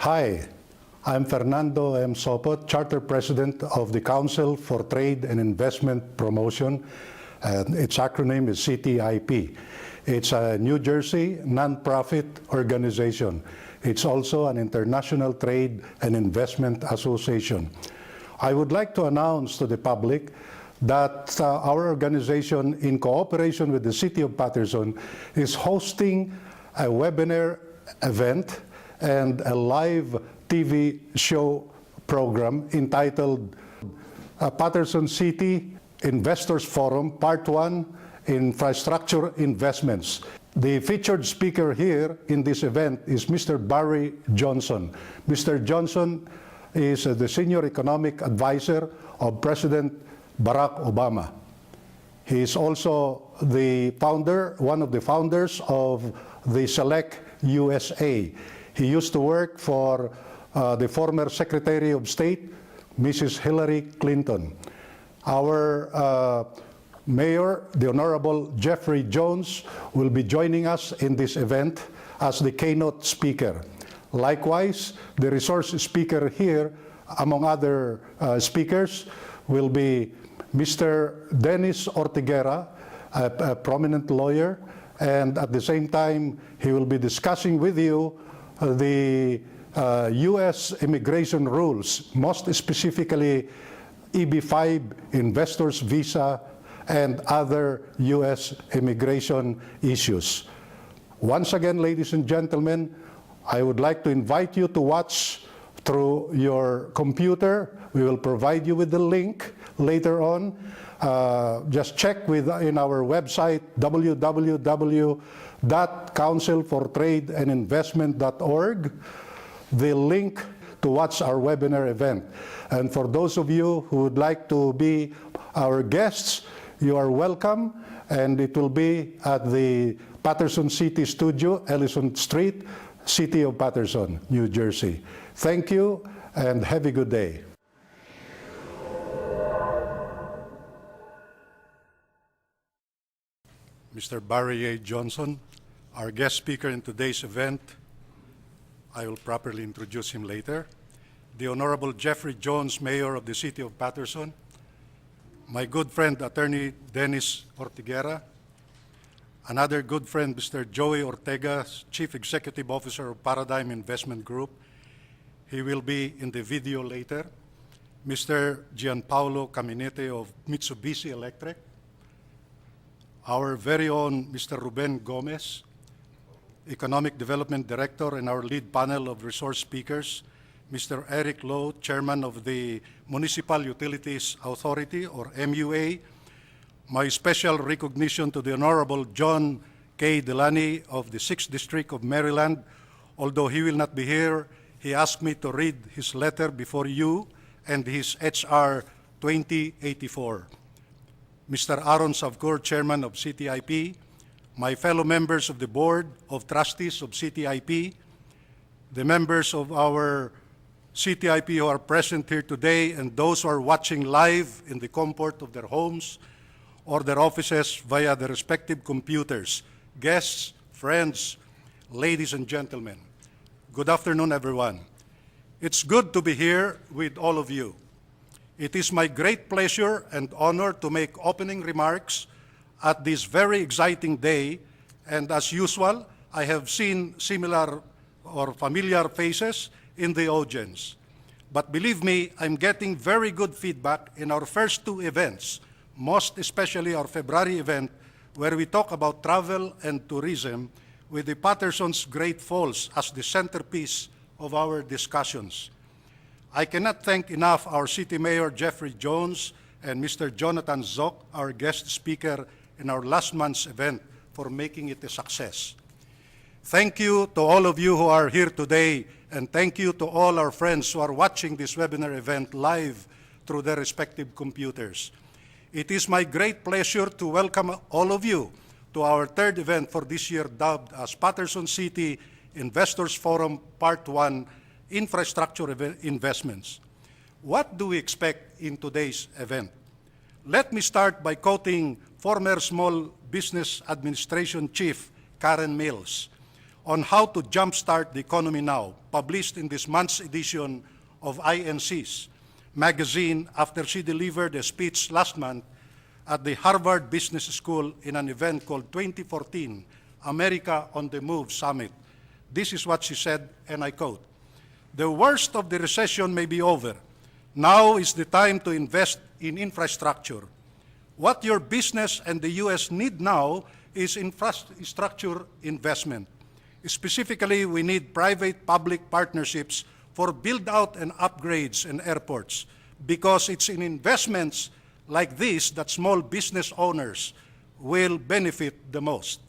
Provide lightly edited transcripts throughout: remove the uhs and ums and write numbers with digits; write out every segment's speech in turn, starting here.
Hi, I'm Fernando M. Sopot, Charter President of the Council for Trade and Investment Promotion. Its acronym is CTIP. It's a New Jersey nonprofit organization. It's also an international trade and investment association. I would like to announce to the public that our organization, in cooperation with the City of Patterson, is hosting a webinar event and a live TV show program entitled Patterson City Investors Forum, Part 1, Infrastructure Investments. The featured speaker here in this event is Mr. Barry Johnson. Mr. Johnson is the Senior Economic Advisor of President Barack Obama. He is also the founder, one of the founders of the Select USA. He used to work for the former Secretary of State, Mrs. Hillary Clinton. Our Mayor, the Honorable Jeffrey Jones, will be joining us in this event as the keynote speaker. Likewise, the resource speaker here, among other speakers, will be Mr. Dennis Ortiguera, a prominent lawyer, and at the same time, he will be discussing with you the U.S. immigration rules, most specifically EB-5, investors visa, and other U.S. immigration issues. Once again, ladies and gentlemen, I would like to invite you to watch through your computer. We will provide you with the link later on. Just check in our website, www.councilfortradeandinvestment.org, the link to watch our webinar event. And for those of you who would like to be our guests, you are welcome, and it will be at the Patterson City Studio, Ellison Street, City of Patterson, New Jersey. Thank you, and have a good day. Mr. Barry A. Johnson, our guest speaker in today's event. I will properly introduce him later. The Honorable Jeffrey Jones, Mayor of the City of Patterson. My good friend, Attorney Dennis Ortiguera. Another good friend, Mr. Joey Ortega, Chief Executive Officer of Paradigm Investment Group. He will be in the video later. Mr. Gianpaolo Caminete of Mitsubishi Electric. Our very own Mr. Ruben Gomez, Economic Development Director, and our lead panel of resource speakers, Mr. Eric Lowe, Chairman of the Municipal Utilities Authority, or MUA. My special recognition to the Honorable John K. Delaney of the 6th District of Maryland. Although he will not be here, he asked me to read his letter before you and his HR 2084. Mr. Aaron Savcour, Chairman of CTIP, my fellow members of the Board of Trustees of CTIP, the members of our CTIP who are present here today, and those who are watching live in the comfort of their homes or their offices via their respective computers, guests, friends, ladies and gentlemen. Good afternoon, everyone. It's good to be here with all of you. It is my great pleasure and honor to make opening remarks at this very exciting day, and as usual, I have seen similar or familiar faces in the audience. But believe me, I'm getting very good feedback in our first two events, most especially our February event, where we talk about travel and tourism with the Patterson's Great Falls as the centerpiece of our discussions. I cannot thank enough our City Mayor Jeffrey Jones and Mr. Jonathan Zock, our guest speaker in our last month's event, for making it a success. Thank you to all of you who are here today, and thank you to all our friends who are watching this webinar event live through their respective computers. It is my great pleasure to welcome all of you to our third event for this year, dubbed as Patterson City Investors Forum Part 1, Infrastructure Investments. What do we expect in today's event? Let me start by quoting former Small Business Administration Chief Karen Mills. on how to jumpstart the economy now, published in this month's edition of INC's magazine after she delivered a speech last month at the Harvard Business School in an event called 2014 America on the Move Summit. This is what she said, and I quote, "The worst of the recession may be over. Now is the time to invest in infrastructure. What your business and the U.S. need now is infrastructure investment. Specifically, we need private-public partnerships for build-out and upgrades in airports, because it's in investments like this that small business owners will benefit the most.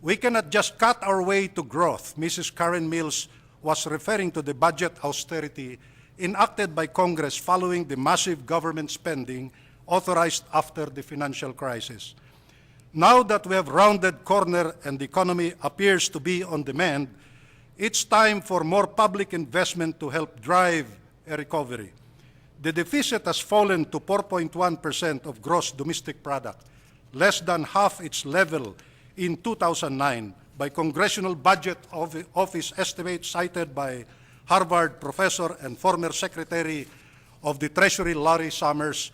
We cannot just cut our way to growth." Mrs. Karen Mills was referring to the budget austerity enacted by Congress following the massive government spending authorized after the financial crisis. Now that we have rounded corner and the economy appears to be on demand, it's time for more public investment to help drive a recovery. The deficit has fallen to 4.1% of gross domestic product, less than half its level in 2009 by Congressional Budget Office estimates cited by Harvard professor and former Secretary of the Treasury Larry Summers.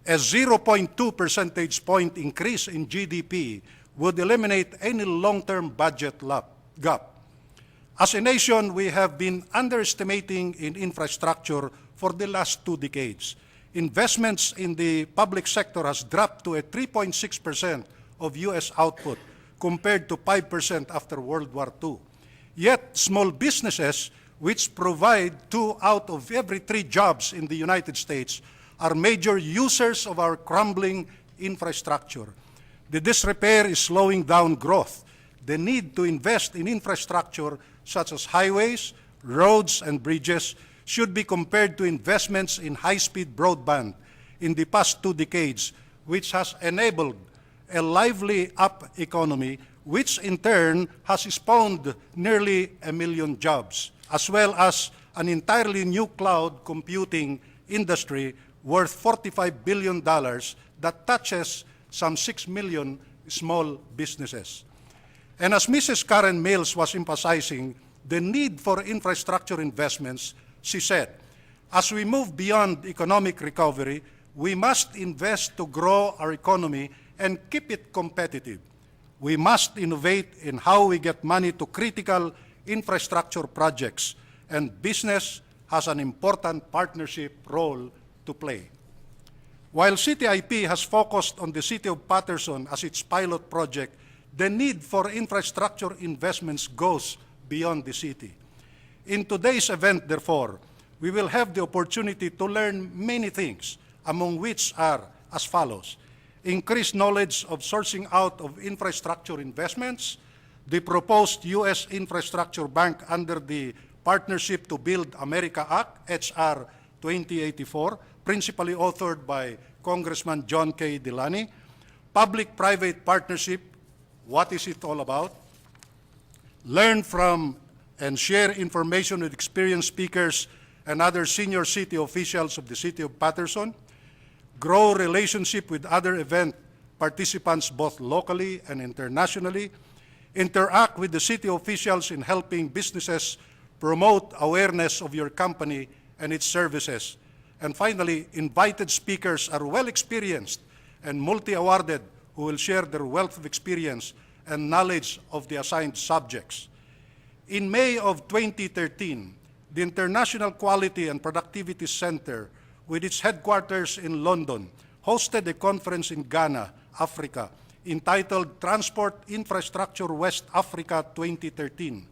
A 0.2 percentage point increase in GDP would eliminate any long-term budget gap. As a nation, we have been underestimating in infrastructure for the last 2 decades. Investments in the public sector has dropped to a 3.6% of U.S. output compared to 5% after World War II. Yet, small businesses, which provide 2 out of every 3 jobs in the United States, are major users of our crumbling infrastructure. The disrepair is slowing down growth. The need to invest in infrastructure such as highways, roads, and bridges should be compared to investments in high-speed broadband in the past 2 decades, which has enabled a lively up economy, which in turn has spawned nearly 1 million jobs, as well as an entirely new cloud computing industry worth $45 billion that touches some 6 million small businesses. And as Mrs. Karen Mills was emphasizing the need for infrastructure investments, she said, as we move beyond economic recovery, we must invest to grow our economy and keep it competitive. We must innovate in how we get money to critical infrastructure projects, and business has an important partnership role to play. While CTIP has focused on the City of Patterson as its pilot project, the need for infrastructure investments goes beyond the city. In today's event, therefore, we will have the opportunity to learn many things, among which are as follows: increased knowledge of sourcing out of infrastructure investments, the proposed U.S. Infrastructure Bank under the Partnership to Build America Act, H.R. 2084, principally authored by Congressman John K. Delaney, public-private partnership, what is it all about? Learn from and share information with experienced speakers and other senior city officials of the City of Patterson, grow relationship with other event participants both locally and internationally, interact with the city officials in helping businesses promote awareness of your company and its services. And finally, invited speakers are well experienced and multi-awarded who will share their wealth of experience and knowledge of the assigned subjects. In May of 2013, the International Quality and Productivity Center, with its headquarters in London, hosted a conference in Ghana, Africa, entitled Transport Infrastructure West Africa 2013.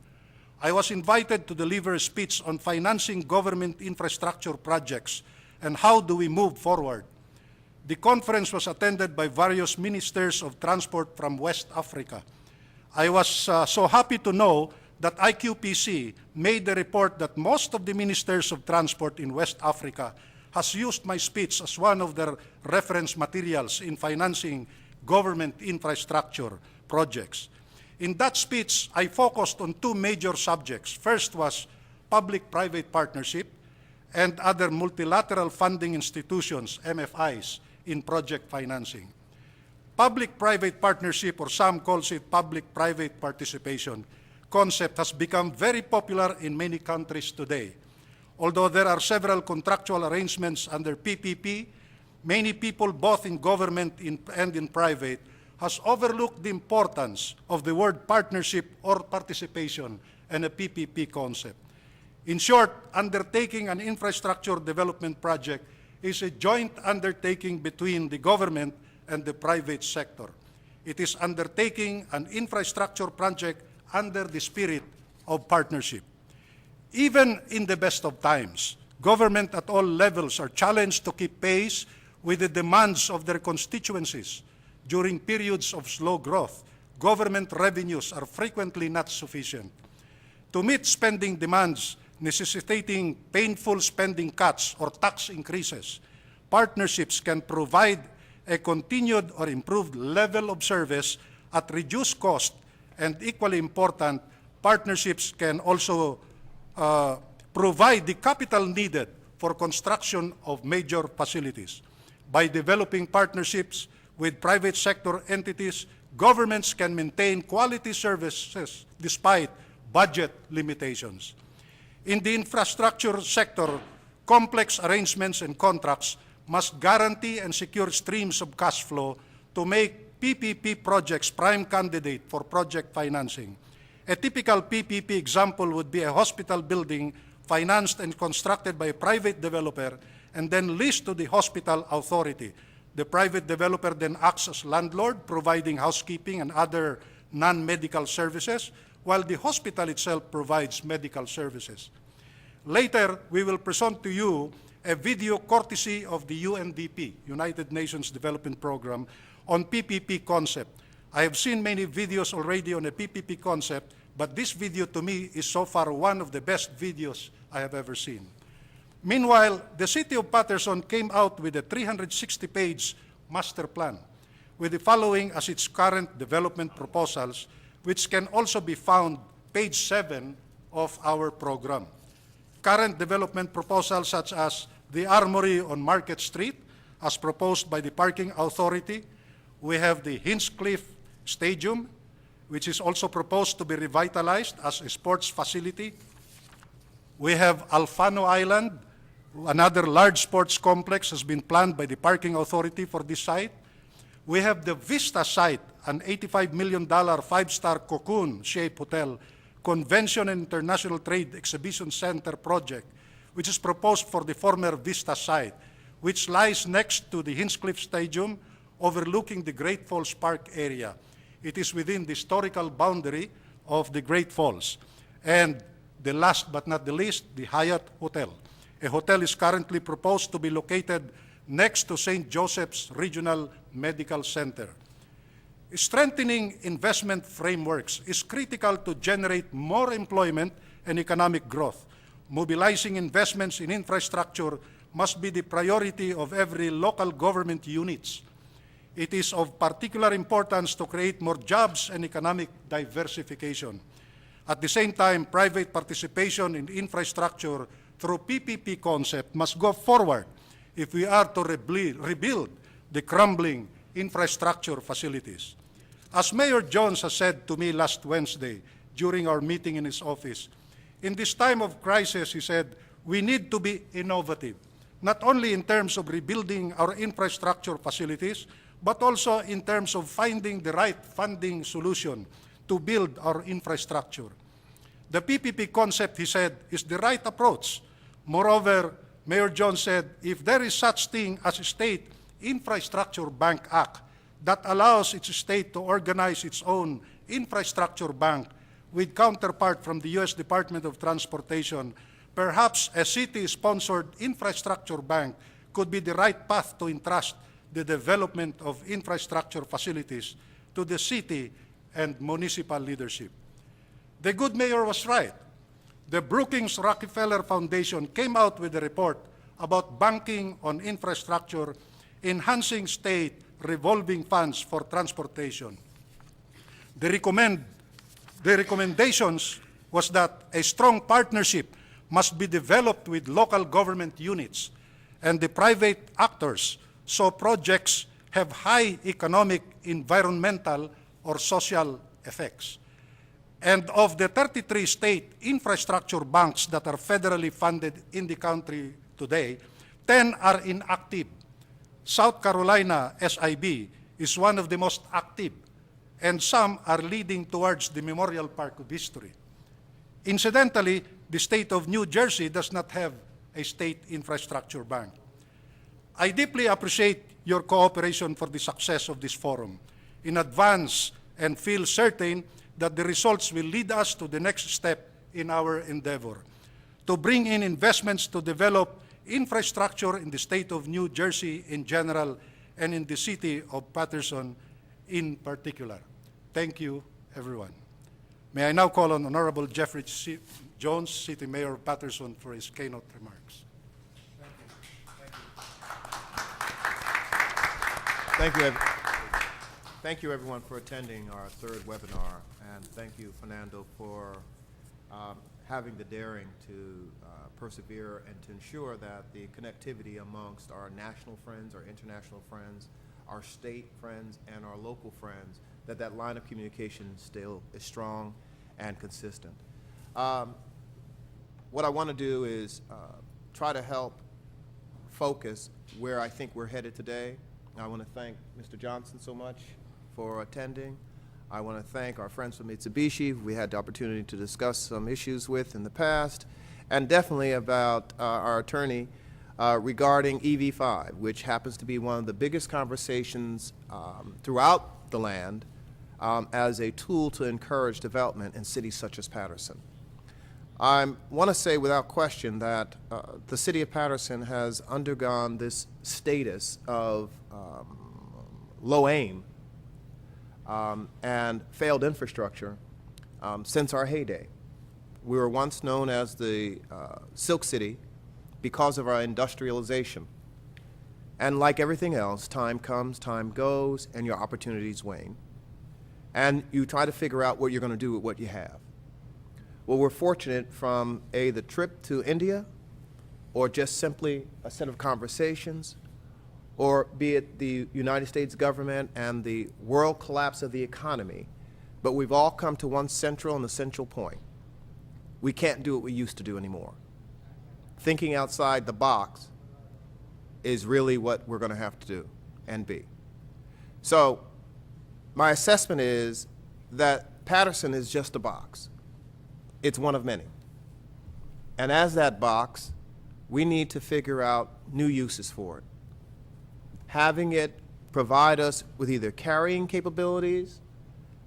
I was invited to deliver a speech on financing government infrastructure projects and how do we move forward. The conference was attended by various ministers of transport from West Africa. I was so happy to know that IQPC made the report that most of the ministers of transport in West Africa has used my speech as one of their reference materials in financing government infrastructure projects. In that speech, I focused on 2 major subjects. First was public-private partnership and other multilateral funding institutions, MFIs, in project financing. Public-private partnership, or some calls it public-private participation, concept has become very popular in many countries today. Although there are several contractual arrangements under PPP, many people, both in government and in private, has overlooked the importance of the word partnership or participation and a PPP concept. In short, undertaking an infrastructure development project is a joint undertaking between the government and the private sector. It is undertaking an infrastructure project under the spirit of partnership. Even in the best of times, government at all levels are challenged to keep pace with the demands of their constituencies. During periods of slow growth, government revenues are frequently not sufficient. To meet spending demands necessitating painful spending cuts or tax increases, partnerships can provide a continued or improved level of service at reduced cost, and equally important, partnerships can also provide the capital needed for construction of major facilities. By developing partnerships with private sector entities, governments can maintain quality services despite budget limitations. In the infrastructure sector, complex arrangements and contracts must guarantee and secure streams of cash flow to make PPP projects prime candidate for project financing. A typical PPP example would be a hospital building financed and constructed by a private developer and then leased to the hospital authority. The private developer then acts as landlord, providing housekeeping and other non-medical services, while the hospital itself provides medical services. Later, we will present to you a video courtesy of the UNDP, United Nations Development Program, on PPP concept. I have seen many videos already on a PPP concept, but this video to me is so far one of the best videos I have ever seen. Meanwhile, the City of Patterson came out with a 360-page master plan with the following as its current development proposals, which can also be found page 7 of our program. Current development proposals such as the Armory on Market Street, as proposed by the Parking Authority. We have the Hinchcliffe Stadium, which is also proposed to be revitalized as a sports facility. We have Alfano Island, another large sports complex has been planned by the Parking Authority for this site. We have the Vista site, an $85 million five-star cocoon-shaped hotel, Convention and International Trade Exhibition Center project, which is proposed for the former Vista site, which lies next to the Hinchcliffe Stadium, overlooking the Great Falls Park area. It is within the historical boundary of the Great Falls. And the last but not the least, the Hyatt Hotel. A hotel is currently proposed to be located next to St. Joseph's Regional Medical Center. Strengthening investment frameworks is critical to generate more employment and economic growth. Mobilizing investments in infrastructure must be the priority of every local government units. It is of particular importance to create more jobs and economic diversification. At the same time, private participation in infrastructure through PPP concept must go forward if we are to rebuild the crumbling infrastructure facilities. As Mayor Jones has said to me last Wednesday during our meeting in his office, in this time of crisis, he said, we need to be innovative, not only in terms of rebuilding our infrastructure facilities, but also in terms of finding the right funding solution to build our infrastructure. The PPP concept, he said, is the right approach. Moreover, Mayor Jones said, if there is such thing as a State Infrastructure Bank Act that allows its state to organize its own infrastructure bank with counterpart from the U.S. Department of Transportation, perhaps a city-sponsored infrastructure bank could be the right path to entrust the development of infrastructure facilities to the city and municipal leadership. The good mayor was right. The Brookings Rockefeller Foundation came out with a report about banking on infrastructure, enhancing state revolving funds for transportation. The recommendations was that a strong partnership must be developed with local government units and the private actors so projects have high economic, environmental, or social effects. And of the 33 state infrastructure banks that are federally funded in the country today, 10 are inactive. South Carolina SIB is one of the most active, and some are leading towards the Memorial Park of History. Incidentally, the state of New Jersey does not have a state infrastructure bank. I deeply appreciate your cooperation for the success of this forum in advance and feel certain that the results will lead us to the next step in our endeavor to bring in investments to develop infrastructure in the state of New Jersey in general and in the city of Patterson in particular. Thank you, everyone. May I now call on Honorable Jeffrey Jones, City Mayor of Patterson, for his keynote remarks. Thank you, everyone, for attending our third webinar, and thank you, Fernando, for having the daring to persevere and to ensure that the connectivity amongst our national friends, our international friends, our state friends, and our local friends, that that line of communication still is strong and consistent. What I want to do is try to help focus where I think we're headed today. I want to thank Mr. Johnson so much for attending. I want to thank our friends from Mitsubishi we had the opportunity to discuss some issues with in the past, and definitely about our attorney regarding EV5, which happens to be one of the biggest conversations throughout the land as a tool to encourage development in cities such as Patterson. I want to say without question that the city of Patterson has undergone this status of low aim and failed infrastructure since our heyday. We were once known as the Silk City because of our industrialization. And like everything else, time comes, time goes, and your opportunities wane. And you try to figure out what you're going to do with what you have. Well, we're fortunate from the trip to India, or just simply a set of conversations, or be it the United States government and the world collapse of the economy, but we've all come to one central and essential point. We can't do what we used to do anymore. Thinking outside the box is really what we're going to have to do and be. So my assessment is that Patterson is just a box. It's one of many. And as that box, we need to figure out new uses for it. Having it provide us with either carrying capabilities,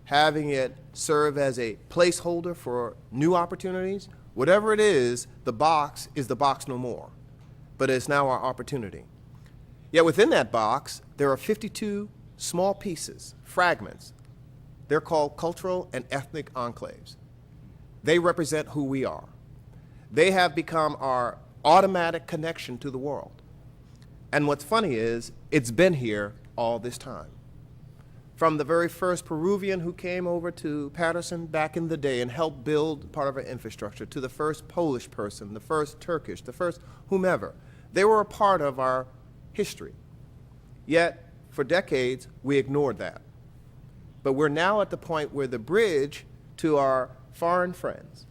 having it serve as a placeholder for new opportunities, whatever it is the box no more, but it's now our opportunity. Yet within that box, there are 52 small pieces, fragments. They're called cultural and ethnic enclaves. They represent who we are. They have become our automatic connection to the world. And what's funny is, it's been here all this time. From the very first Peruvian who came over to Patterson back in the day and helped build part of our infrastructure, to the first Polish person, the first Turkish, the first whomever. They were a part of our history. Yet, for decades, we ignored that. But we're now at the point where the bridge to our foreign friends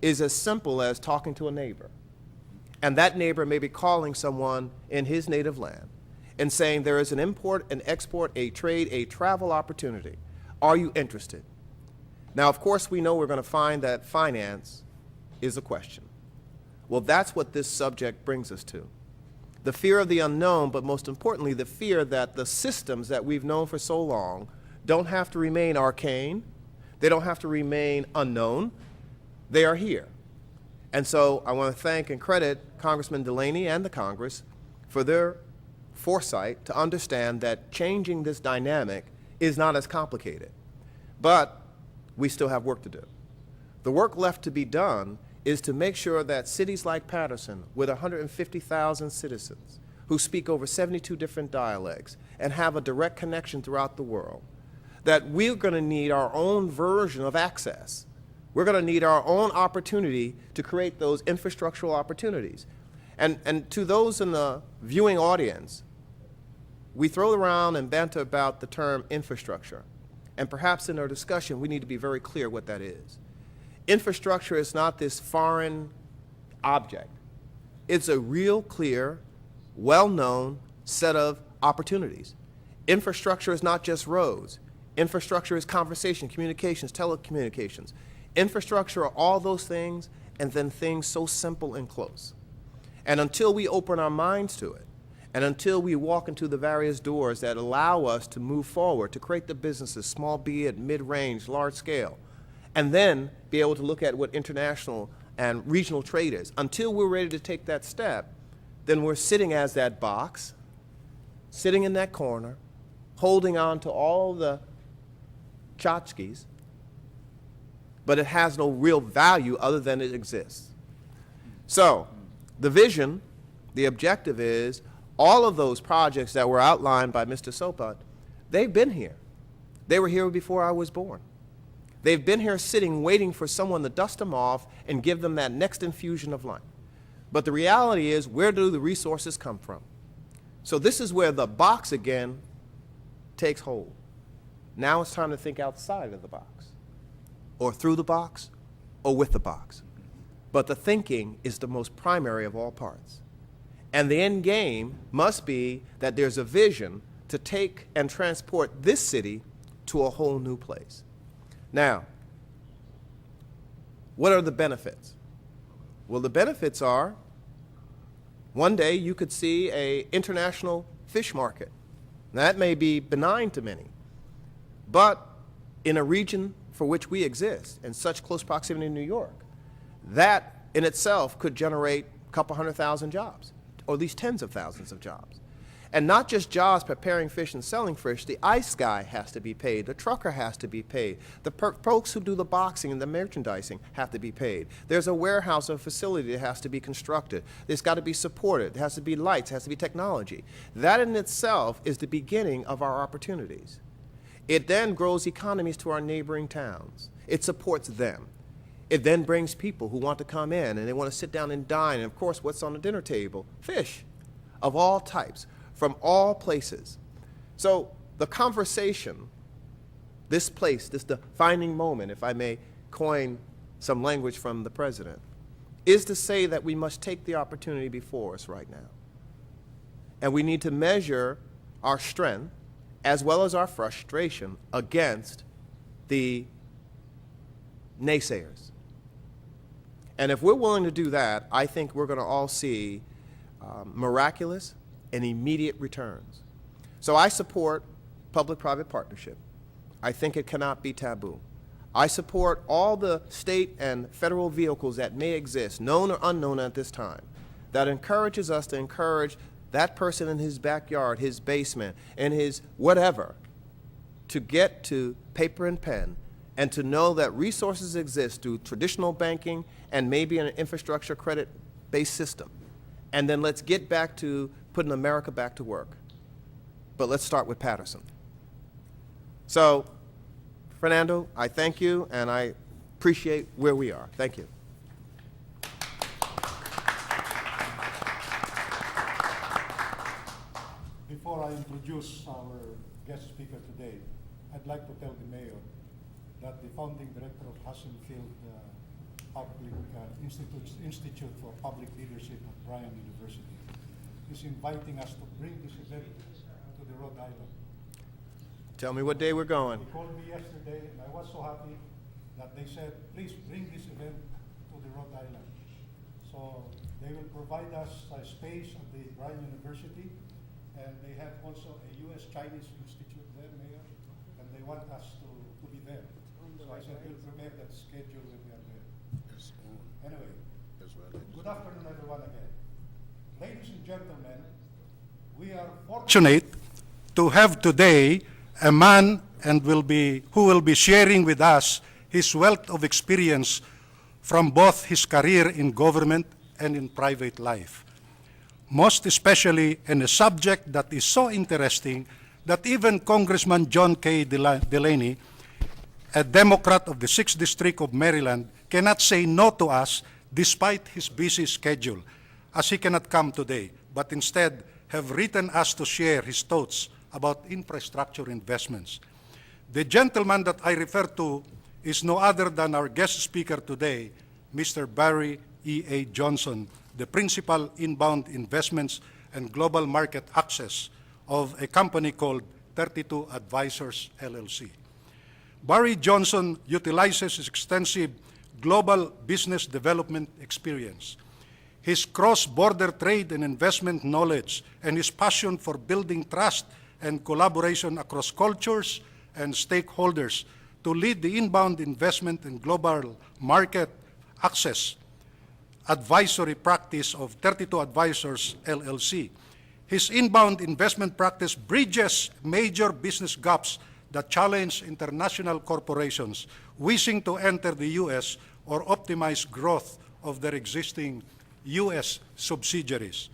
is as simple as talking to a neighbor. And that neighbor may be calling someone in his native land and saying there is an import, an export, a trade, a travel opportunity. Are you interested? Now, of course, we know we're going to find that finance is a question. Well, that's what this subject brings us to. The fear of the unknown, but most importantly, the fear that the systems that we've known for so long don't have to remain arcane. They don't have to remain unknown. They are here. And so I want to thank and credit Congressman Delaney and the Congress for their foresight to understand that changing this dynamic is not as complicated. But we still have work to do. The work left to be done is to make sure that cities like Patterson, with 150,000 citizens who speak over 72 different dialects and have a direct connection throughout the world, that we're going to need our own version of access. We're going to need our own opportunity to create those infrastructural opportunities. And to those in the viewing audience, we throw around and banter about the term infrastructure. And perhaps in our discussion, we need to be very clear what that is. Infrastructure is not this foreign object. It's a real, clear, well-known set of opportunities. Infrastructure is not just roads. Infrastructure is conversation, communications, telecommunications. Infrastructure are all those things, and then things so simple and close. And until we open our minds to it, and until we walk into the various doors that allow us to move forward, to create the businesses, small be it, mid-range, large scale, and then be able to look at what international and regional trade is, until we're ready to take that step, then we're sitting as that box, sitting in that corner, holding on to all the tchotchkes, but it has no real value other than it exists. So the vision, the objective is all of those projects that were outlined by Mr. Sopat, they've been here. They were here before I was born. They've been here sitting, waiting for someone to dust them off and give them that next infusion of life. But the reality is, where do the resources come from? So this is where the box again takes hold. Now it's time to think outside of the box, or through the box, or with the box. But the thinking is the most primary of all parts. And the end game must be that there's a vision to take and transport this city to a whole new place. Now, what are the benefits? Well, the benefits are, one day you could see an international fish market. That may be benign to many, but in a region for which we exist, in such close proximity to New York, that in itself could generate a couple 100,000 jobs, or at least tens of thousands of jobs. And not just jobs preparing fish and selling fish, the ice guy has to be paid, the trucker has to be paid, the folks who do the boxing and the merchandising have to be paid. There's a warehouse or facility that has to be constructed. It's got to be supported. There has to be lights, there has to be technology. That in itself is the beginning of our opportunities. It then grows economies to our neighboring towns. It supports them. It then brings people who want to come in and they want to sit down and dine. And of course, what's on the dinner table? Fish of all types, from all places. So the conversation, this place, this defining moment, if I may coin some language from the president, is to say that we must take the opportunity before us right now. And we need to measure our strength as well as our frustration against the naysayers. And if we're willing to do that, I think we're going to all see miraculous and immediate returns. So I support public-private partnership. I think it cannot be taboo. I support all the state and federal vehicles that may exist, known or unknown at this time, that encourages us to encourage that person in his backyard, his basement, and his whatever, to get to paper and pen and to know that resources exist through traditional banking and maybe an infrastructure credit-based system. And then let's get back to putting America back to work. But let's start with Patterson. So, Fernando, I thank you, and I appreciate where we are. Thank you. Before I introduce our guest speaker today, I'd like to tell the mayor that the founding director of Hasselfield Institute for Public Leadership at Bryan University is inviting us to bring this event to the Rhode Island. Tell me what day we're going. He called me yesterday, and I was so happy that they said, please bring this event to the Rhode Island. So they will provide us a space at the Bryan University, and they have also a U.S.-Chinese Institute there, Mayor, and they want us to be there. So I said, we'll prepare that schedule when we are there. Anyway, good afternoon, everyone, again. Ladies and gentlemen, we are fortunate to have today a man who will be sharing with us his wealth of experience from both his career in government and in private life. Most especially in a subject that is so interesting that even Congressman John K. Delaney, a Democrat of the 6th District of Maryland, cannot say no to us despite his busy schedule, as he cannot come today, but instead have written us to share his thoughts about infrastructure investments. The gentleman that I refer to is no other than our guest speaker today, Mr. Barry E.A. Johnson, the principal inbound investments and global market access of a company called 32 Advisors, LLC. Barry Johnson utilizes his extensive global business development experience, his cross-border trade and investment knowledge, and his passion for building trust and collaboration across cultures and stakeholders to lead the inbound investment and global market access advisory practice of 32 Advisors, LLC. His inbound investment practice bridges major business gaps that challenge international corporations wishing to enter the U.S. or optimize growth of their existing U.S. subsidiaries.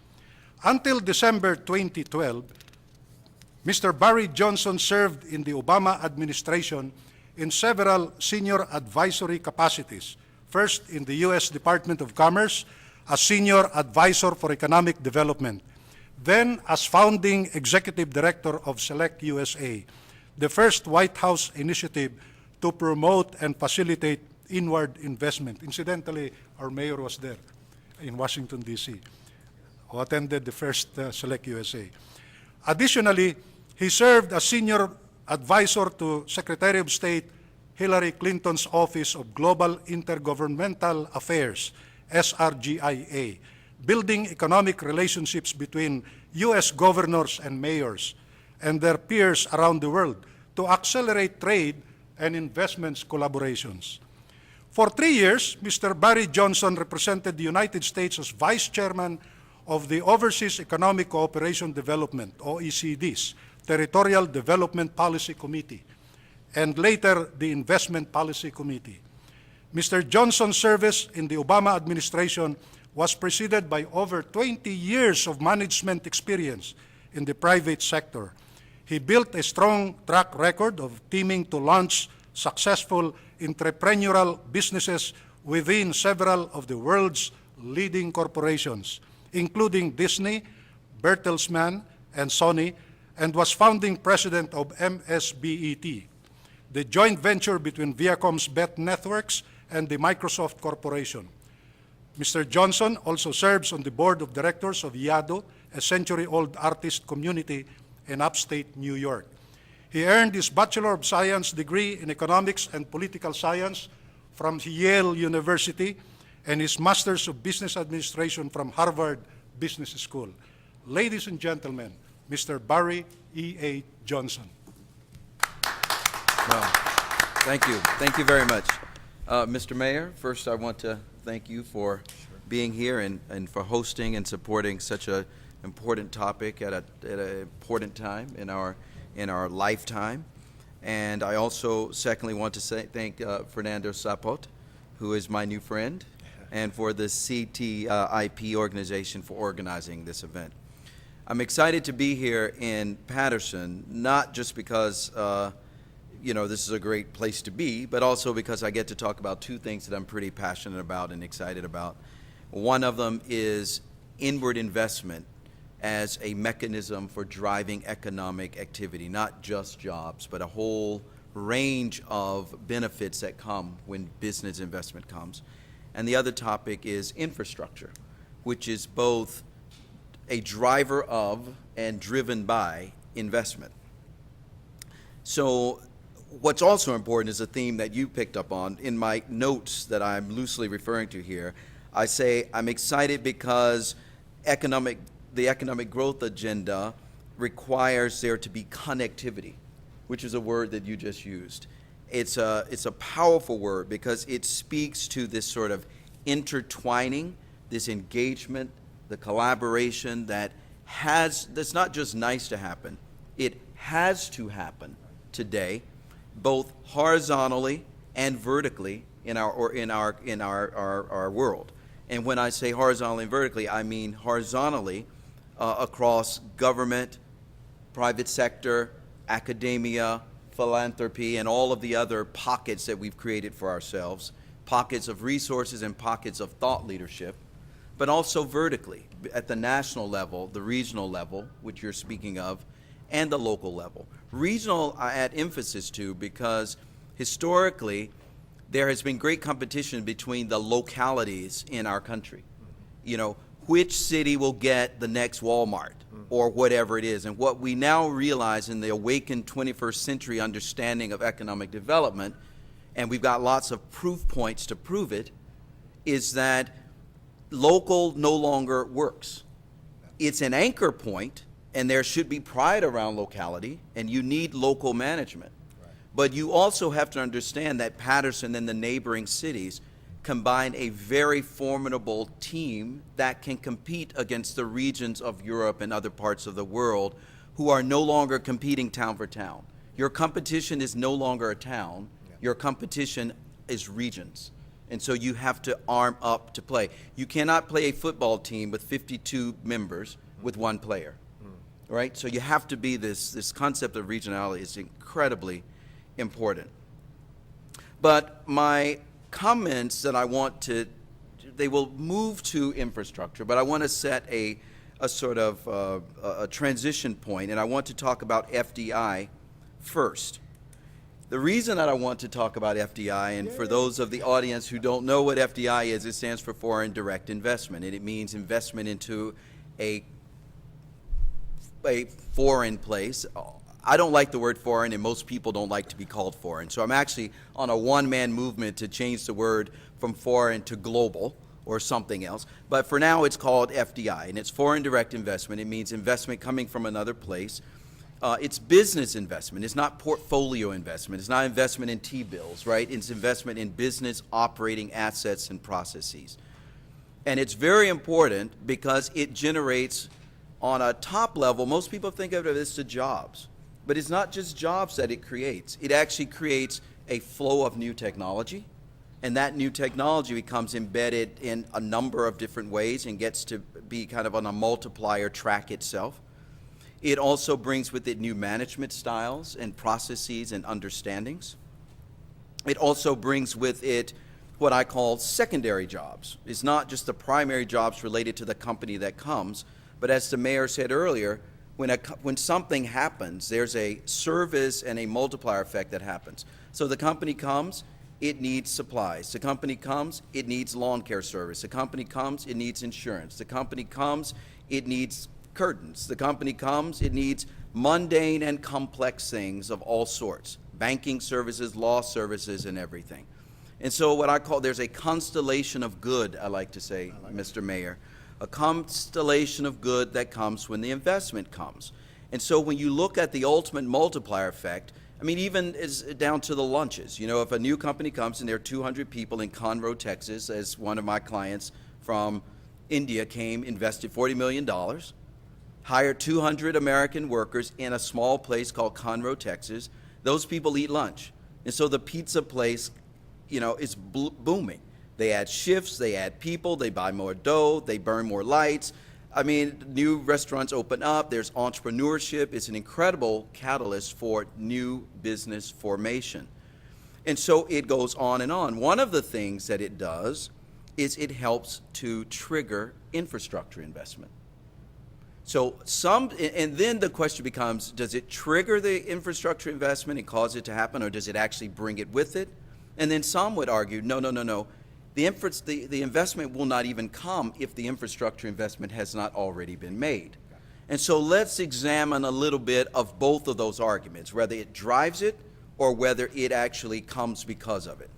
Until December 2012, Mr. Barry Johnson served in the Obama administration in several senior advisory capacities, first in the U.S. Department of Commerce as Senior Advisor for Economic Development, then as Founding Executive Director of Select USA, the first White House initiative to promote and facilitate inward investment. Incidentally, our mayor was there in Washington, D.C., who attended the first Select USA. Additionally, he served as Senior Advisor to Secretary of State Hillary Clinton's Office of Global Intergovernmental Affairs, SRGIA, building economic relationships between U.S. governors and mayors and their peers around the world to accelerate trade and investments collaborations. For 3 years, Mr. Barry Johnson represented the United States as Vice Chairman of the Overseas Economic Cooperation Development, OECD's, Territorial Development Policy Committee, and later the Investment Policy Committee. Mr. Johnson's service in the Obama administration was preceded by over 20 years of management experience in the private sector. He built a strong track record of teaming to launch successful entrepreneurial businesses within several of the world's leading corporations, including Disney, Bertelsmann, and Sony, and was founding president of MSBET, the joint venture between Viacom's Bet Networks and the Microsoft Corporation. Mr. Johnson also serves on the board of directors of Yado, a century-old artist community in upstate New York. He earned his Bachelor of Science degree in Economics and Political Science from Yale University and his Master's of Business Administration from Harvard Business School. Ladies and gentlemen, Mr. Barry E.A. Johnson. Well, thank you. Thank you very much. Mr. Mayor, first I want to thank you for being here and for hosting and supporting such an important topic at an important time in our lifetime. And I also secondly want to thank Fernando Sapot, who is my new friend, and for the CTIP organization for organizing this event. I'm excited to be here in Patterson, not just because this is a great place to be, but also because I get to talk about two things that I'm pretty passionate about and excited about. One of them is inward investment as a mechanism for driving economic activity, not just jobs, but a whole range of benefits that come when business investment comes. And the other topic is infrastructure, which is both a driver of and driven by investment. So what's also important is a theme that you picked up on. In my notes that I'm loosely referring to here, I say I'm excited because the economic growth agenda requires there to be connectivity, which is a word that you just used. It's a powerful word because it speaks to this sort of intertwining, this engagement, the collaboration that's not just nice to happen, it has to happen today, both horizontally and vertically in our world. And when I say horizontally and vertically, I mean horizontally across government, private sector, academia, philanthropy, and all of the other pockets that we've created for ourselves, pockets of resources and pockets of thought leadership, but also vertically at the national level, the regional level, which you're speaking of, and the local level. Regional, I add emphasis to, because historically, there has been great competition between the localities in our country. You know, which city will get the next Walmart or whatever it is. And what we now realize in the awakened 21st century understanding of economic development, and we've got lots of proof points to prove it, is that local no longer works. It's an anchor point, and there should be pride around locality, and you need local management. But you also have to understand that Patterson and the neighboring cities combine a very formidable team that can compete against the regions of Europe and other parts of the world who are no longer competing town for town. Your competition is no longer a town. Your competition is regions. And so you have to arm up to play. You cannot play a football team with 52 members with one player, right? So you have to be this concept of regionality is incredibly important. But my comments that I want to, they will move to infrastructure, but I want to set a sort of a transition point, and I want to talk about FDI first. The reason that I want to talk about FDI, and for those of the audience who don't know what FDI is, it stands for foreign direct investment, and it means investment into a foreign place. I don't like the word foreign, and most people don't like to be called foreign. So I'm actually on a one-man movement to change the word from foreign to global or something else. But for now, it's called FDI, and it's foreign direct investment. It means investment coming from another place. It's business investment. It's not portfolio investment. It's not investment in T-bills, right? It's investment in business operating assets and processes. And it's very important because it generates, on a top level, most people think of it as the jobs. But it's not just jobs that it creates. It actually creates a flow of new technology, and that new technology becomes embedded in a number of different ways and gets to be kind of on a multiplier track itself. It also brings with it new management styles and processes and understandings. It also brings with it what I call secondary jobs. It's not just the primary jobs related to the company that comes, but as the mayor said earlier, when something happens, there's a service and a multiplier effect that happens. So the company comes, it needs supplies. The company comes, it needs lawn care service. The company comes, it needs insurance. The company comes, it needs curtains. The company comes, it needs mundane and complex things of all sorts. Banking services, law services, and everything. And so what I call, there's a constellation of good, I like to say, Mr. Mayor. A constellation of good that comes when the investment comes. And so when you look at the ultimate multiplier effect, I mean, even is down to the lunches. You know, if a new company comes and there are 200 people in Conroe, Texas, as one of my clients from India came, invested $40 million, hired 200 American workers in a small place called Conroe, Texas. Those people eat lunch. And so the pizza place, you know, is booming. They add shifts, they add people, they buy more dough, they burn more lights. I mean, new restaurants open up, there's entrepreneurship. It's an incredible catalyst for new business formation. And so it goes on and on. One of the things that it does is it helps to trigger infrastructure investment. So and then the question becomes, does it trigger the infrastructure investment and cause it to happen, or does it actually bring it with it? And then some would argue, no. The investment will not even come if the infrastructure investment has not already been made. And so let's examine a little bit of both of those arguments, whether it drives it or whether it actually comes because of it.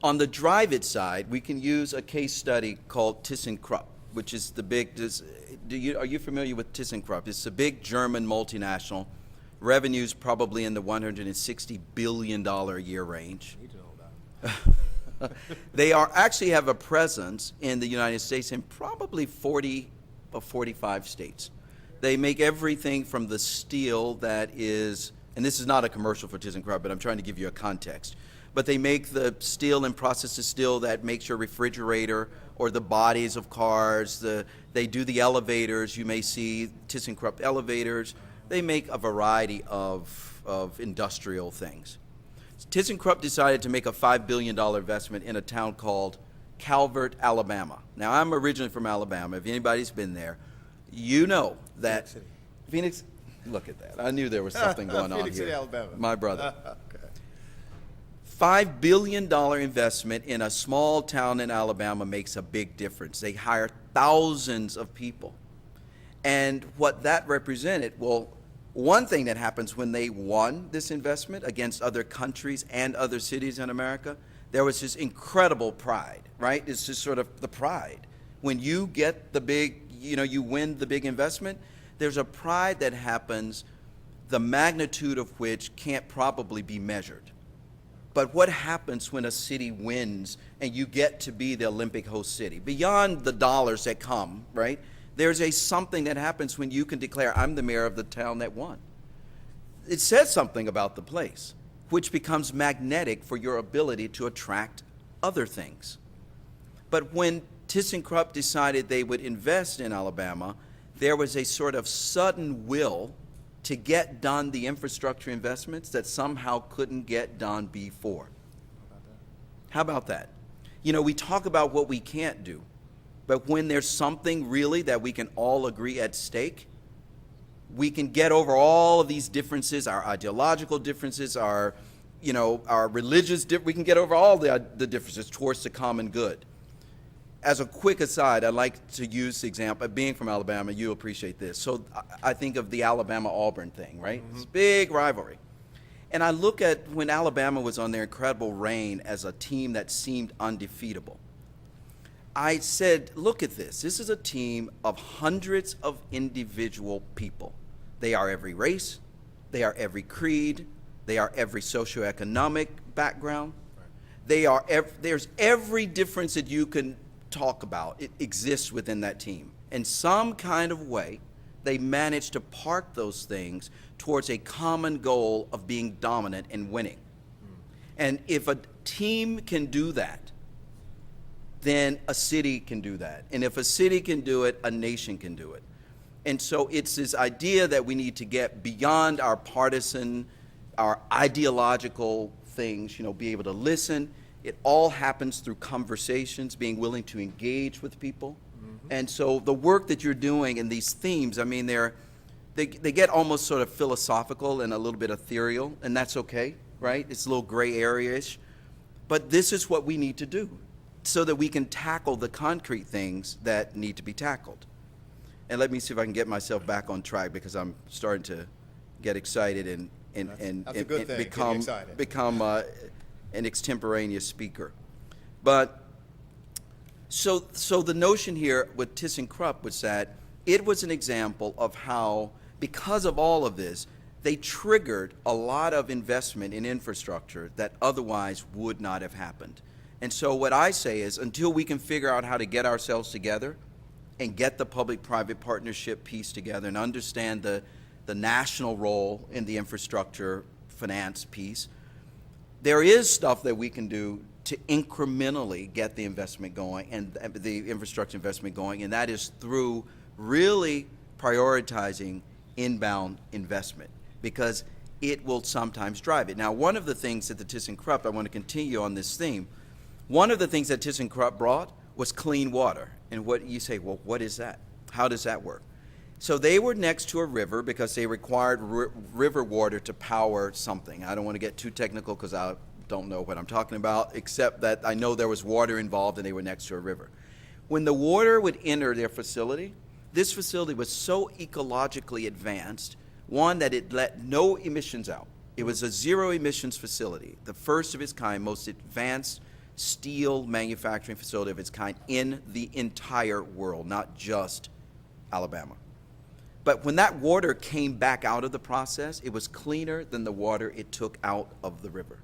On the drive it side, we can use a case study called ThyssenKrupp, which is the big, are you familiar with ThyssenKrupp? It's a big German multinational, revenues probably in the $160 billion a year range. Need to know that. They actually have a presence in the United States in probably 40 or 45 states. They make everything from the steel that is, and this is not a commercial for ThyssenKrupp, but I'm trying to give you a context. But they make the steel and process the steel that makes your refrigerator or the bodies of cars. They do the elevators. You may see ThyssenKrupp elevators. They make a variety of industrial things. ThyssenKrupp decided to make a $5 billion investment in a town called Calvert, Alabama. Now, I'm originally from Alabama. If anybody's been there, you know that Phoenix, Look at that. I knew there was something going on Phoenix City, here. Alabama. My brother. Okay. $5 billion investment in a small town in Alabama makes a big difference. They hire thousands of people. And what that represented, well, one thing that happens when they won this investment against other countries and other cities in America, there was this incredible pride, right? It's just sort of the pride. When you get the big, you win the big investment, there's a pride that happens, the magnitude of which can't probably be measured. But what happens when a city wins and you get to be the Olympic host city? Beyond the dollars that come, right? There's something that happens when you can declare, I'm the mayor of the town that won. It says something about the place, which becomes magnetic for your ability to attract other things. But when ThyssenKrupp decided they would invest in Alabama, there was a sort of sudden will to get done the infrastructure investments that somehow couldn't get done before. How about that? We talk about what we can't do, but when there's something really that we can all agree at stake, we can get over all of these differences, our ideological differences, our religious we can get over all the differences towards the common good. As a quick aside, I'd like to use the example, being from Alabama, you appreciate this. So I think of the Alabama-Auburn thing, right? It's a big rivalry. And I look at when Alabama was on their incredible reign as a team that seemed undefeatable. I said, look at this. This is a team of hundreds of individual people. They are every race. They are every creed. They are every socioeconomic background. There's every difference that you can talk about. It exists within that team. In some kind of way, they managed to park those things towards a common goal of being dominant and winning. And if a team can do that, then a city can do that. And if a city can do it, a nation can do it. And so it's this idea that we need to get beyond our partisan, our ideological things, be able to listen. It all happens through conversations, being willing to engage with people. And so the work that you're doing in these themes, I mean, they get almost sort of philosophical and a little bit ethereal, and that's okay, right? It's a little gray area-ish. But this is what we need to do so that we can tackle the concrete things that need to be tackled. And let me see if I can get myself back on track, because I'm starting to get excited and That's a good thing, getting excited. become an extemporaneous speaker. But so the notion here with ThyssenKrupp was that it was an example of how, because of all of this, they triggered a lot of investment in infrastructure that otherwise would not have happened. And so what I say is, until we can figure out how to get ourselves together and get the public-private partnership piece together and understand the national role in the infrastructure finance piece, there is stuff that we can do to incrementally get the investment going and the infrastructure investment going, and that is through really prioritizing inbound investment, because it will sometimes drive it. Now, one of the things that the ThyssenKrupp, I want to continue on this theme, one of the things that ThyssenKrupp brought was clean water. And what you say, well, what is that? How does that work? So they were next to a river because they required river water to power something. I don't want to get too technical because I don't know what I'm talking about, except that I know there was water involved and they were next to a river. When the water would enter their facility, this facility was so ecologically advanced, one, that it let no emissions out. It was a zero emissions facility, the first of its kind, most advanced steel manufacturing facility of its kind in the entire world, not just Alabama. But when that water came back out of the process, it was cleaner than the water it took out of the river.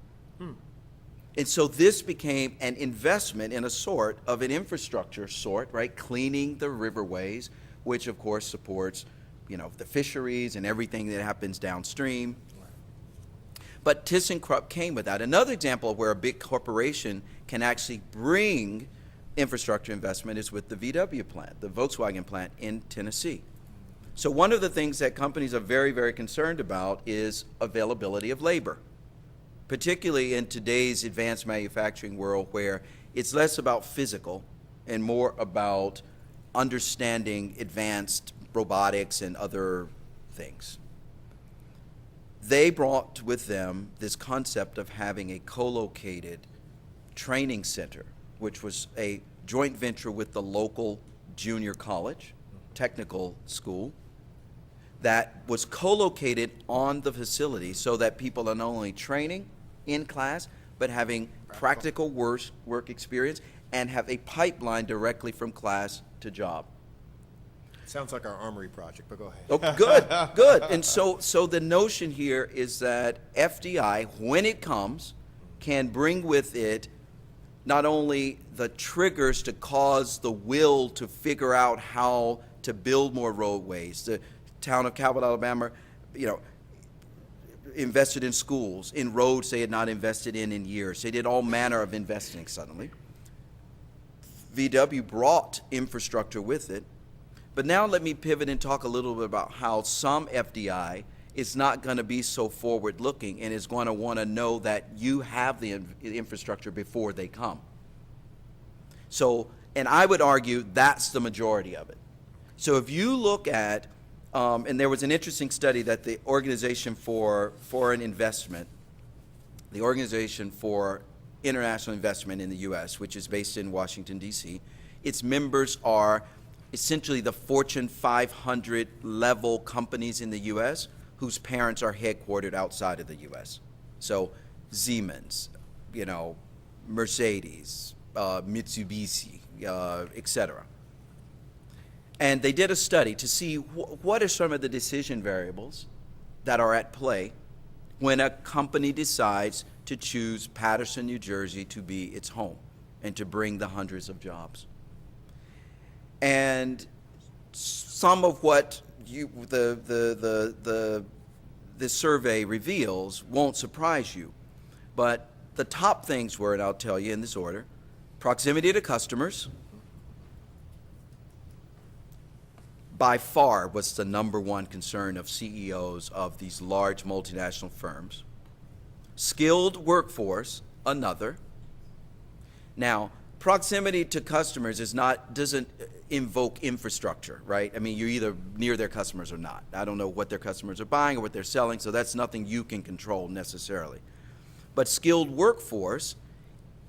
And so this became an investment in a sort of an infrastructure sort, right? Cleaning the riverways, which of course supports, the fisheries and everything that happens downstream. But ThyssenKrupp came with that. Another example of where a big corporation can actually bring infrastructure investment is with the VW plant, the Volkswagen plant in Tennessee. So one of the things that companies are very, very concerned about is availability of labor, particularly in today's advanced manufacturing world, where it's less about physical and more about understanding advanced robotics and other things. they brought with them this concept of having a co-located training center, which was a joint venture with the local junior college, technical school, that was co-located on the facility so that people are not only training in class, but having practical work experience and have a pipeline directly from class to job. Sounds like our Armory project, but go ahead. Oh, good, good. And so the notion here is that FDI, when it comes, can bring with it not only the triggers to cause the will to figure out how to build more roadways. The town of Cabot, Alabama, invested in schools, in roads they had not invested in years. They did all manner of investing suddenly. VW brought infrastructure with it. But now let me pivot and talk a little bit about how some FDI is not going to be so forward-looking and is going to want to know that you have the infrastructure before they come. So, and I would argue that's the majority of it. So if you look at, and there was an interesting study that the Organization for Foreign Investment, the Organization for International Investment in the U.S., which is based in Washington, D.C., its members are essentially the Fortune 500 level companies in the U.S. whose parents are headquartered outside of the U.S. So Siemens, Mercedes, Mitsubishi, etc. And they did a study to see what are some of the decision variables that are at play when a company decides to choose Paterson, New Jersey to be its home and to bring the hundreds of jobs. And some of what this survey reveals won't surprise you. But the top things were, and I'll tell you in this order: proximity to customers, by far was the number one concern of CEOs of these large multinational firms. Skilled workforce, another. Now, proximity to customers doesn't invoke infrastructure, right? I mean, you're either near their customers or not. I don't know what their customers are buying or what they're selling, so that's nothing you can control necessarily. But skilled workforce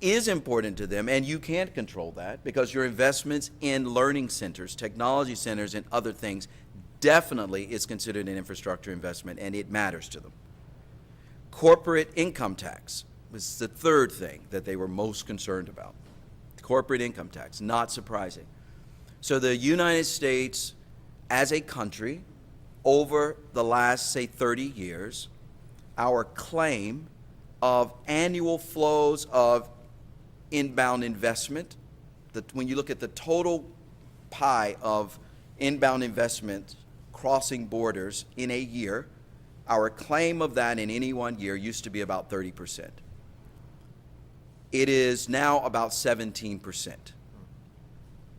is important to them, and you can't control that because your investments in learning centers, technology centers, and other things definitely is considered an infrastructure investment, and it matters to them. Corporate income tax was the third thing that they were most concerned about. Corporate income tax, not surprising. So the United States as a country, over the last, say, 30 years, our claim of annual flows of inbound investment, when you look at the total pie of inbound investment crossing borders in a year, our claim of that in any one year used to be about 30%. It is now about 17%.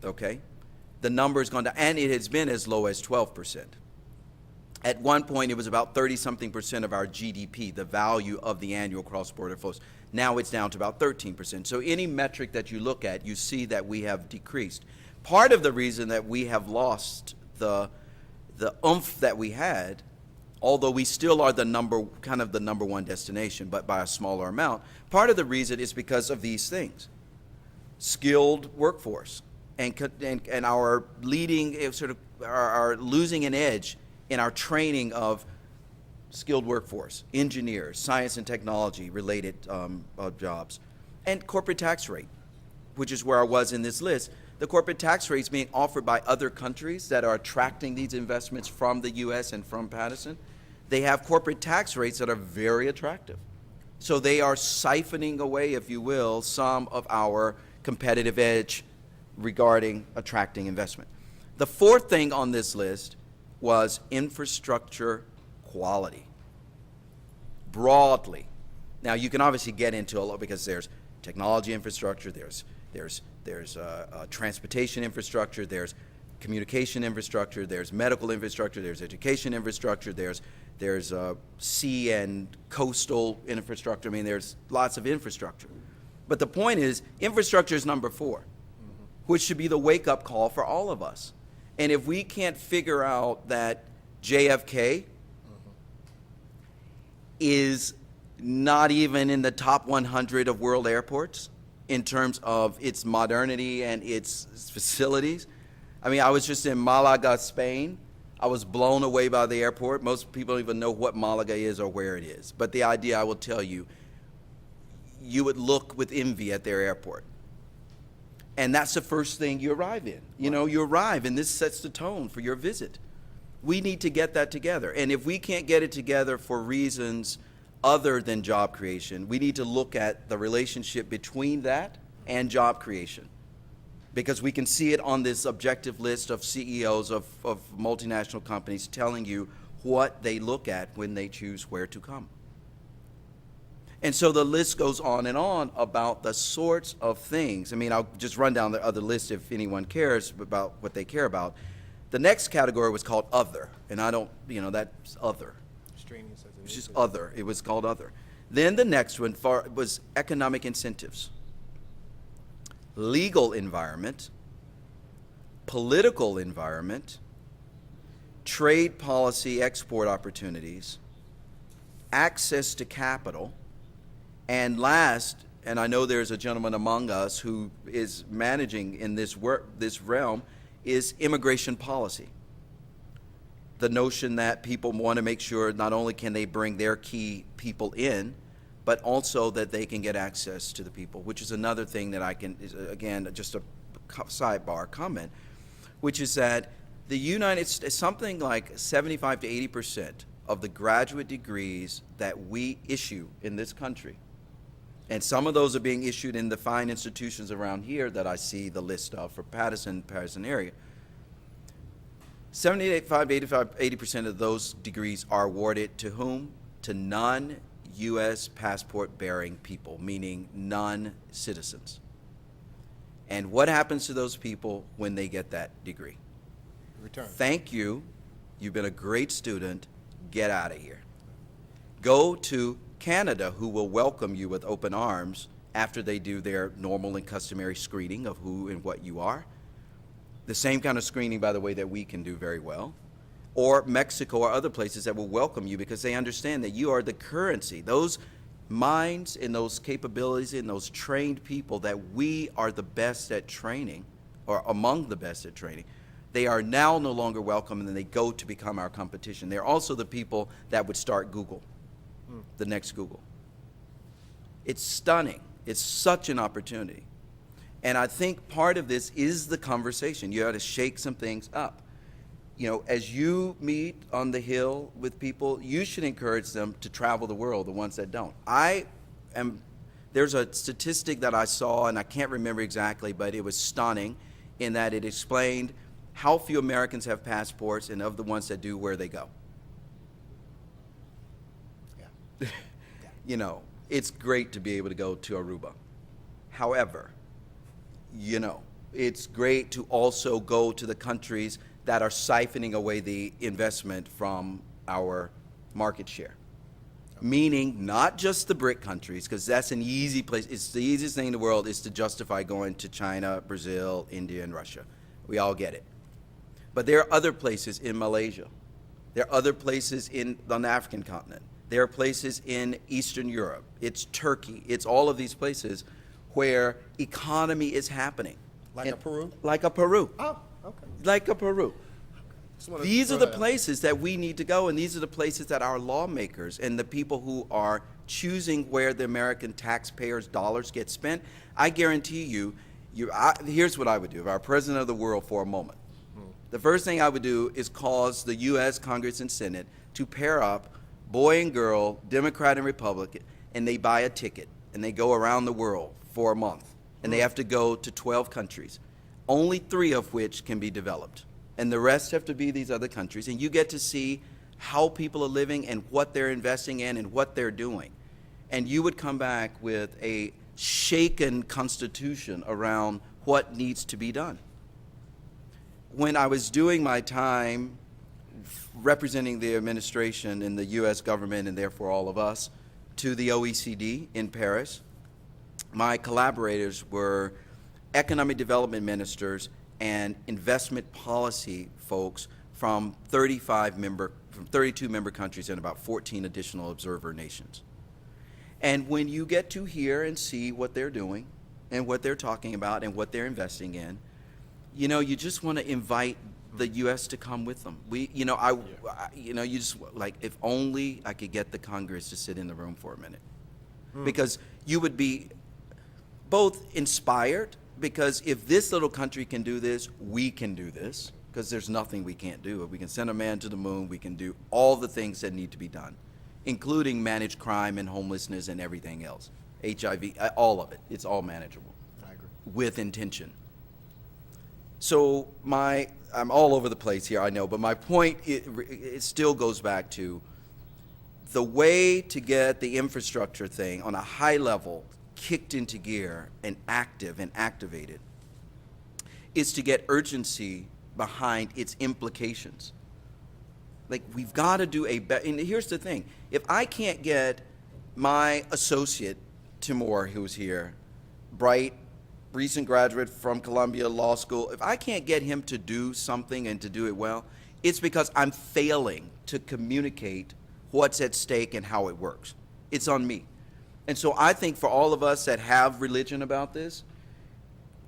Okay? The number has gone down, and it has been as low as 12%. At one point, it was about 30-something% of our GDP, the value of the annual cross-border flows. Now it's down to about 13%. So any metric that you look at, you see that we have decreased. Part of the reason that we have lost the oomph that we had, although we still are the number one destination, but by a smaller amount, part of the reason is because of these things. Skilled workforce and our leading, our losing an edge in our training of skilled workforce, engineers, science and technology related jobs, and corporate tax rate, which is where I was in this list. The corporate tax rates being offered by other countries that are attracting these investments from the U.S. and from Paterson, they have corporate tax rates that are very attractive. So they are siphoning away, if you will, some of our competitive edge regarding attracting investment. The fourth thing on this list was infrastructure quality, broadly. Now, you can obviously get into a lot because there's technology infrastructure, there's transportation infrastructure, there's communication infrastructure, there's medical infrastructure, there's education infrastructure, there's sea and coastal infrastructure. I mean, there's lots of infrastructure. But the point is, infrastructure is number 4, which should be the wake-up call for all of us. And if we can't figure out that JFK is not even in the top 100 of world airports in terms of its modernity and its facilities. I mean, I was just in Malaga, Spain. I was blown away by the airport. Most people don't even know what Malaga is or where it is. But the idea, I will tell you, you would look with envy at their airport. And that's the first thing you arrive in. You know, you arrive, and this sets the tone for your visit. We need to get that together. And if we can't get it together for reasons other than job creation, we need to look at the relationship between that and job creation. Because we can see it on this objective list of CEOs of multinational companies telling you what they look at when they choose where to come. And so the list goes on and on about the sorts of things. I mean, I'll just run down the other list if anyone cares about what they care about. The next category was called other, and I don't, you know, that's other. It was just other. It was called other. Then the next one was economic incentives, legal environment, political environment, trade policy, export opportunities, access to capital, and last, and I know there's a gentleman among us who is managing in this realm, is immigration policy. The notion that people want to make sure not only can they bring their key people in, but also that they can get access to the people, which is another thing that I can, again, just a sidebar comment, which is that the United States, something like 75 to 80% of the graduate degrees that we issue in this country, and some of those are being issued in the fine institutions around here that I see the list of for Patterson area. 75, 85, 80% of those degrees are awarded to whom? To non-U.S. passport-bearing people, meaning non-citizens. And what happens to those people when they get that degree? Return. Thank you. You've been a great student. Get out of here. Go to Canada, who will welcome you with open arms after they do their normal and customary screening of who and what you are. The same kind of screening, by the way, that we can do very well. Or Mexico or other places that will welcome you because they understand that you are the currency. Those minds and those capabilities and those trained people that we are the best at training, or among the best at training, they are now no longer welcome and then they go to become our competition. They're also the people that would start Google, the next Google. It's stunning. It's such an opportunity. And I think part of this is the conversation. You have to shake some things up. You know, as you meet on the Hill with people, you should encourage them to travel the world, the ones that don't. There's a statistic that I saw, and I can't remember exactly, but it was stunning in that it explained how few Americans have passports, and of the ones that do, where they go. Yeah. You know, it's great to be able to go to Aruba. However, you know, it's great to also go to the countries that are siphoning away the investment from our market share. Meaning not just the BRIC countries, because that's an easy place. It's the easiest thing in the world is to justify going to China, Brazil, India, and Russia. We all get it. But there are other places in Malaysia. There are other places on the African continent. There are places in Eastern Europe. It's Turkey. It's all of these places where economy is happening. Like a Peru? Like a Peru. Oh, okay. Like a Peru. These are throw the that out. places that we need to go, and these are the places that our lawmakers and the people who are choosing where the American taxpayers' dollars get spent. I guarantee you, here's what I would do if I were president of the world for a moment. The first thing I would do is cause the U.S. Congress and Senate to pair up, boy and girl, Democrat and Republican, and they buy a ticket, and they go around the world for a month, and they have to go to 12 countries, only 3 of which can be developed. And the rest have to be these other countries, and you get to see how people are living and what they're investing in and what they're doing. And you would come back with a shaken constitution around what needs to be done. When I was doing my time representing the administration and the U.S. government, and therefore all of us, to the OECD in Paris, my collaborators were economic development ministers and investment policy folks from 32 member countries and about 14 additional observer nations. And when you get to hear and see what they're doing and what they're talking about and what they're investing in, you know, you just want to invite the U.S. to come with them. You just like, if only I could get the Congress to sit in the room for a minute, because you would be both inspired, because if this little country can do this, we can do this, because there's nothing we can't do. If we can send a man to the moon, we can do all the things that need to be done, including manage crime and homelessness and everything else, HIV, all of it. It's all manageable. I agree. With intention. So I'm all over the place here, I know, but my point, it still goes back to the way to get the infrastructure thing on a high level kicked into gear and active and activated is to get urgency behind its implications. Like, we've got to do a better, and here's the thing, if I can't get my associate, Timur, who's here, bright, recent graduate from Columbia Law School, if I can't get him to do something and to do it well, it's because I'm failing to communicate what's at stake and how it works. It's on me. And so I think for all of us that have religion about this,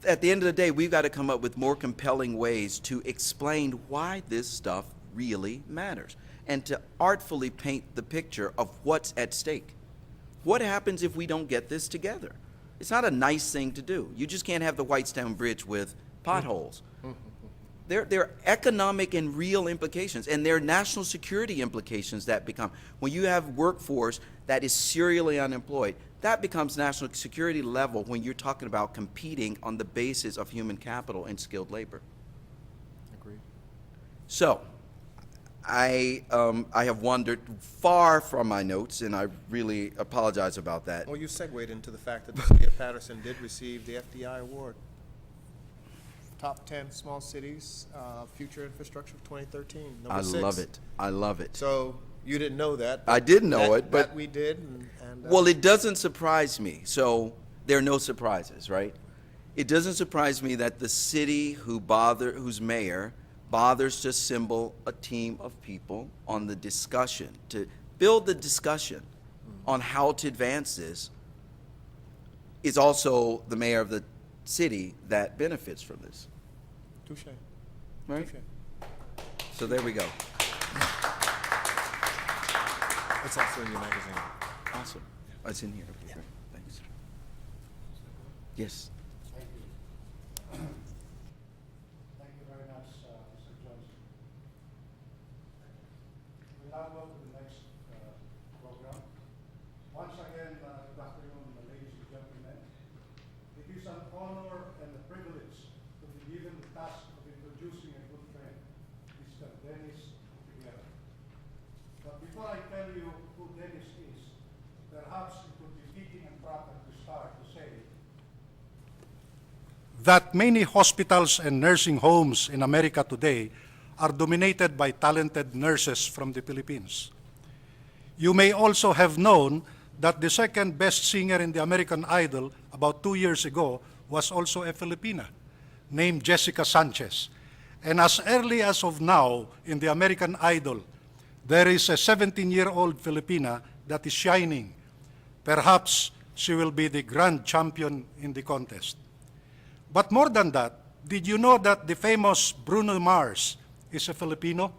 at the end of the day, we've got to come up with more compelling ways to explain why this stuff really matters and to artfully paint the picture of what's at stake. What happens if we don't get this together? It's not a nice thing to do. You just can't have the Whitestown Bridge with potholes. There are economic and real implications, and there are national security implications that become. When you have workforce that is serially unemployed, that becomes national security level when you're talking about competing on the basis of human capital and skilled labor. Agreed. So, I have wandered far from my notes, and I really apologize about that. Well, you segued into the fact that the city of Patterson did receive the FDI award. Top 10 small cities, future infrastructure of 2013, number 6. I love it. I love it. So you didn't know that. I did know it, but that we did. Well, it doesn't surprise me. So there are no surprises, right? It doesn't surprise me that the city whose mayor bothers to assemble a team of people on the discussion, to build the discussion on how to advance this, is also the mayor of the city that benefits from this. Touche. Right? Touche. So there we go. It's also in your magazine. Awesome. It's in here. Okay, great. Thanks. Yes. Thank you very much, Mr. Johnson. We'll now go to the next program. Once again, good afternoon, ladies and gentlemen. It is an honor and a privilege to be given the task of introducing a good friend, Mr. Dennis Figueroa. But before I tell you who Dennis is, perhaps it would be fitting and proper to start to say that many hospitals and nursing homes in America today are dominated by talented nurses from the Philippines. You may also have known that the second best singer in the American Idol about 2 years ago was also a Filipina named Jessica Sanchez. And as early as of now in the American Idol, there is a 17-year-old Filipina that is shining. Perhaps she will be the grand champion in the contest. But more than that, did you know that the famous Bruno Mars is a Filipino?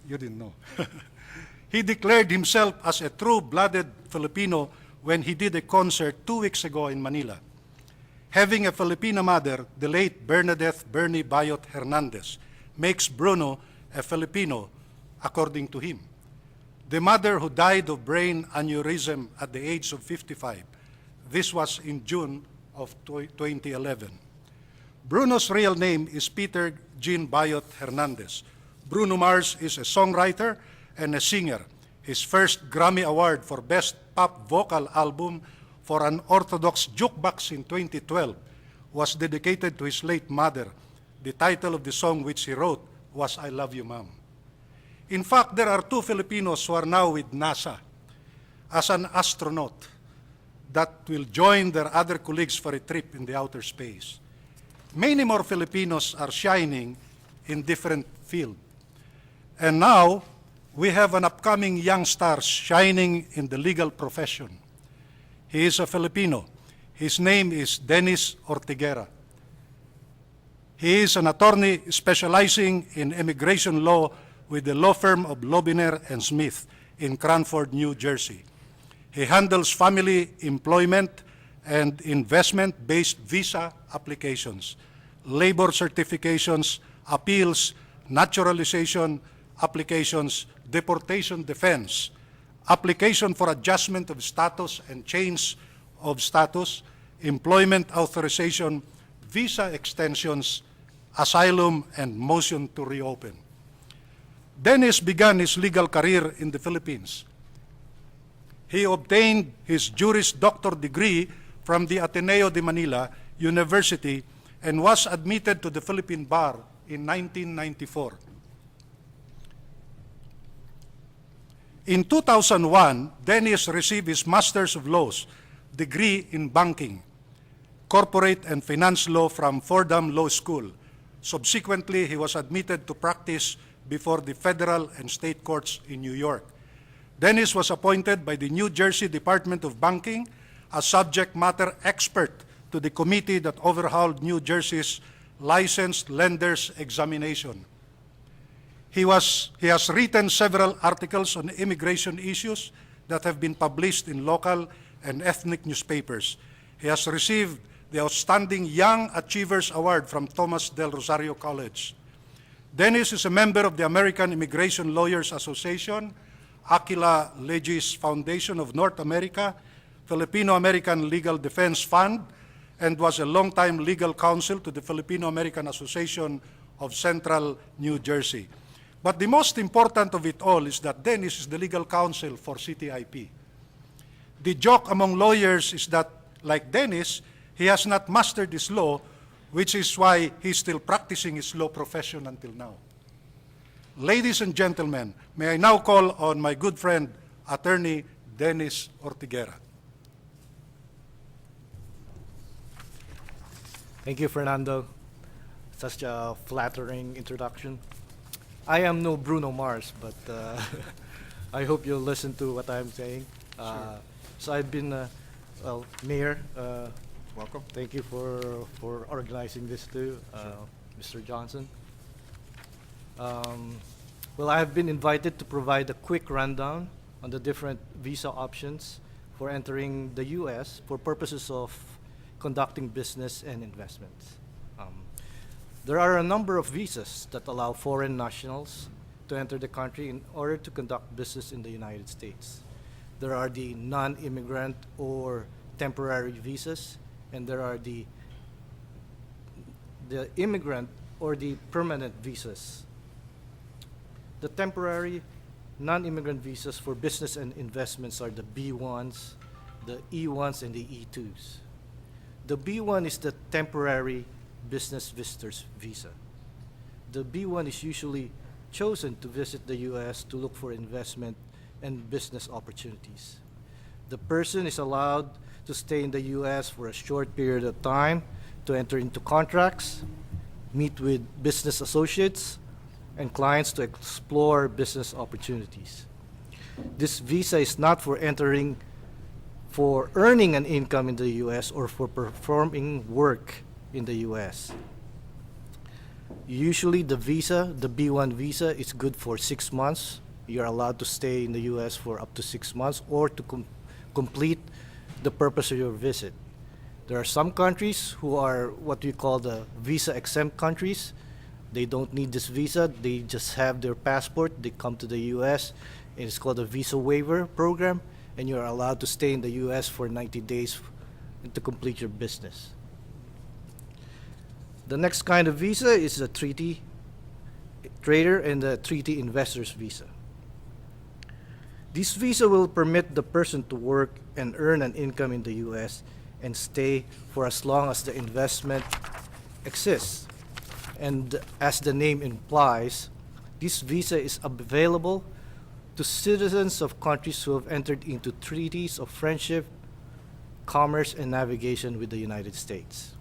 You didn't know. He declared himself as a true-blooded Filipino when he did a concert 2 weeks ago in Manila. Having a Filipina mother, the late Bernadette Bernie Bayot Hernandez, makes Bruno a Filipino, according to him. The mother who died of brain aneurysm at the age of 55. This was in June of 2011. Bruno's real name is Peter Jean Bayot Hernandez. Bruno Mars is a songwriter and a singer. His first Grammy Award for Best Pop Vocal Album for an Orthodox Jukebox in 2012 was dedicated to his late mother. The title of the song which he wrote was I Love You, Mom. In fact, there are 2 Filipinos who are now with NASA as an astronaut that will join their other colleagues for a trip in the outer space. Many more Filipinos are shining in different fields. And now, we have an upcoming young star shining in the legal profession. He is a Filipino. His name is Dennis Ortiguera. He is an attorney specializing in immigration law with the law firm of Lobiner and Smith in Cranford, New Jersey. He handles family, employment, and investment-based visa applications, labor certifications, appeals, naturalization applications, deportation defense, application for adjustment of status and change of status, employment authorization, visa extensions, asylum, and motion to reopen. Dennis began his legal career in the Philippines. He obtained his Juris Doctor degree from the Ateneo de Manila University and was admitted to the Philippine Bar in 1994. In 2001, Dennis received his Master's of Laws degree in Banking, Corporate and Finance Law from Fordham Law School. Subsequently, he was admitted to practice before the federal and state courts in New York. Dennis was appointed by the New Jersey Department of Banking as subject matter expert to the committee that overhauled New Jersey's licensed lenders examination. He has written several articles on immigration issues that have been published in local and ethnic newspapers. He has received the Outstanding Young Achievers Award from Thomas Del Rosario College. Dennis is a member of the American Immigration Lawyers Association, Aquila Legis Foundation of North America, Filipino-American Legal Defense Fund, and was a longtime legal counsel to the Filipino-American Association of Central New Jersey. But the most important of it all is that Dennis is the legal counsel for CTIP. The joke among lawyers is that, like Dennis, he has not mastered his law, which is why he's still practicing his law profession until now. Ladies and gentlemen, may I now call on my good friend, Attorney Dennis Ortiguera. Thank you, Fernando. Such a flattering introduction. I am no Bruno Mars, but I hope you'll listen to what I'm saying. Sure. So I've been, Mayor, Welcome. thank you for organizing this too, Mr. Johnson. Well, I have been invited to provide a quick rundown on the different visa options for entering the U.S. for purposes of conducting business and investments. There are a number of visas that allow foreign nationals to enter the country in order to conduct business in the United States. There are the non-immigrant or temporary visas, and there are the immigrant or the permanent visas. The temporary non-immigrant visas for business and investments are the B1s, the E1s, and the E2s. The B1 is the temporary business visitor's visa. The B1 is usually chosen to visit the U.S. to look for investment and business opportunities. The person is allowed to stay in the U.S. for a short period of time to enter into contracts, meet with business associates and clients to explore business opportunities. This visa is not for earning an income in the U.S. or for performing work in the U.S. Usually the B1 visa is good for 6 months. You're allowed to stay in the U.S. for up to 6 months or to complete the purpose of your visit. There are some countries who are what we call the visa exempt countries. They don't need this visa. They just have their passport. They come to the U.S. and it's called a visa waiver program, and you're allowed to stay in the U.S. for 90 days to complete your business. The next kind of visa is the treaty trader and the treaty investor's visa. This visa will permit the person to work and earn an income in the U.S. and stay for as long as the investment exists. And as the name implies, this visa is available to citizens of countries who have entered into treaties of friendship, commerce, and navigation with the United States.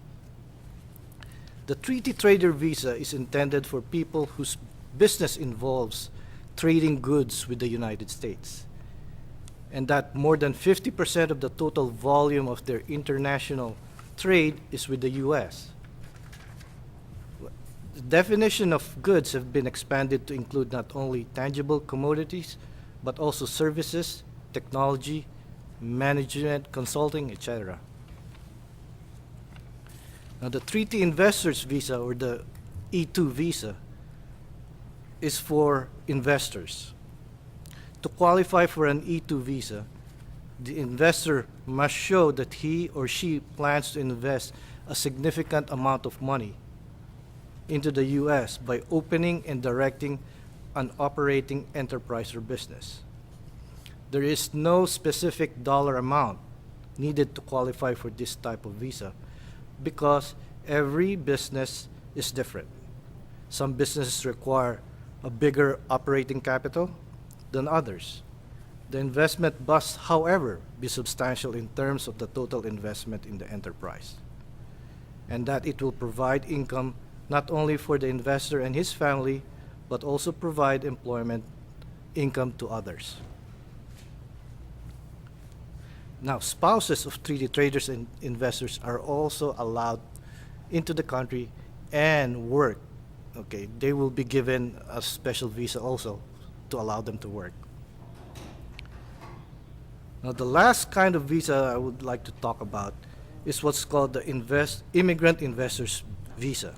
The treaty trader visa is intended for people whose business involves trading goods with the United States, and that more than 50% of the total volume of their international trade is with the US. The definition of goods have been expanded to include not only tangible commodities, but also services, technology, management, consulting, etc. Now, the Treaty Investors Visa, or the E2 visa, is for investors. To qualify for an E2 visa, the investor must show that he or she plans to invest a significant amount of money into the US by opening and directing an operating enterprise or business. There is no specific dollar amount needed to qualify for this type of visa because every business is different. Some businesses require a bigger operating capital than others. The investment must, however, be substantial in terms of the total investment in the enterprise, and that it will provide income not only for the investor and his family, but also provide employment income to others. Now, spouses of treaty traders and investors are also allowed into the country and work. Okay, they will be given a special visa also to allow them to work. Now, the last kind of visa I would like to talk about is what's called the Immigrant Investors Visa.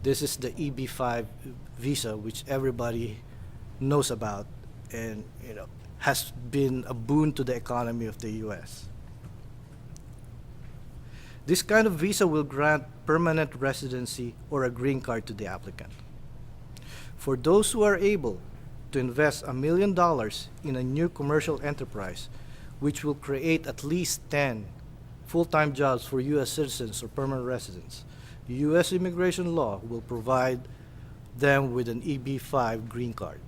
This is the EB-5 visa, which everybody knows about and has been a boon to the economy of the US. This kind of visa will grant permanent residency or a green card to the applicant. For those who are able to invest $1 million in a new commercial enterprise, which will create at least 10 full-time jobs for US citizens or permanent residents, the US immigration law will provide them with an EB-5 green card.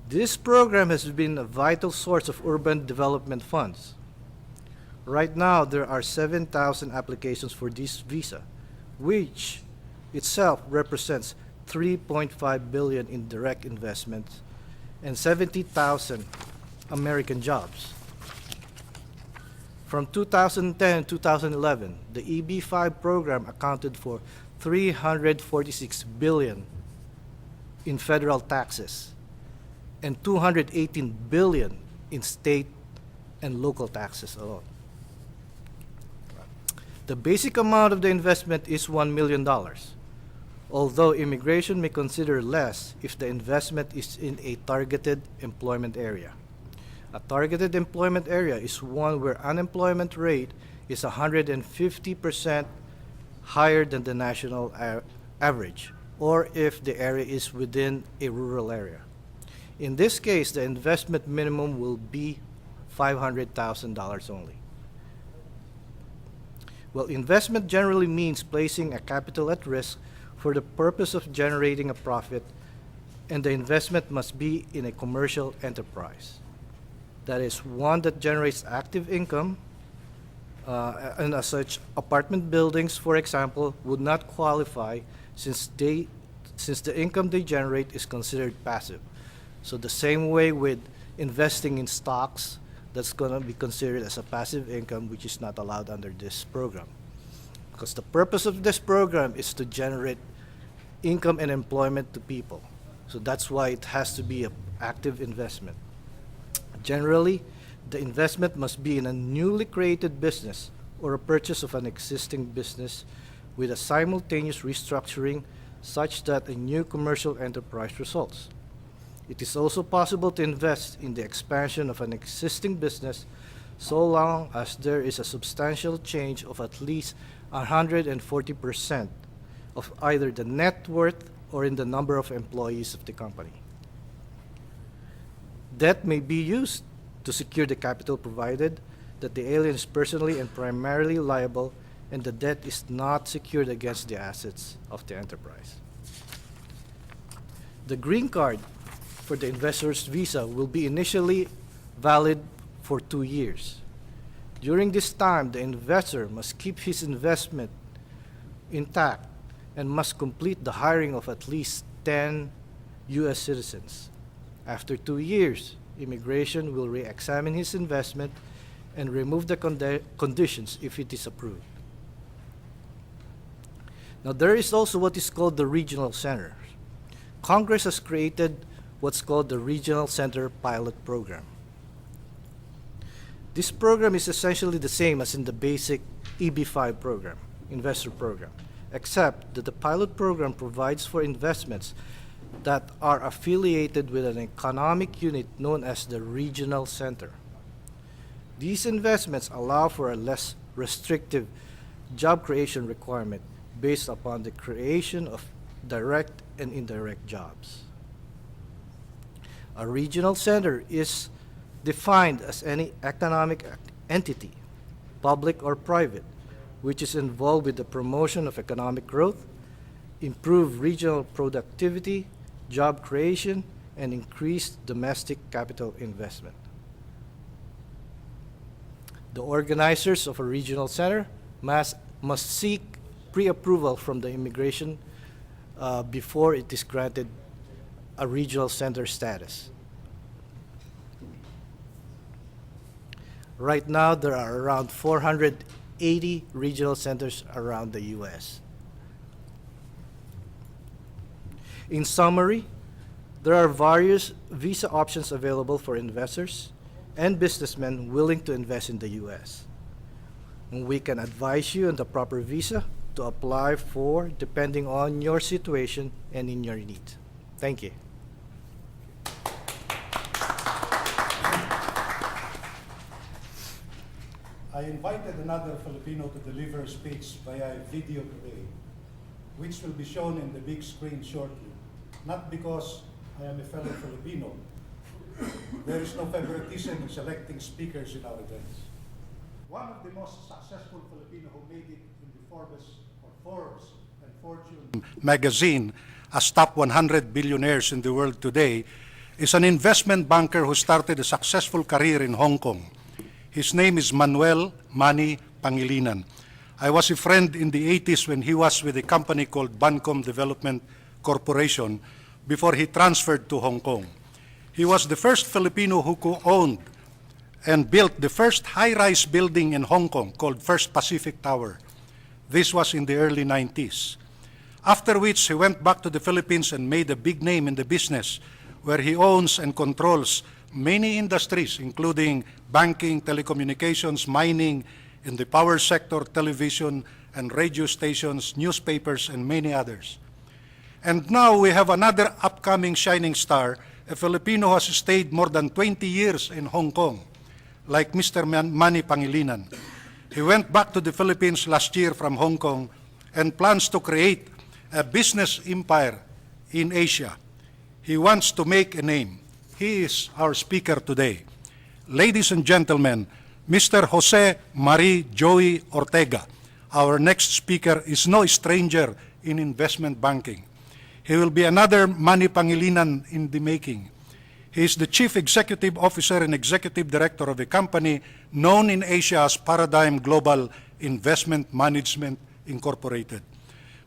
This program has been a vital source of urban development funds. Right now, there are 7,000 applications for this visa, which itself represents $3.5 billion in direct investments and 70,000 American jobs. From 2010 to 2011, the EB-5 program accounted for $346 billion in federal taxes and $218 billion in state and local taxes alone. The basic amount of the investment is $1 million, although immigration may consider less if the investment is in a targeted employment area. A targeted employment area is one where unemployment rate is 150% higher than the national average, or if the area is within a rural area. In this case, the investment minimum will be $500,000 only. Well, investment generally means placing a capital at risk for the purpose of generating a profit, and the investment must be in a commercial enterprise. That is, one that generates active income, and as such, apartment buildings, for example, would not qualify since the income they generate is considered passive. So the same way with investing in stocks, that's going to be considered as a passive income, which is not allowed under this program. Because the purpose of this program is to generate income and employment to people. So that's why it has to be an active investment. Generally, the investment must be in a newly created business or a purchase of an existing business with a simultaneous restructuring such that a new commercial enterprise results. It is also possible to invest in the expansion of an existing business so long as there is a substantial change of at least 140% of either the net worth or in the number of employees of the company. Debt may be used to secure the capital provided that the alien is personally and primarily liable and the debt is not secured against the assets of the enterprise. The green card for the investor's visa will be initially valid for 2 years. During this time, the investor must keep his investment intact and must complete the hiring of at least 10 U.S. citizens. After 2 years, immigration will re-examine his investment and remove the conditions if it is approved. Now, there is also what is called the regional center. Congress has created what's called the Regional Center Pilot Program. This program is essentially the same as in the basic EB-5 program, investor program, except that the pilot program provides for investments that are affiliated with an economic unit known as the regional center. These investments allow for a less restrictive job creation requirement based upon the creation of direct and indirect jobs. A regional center is defined as any economic entity, public or private, which is involved with the promotion of economic growth, improved regional productivity, job creation, and increased domestic capital investment. The organizers of a regional center must seek pre-approval from the immigration before it is granted a regional center status. Right now, there are around 480 regional centers around the U.S. In summary, there are various visa options available for investors and businessmen willing to invest in the U.S. And we can advise you on the proper visa to apply for depending on your situation and in your needs. Thank you. I invited another Filipino to deliver a speech via video today, which will be shown in the big screen shortly. Not because I am a fellow Filipino. There is no favoritism in selecting speakers in our events. One of the most successful Filipino who made it in the Forbes and Fortune magazine as top 100 billionaires in the world today is an investment banker who started a successful career in Hong Kong. His name is Manuel Manny Pangilinan. I was a friend in the 80s when he was with a company called Bancom Development Corporation before he transferred to Hong Kong. He was the first Filipino who co-owned and built the first high-rise building in Hong Kong called First Pacific Tower. This was in the early 90s. After which, he went back to the Philippines and made a big name in the business, where he owns and controls many industries, including banking, telecommunications, mining, in the power sector, television and radio stations, newspapers, and many others. And now we have another upcoming shining star, a Filipino who has stayed more than 20 years in Hong Kong, like Mr. Manny Pangilinan. He went back to the Philippines last year from Hong Kong and plans to create a business empire in Asia. He wants to make a name. He is our speaker today. Ladies and gentlemen, Mr. Jose Marie Joey Ortega, our next speaker, is no stranger in investment banking. He will be another Manny Pangilinan in the making. He is the Chief Executive Officer and Executive Director of a company known in Asia as Paradigm Global Investment Management Incorporated.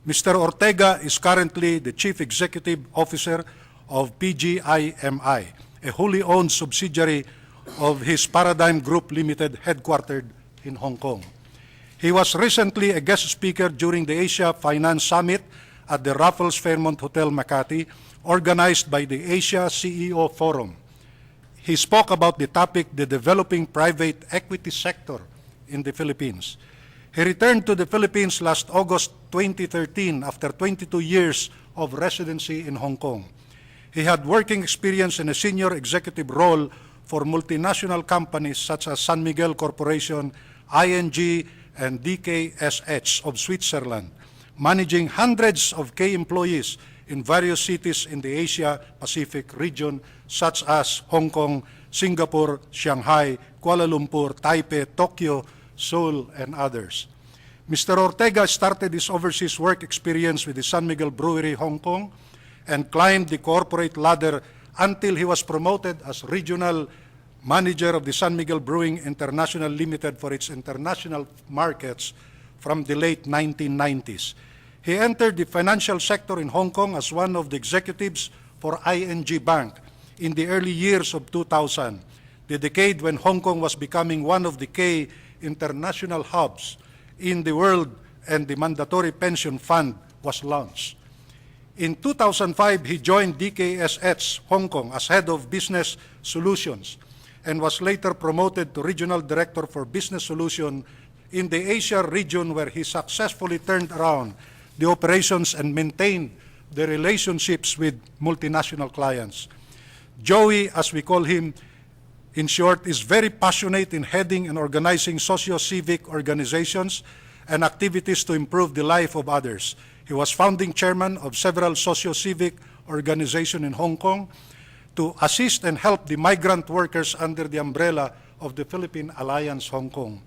Mr. Ortega is currently the Chief Executive Officer of PGIMI, a wholly owned subsidiary of his Paradigm Group Limited, headquartered in Hong Kong. He was recently a guest speaker during the Asia Finance Summit at the Raffles Fairmont Hotel Makati, organized by the Asia CEO Forum. He spoke about the topic, the developing private equity sector in the Philippines. He returned to the Philippines last August 2013 after 22 years of residency in Hong Kong. He had working experience in a senior executive role for multinational companies such as San Miguel Corporation, ING, and DKSH of Switzerland, managing hundreds of key employees in various cities in the Asia-Pacific region, such as Hong Kong, Singapore, Shanghai, Kuala Lumpur, Taipei, Tokyo, Seoul, and others. Mr. Ortega started his overseas work experience with the San Miguel Brewery, Hong Kong, and climbed the corporate ladder until he was promoted as regional manager of the San Miguel Brewing International Limited for its international markets from the late 1990s. He entered the financial sector in Hong Kong as one of the executives for ING Bank in the early years of 2000, the decade when Hong Kong was becoming one of the key international hubs in the world and the mandatory pension fund was launched. In 2005, he joined DKSH Hong Kong as head of business solutions and was later promoted to regional director for business solution in the Asia region, where he successfully turned around the operations and maintained the relationships with multinational clients. Joey, as we call him, in short, is very passionate in heading and organizing socio-civic organizations and activities to improve the life of others. He was founding chairman of several socio-civic organizations in Hong Kong to assist and help the migrant workers under the umbrella of the Philippine Alliance Hong Kong.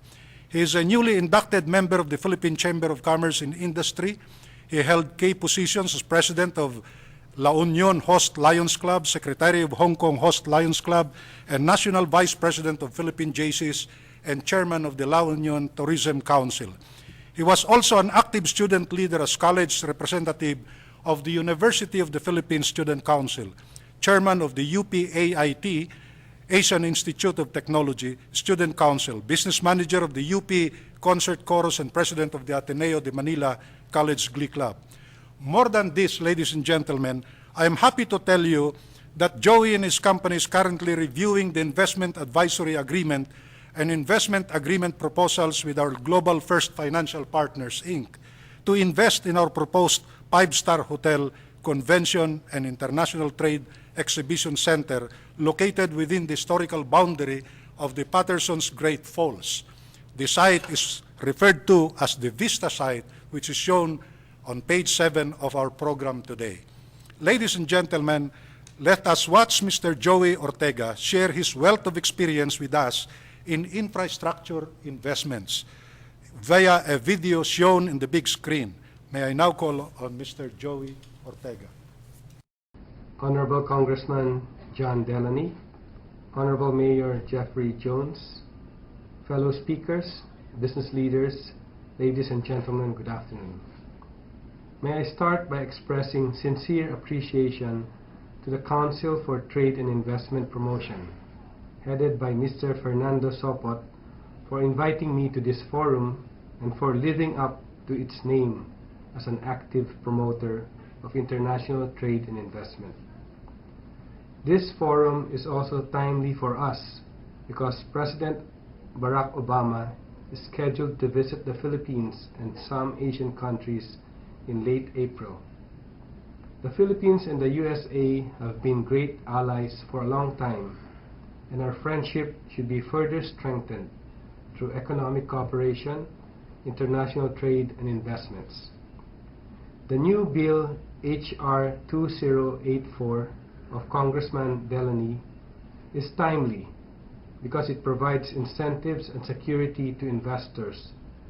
He is a newly inducted member of the Philippine Chamber of Commerce and Industry. He held key positions as president of La Union Host Lions Club, secretary of Hong Kong Host Lions Club, and national vice president of Philippine JCs and chairman of the La Union Tourism Council. He was also an active student leader as college representative of the University of the Philippines Student Council, chairman of the UPAIT, Asian Institute of Technology Student Council, business manager of the UP Concert Chorus, and president of the Ateneo de Manila College Glee Club. More than this, ladies and gentlemen, I am happy to tell you that Joey and his company is currently reviewing the investment advisory agreement and investment agreement proposals with our Global First Financial Partners, Inc., to invest in our proposed five-star hotel, convention, and international trade exhibition center located within the historical boundary of the Patterson's Great Falls. The site is referred to as the Vista site, which is shown on page 7 of our program today. Ladies and gentlemen, let us watch Mr. Joey Ortega share his wealth of experience with us in infrastructure investments via a video shown in the big screen. May I now call on Mr. Joey Ortega. Honorable Congressman John Delaney, Honorable Mayor Jeffrey Jones, fellow speakers, business leaders, ladies and gentlemen, good afternoon. May I start by expressing sincere appreciation to the Council for Trade and Investment Promotion, headed by Mr. Fernando Sopot, for inviting me to this forum and for living up to its name as an active promoter of international trade and investment. This forum is also timely for us because President Barack Obama is scheduled to visit the Philippines and some Asian countries in late April. The Philippines and the USA have been great allies for a long time, and our friendship should be further strengthened through economic cooperation, international trade, and investments. The new bill, H.R. 2084 of Congressman Delaney, is timely because it provides incentives and security to investors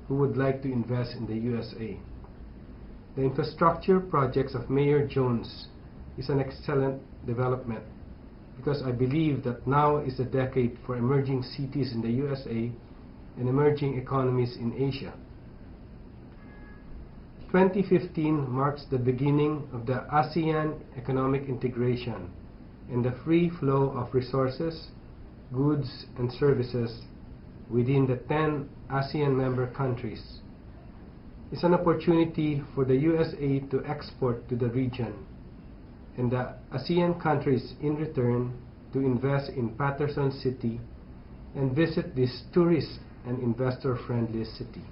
who would like to invest in the USA. The infrastructure projects of Mayor Jones is an excellent development because I believe that now is the decade for emerging cities in the USA and emerging economies in Asia. 2015 marks the beginning of the ASEAN economic integration and the free flow of resources, goods, and services within the 10 ASEAN member countries. It's an opportunity for the USA to export to the region and the ASEAN countries in return to invest in Patterson City and visit this tourist and investor-friendly city.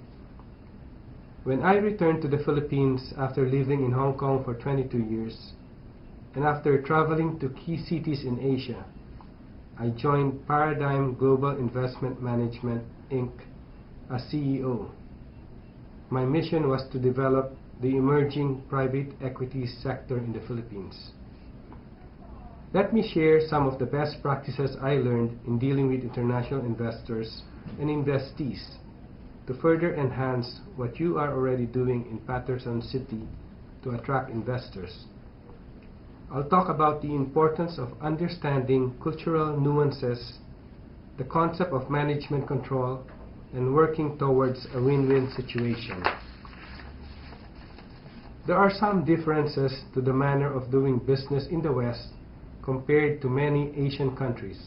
When I returned to the Philippines after living in Hong Kong for 22 years, and after traveling to key cities in Asia, I joined Paradigm Global Investment Management, Inc. as CEO. My mission was to develop the emerging private equity sector in the Philippines. Let me share some of the best practices I learned in dealing with international investors and investees to further enhance what you are already doing in Patterson City to attract investors. I'll talk about the importance of understanding cultural nuances, the concept of management control, and working towards a win-win situation. There are some differences to the manner of doing business in the West compared to many Asian countries.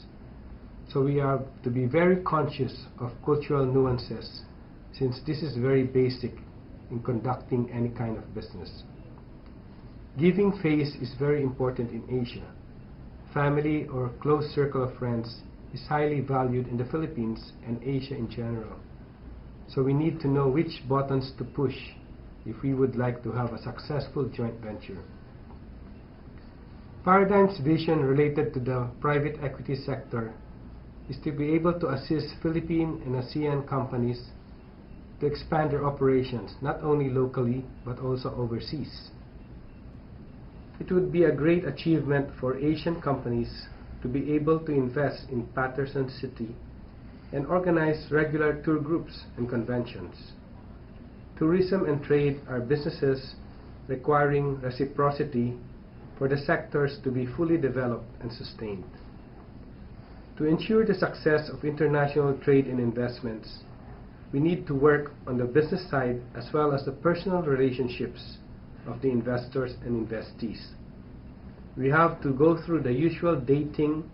So we have to be very conscious of cultural nuances, since this is very basic in conducting any kind of business. Giving face is very important in Asia. Family or close circle of friends is highly valued in the Philippines and Asia in general. So we need to know which buttons to push if we would like to have a successful joint venture. Paradigm's vision related to the private equity sector is to be able to assist Philippine and ASEAN companies to expand their operations not only locally but also overseas. It would be a great achievement for Asian companies to be able to invest in Patterson City and organize regular tour groups and conventions. Tourism and trade are businesses requiring reciprocity for the sectors to be fully developed and sustained. To ensure the success of international trade and investments, we need to work on the business side as well as the personal relationships of the investors and investees. We have to go through the usual dating,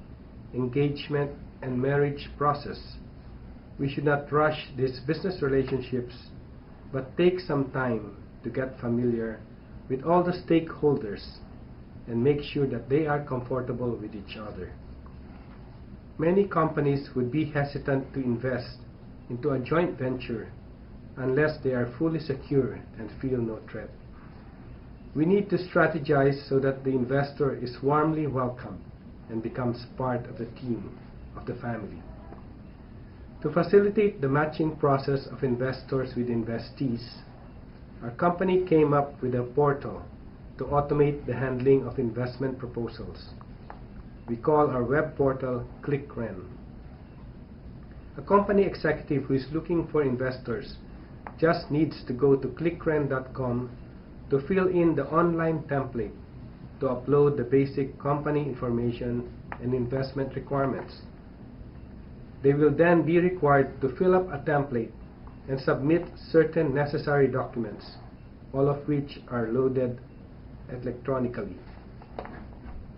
engagement, and marriage process. We should not rush these business relationships, but take some time to get familiar with all the stakeholders and make sure that they are comfortable with each other. Many companies would be hesitant to invest into a joint venture unless they are fully secure and feel no threat. We need to strategize so that the investor is warmly welcomed and becomes part of the team of the family. To facilitate the matching process of investors with investees, our company came up with a portal to automate the handling of investment proposals. We call our web portal ClickRen. A company executive who is looking for investors just needs to go to clickren.com to fill in the online template to upload the basic company information and investment requirements. They will then be required to fill up a template and submit certain necessary documents, all of which are loaded electronically.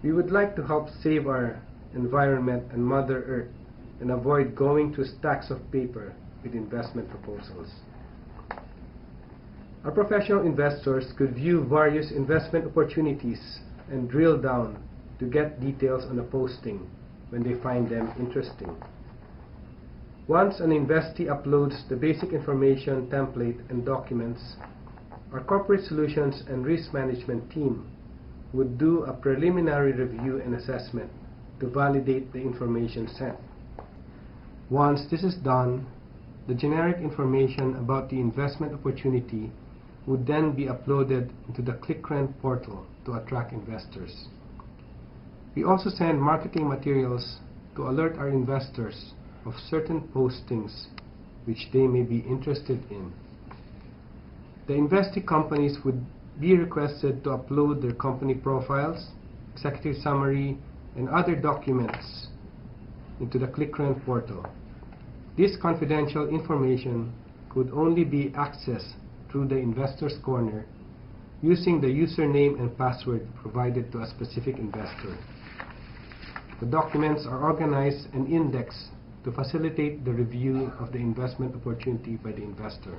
We would like to help save our environment and Mother Earth and avoid going through stacks of paper with investment proposals. Our professional investors could view various investment opportunities and drill down to get details on a posting when they find them interesting. Once an investee uploads the basic information template and documents, our corporate solutions and risk management team would do a preliminary review and assessment to validate the information sent. Once this is done, the generic information about the investment opportunity would then be uploaded into the ClickRent portal to attract investors. We also send marketing materials to alert our investors of certain postings which they may be interested in. The investee companies would be requested to upload their company profiles, executive summary, and other documents into the ClickRent portal. This confidential information could only be accessed through the Investor's Corner using the username and password provided to a specific investor. The documents are organized and indexed to facilitate the review of the investment opportunity by the investor.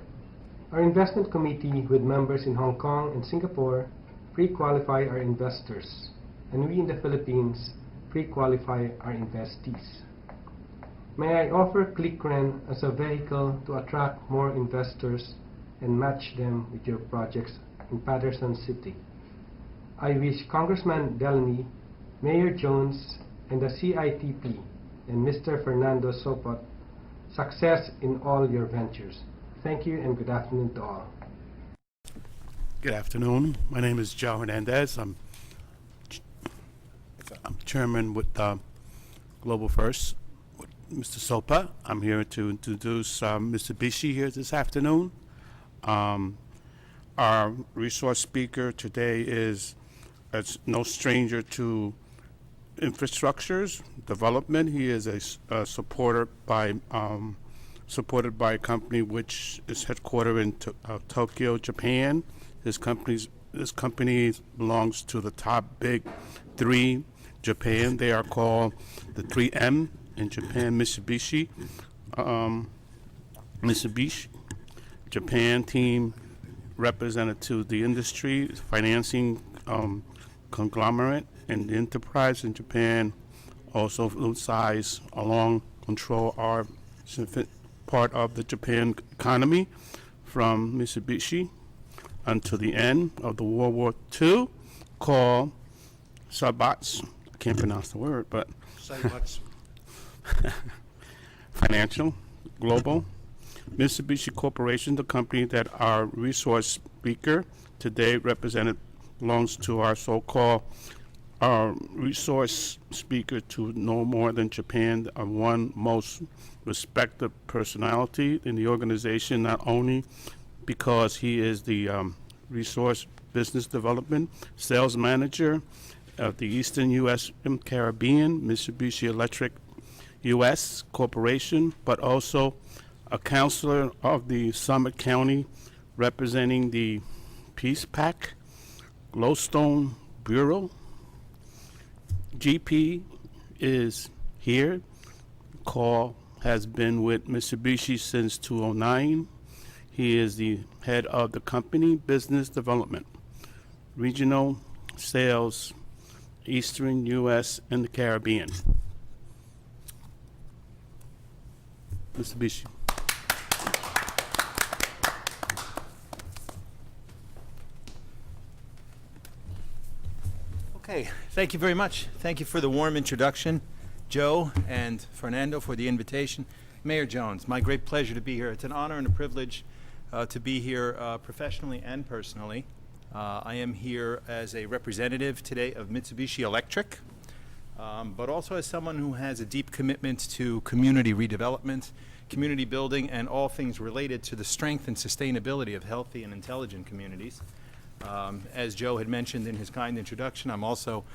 Our investment committee with members in Hong Kong and Singapore pre-qualify our investors, and we in the Philippines pre-qualify our investees. May I offer ClickRen as a vehicle to attract more investors and match them with your projects in Patterson City. I wish Congressman Delany, Mayor Jones, and the CITP, and Mr. Fernando Sopot success in all your ventures. Thank you and good afternoon to all. Good afternoon. My name is Joe Hernandez. I'm chairman with Global First with Mr. Sopa. I'm here to introduce Mr. Bishi here this afternoon. Our resource speaker today is no stranger to infrastructures development. He is supported by a company which is headquartered in Tokyo, Japan. His company's This company belongs to the top big three Japan. They are called the 3M in Japan, Mitsubishi. Mitsubishi Japan team represented to the industry, financing conglomerate and the enterprise in Japan. Also, size along control are significant part of the Japan economy from Mitsubishi until the end of the World War II, called Sabats. I can't pronounce the word, but Saibatsu. Financial, Global. Mitsubishi Corporation, the company that our resource speaker today represented, belongs to our so-called resource speaker to no more than Japan, one most respected personality in the organization, not only because he is the resource business development sales manager of the Eastern U.S. and Caribbean, Mitsubishi Electric U.S. Corporation, but also a counselor of the Summit County representing the Peace Pack, Glowstone Bureau. GP is here. Call has been with Mitsubishi since 2009. He is the head of the company business development, regional sales, Eastern U.S. and the Caribbean. Mitsubishi. Okay, thank you very much. Thank you for the warm introduction, Joe and Fernando, for the invitation. Mayor Jones, my great pleasure to be here. It's an honor and a privilege to be here professionally and personally. I am here as a representative today of Mitsubishi Electric, but also as someone who has a deep commitment to community redevelopment, community building, and all things related to the strength and sustainability of healthy and intelligent communities. As Joe had mentioned in his kind introduction, I'm also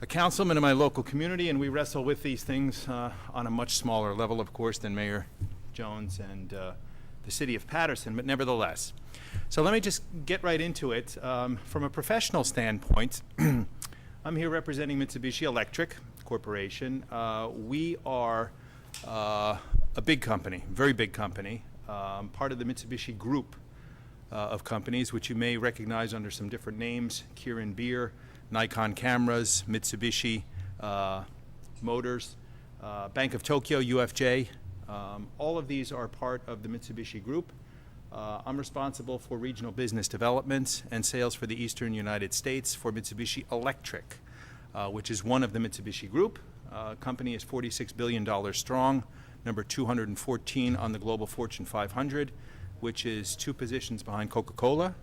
a councilman in my local community, and we wrestle with these things on a much smaller level, of course, than Mayor Jones and the city of Paterson, but nevertheless. So let me just get right into it. From a professional standpoint, I'm here representing Mitsubishi Electric Corporation. We are a big company, very big company, part of the Mitsubishi Group of companies, which you may recognize under some different names: Kirin Beer, Nikon Cameras, Mitsubishi Motors, Bank of Tokyo, UFJ. All of these are part of the Mitsubishi Group. I'm responsible for regional business development and sales for the Eastern United States for Mitsubishi Electric, which is one of the Mitsubishi Group. Company is $46 billion strong, number 214 on the Global Fortune 500, which is 2 positions behind Coca-Cola,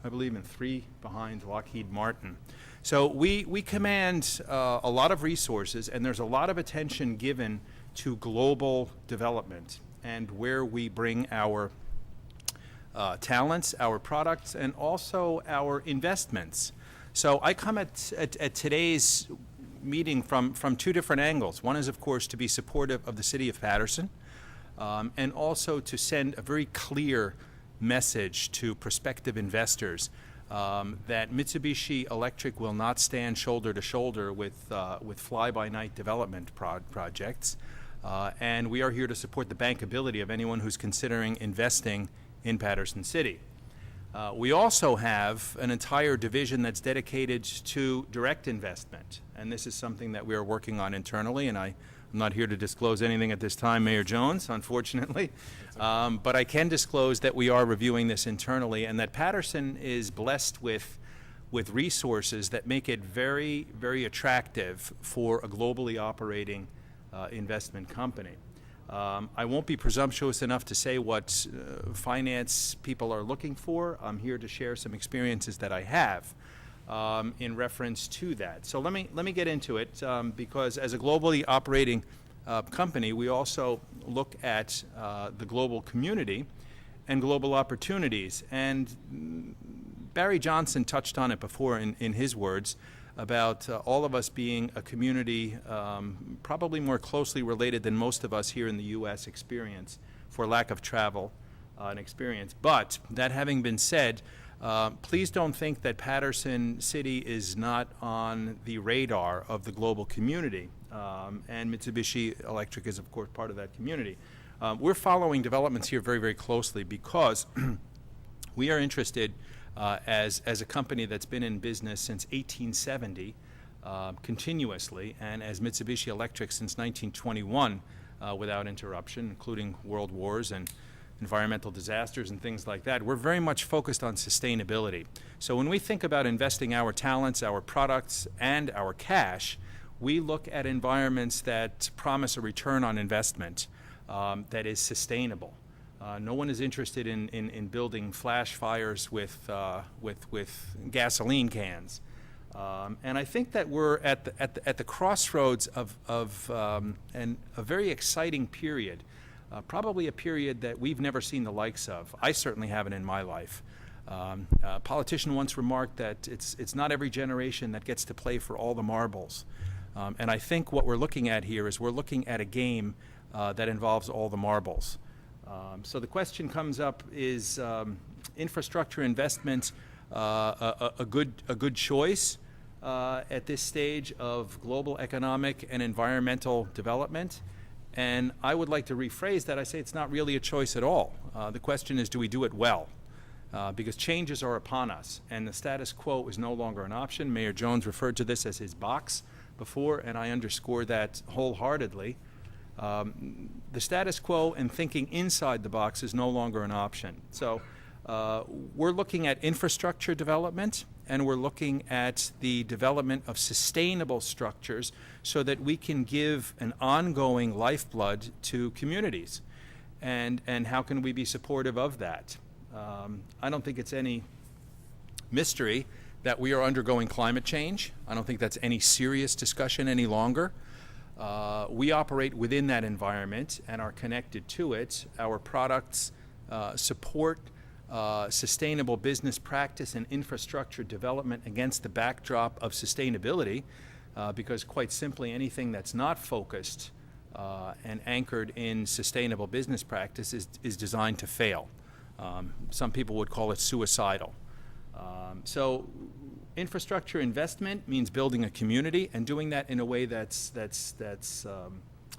I believe, and 3 behind Lockheed Martin. So we command a lot of resources, and there's a lot of attention given to global development and where we bring our talents, our products, and also our investments. So I come at today's meeting from 2 different angles. One is, of course, to be supportive of the city of Paterson, and also to send a very clear message to prospective investors that Mitsubishi Electric will not stand shoulder to shoulder with fly-by-night development projects, and we are here to support the bankability of anyone who's considering investing in Paterson City. We also have an entire division that's dedicated to direct investment, and this is something that we are working on internally, and I'm not here to disclose anything at this time, Mayor Jones, unfortunately, but I can disclose that we are reviewing this internally, and that Paterson is blessed with resources that make it very, very attractive for a globally operating investment company. I won't be presumptuous enough to say what finance people are looking for. I'm here to share some experiences that I have in reference to that. So let me get into it, because as a globally operating company, we also look at the global community and global opportunities. And Barry Johnson touched on it before in his words about all of us being a community probably more closely related than most of us here in the U.S. experience for lack of travel and experience. But that having been said, Please don't think that Patterson City is not on the radar of the global community, and Mitsubishi Electric is, of course, part of that community. We're following developments here very, very closely because we are interested as a company that's been in business since 1870 continuously, and as Mitsubishi Electric since 1921 without interruption, including world wars and environmental disasters and things like that. We're very much focused on sustainability. So when we think about investing our talents, our products, and our cash, we look at environments that promise a return on investment that is sustainable. No one is interested in building flash fires with gasoline cans. And I think that we're at the crossroads of a very exciting period, probably a period that we've never seen the likes of. I certainly haven't in my life. A politician once remarked that it's not every generation that gets to play for all the marbles. And I think what we're looking at here is we're looking at a game that involves all the marbles. So the question comes up, is infrastructure investment a good choice at this stage of global economic and environmental development? And I would like to rephrase that. I say it's not really a choice at all. The question is, do we do it well? Because changes are upon us, and the status quo is no longer an option. Mayor Jones referred to this as his box before, and I underscore that wholeheartedly. The status quo and thinking inside the box is no longer an option. So we're looking at infrastructure development, and we're looking at the development of sustainable structures so that we can give an ongoing lifeblood to communities. And how can we be supportive of that? I don't think it's any mystery that we are undergoing climate change. I don't think that's any serious discussion any longer. We operate within that environment and are connected to it. Our products support sustainable business practice and infrastructure development against the backdrop of sustainability, because quite simply anything that's not focused and anchored in sustainable business practice is designed to fail. Some people would call it suicidal. So infrastructure investment means building a community, and doing that in a way that's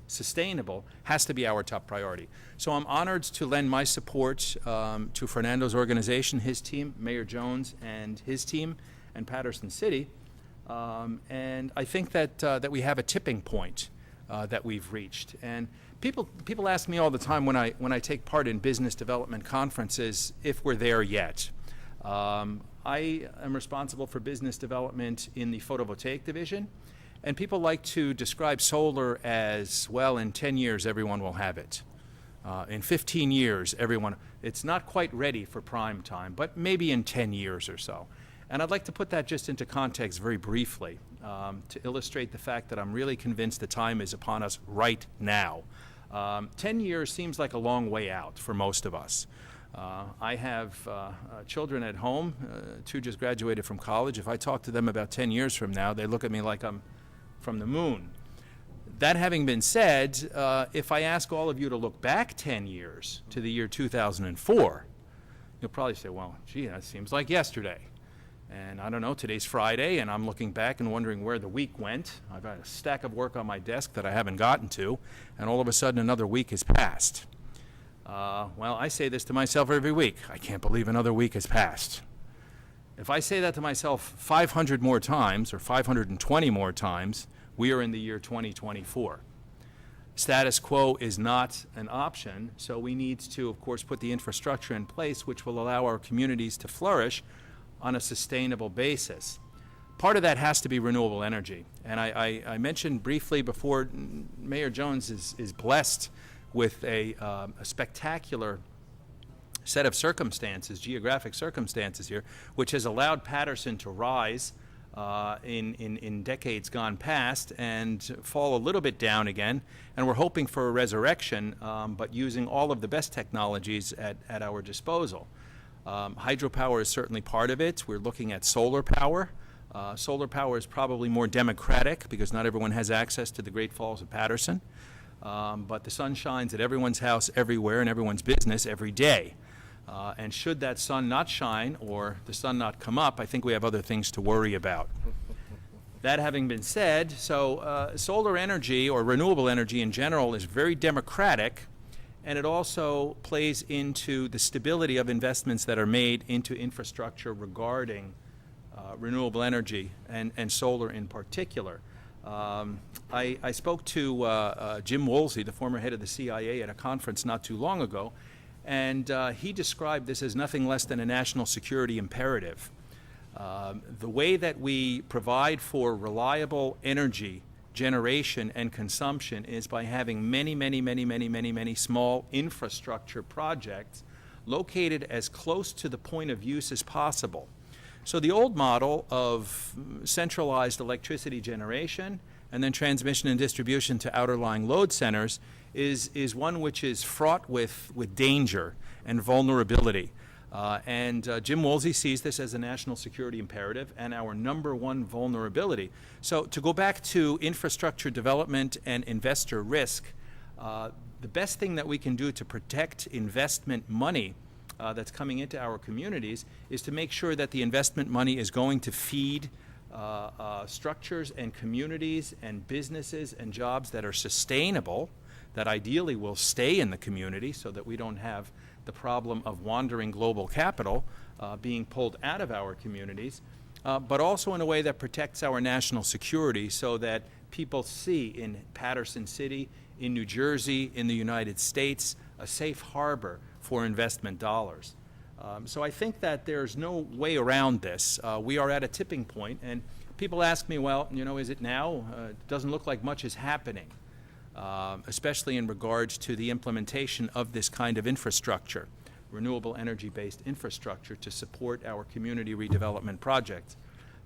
sustainable has to be our top priority. So I'm honored to lend my support to Fernando's organization, his team, Mayor Jones and his team, and Patterson City. And I think that we have a tipping point that we've reached. And people ask me all the time when I take part in business development conferences if we're there yet. I am responsible for business development in the photovoltaic division, and people like to describe solar as, well, in 10 years everyone will have it. In 15 years it's not quite ready for prime time, but maybe in 10 years or so. And I'd like to put that just into context very briefly to illustrate the fact that I'm really convinced the time is upon us right now. 10 years seems like a long way out for most of us. I have children at home, 2 just graduated from college. If I talk to them about 10 years from now, they look at me like I'm from the moon. That having been said, if I ask all of you to look back 10 years to the year 2004, you'll probably say, well, gee, that seems like yesterday. And I don't know, today's Friday, and I'm looking back and wondering where the week went. I've got a stack of work on my desk that I haven't gotten to, and all of a sudden another week has passed. Well, I say this to myself every week. I can't believe another week has passed. If I say that to myself 500 more times, or 520 more times, we are in the year 2024. Status quo is not an option, so we need to, of course, put the infrastructure in place which will allow our communities to flourish on a sustainable basis. Part of that has to be renewable energy. And I mentioned briefly before, Mayor Jones is blessed with a spectacular set of circumstances, geographic circumstances here, which has allowed Patterson to rise in decades gone past and fall a little bit down again. And we're hoping for a resurrection, but using all of the best technologies at our disposal. Hydropower is certainly part of it. We're looking at solar power. Solar power is probably more democratic because not everyone has access to the Great Falls of Patterson. But the sun shines at everyone's house everywhere and everyone's business every day. And should that sun not shine or the sun not come up, I think we have other things to worry about. That having been said, solar energy or renewable energy in general is very democratic, and it also plays into the stability of investments that are made into infrastructure regarding renewable energy and solar in particular. I spoke to Jim Woolsey, the former head of the CIA, at a conference not too long ago, and he described this as nothing less than a national security imperative. The way that we provide for reliable energy generation and consumption is by having many small infrastructure projects located as close to the point of use as possible. So the old model of centralized electricity generation and then transmission and distribution to outer-lying load centers is one which is fraught with danger and vulnerability. Jim Woolsey sees this as a national security imperative and our #1 vulnerability. So to go back to infrastructure development and investor risk, the best thing that we can do to protect investment money that's coming into our communities is to make sure that the investment money is going to feed structures and communities and businesses and jobs that are sustainable, that ideally will stay in the community so that we don't have the problem of wandering global capital being pulled out of our communities, but also in a way that protects our national security so that people see in Patterson City, in New Jersey, in the United States, a safe harbor for investment dollars. So I think that there's no way around this. We are at a tipping point, and people ask me, well, is it now? It doesn't look like much is happening. Especially in regards to the implementation of this kind of infrastructure, renewable energy-based infrastructure to support our community redevelopment projects.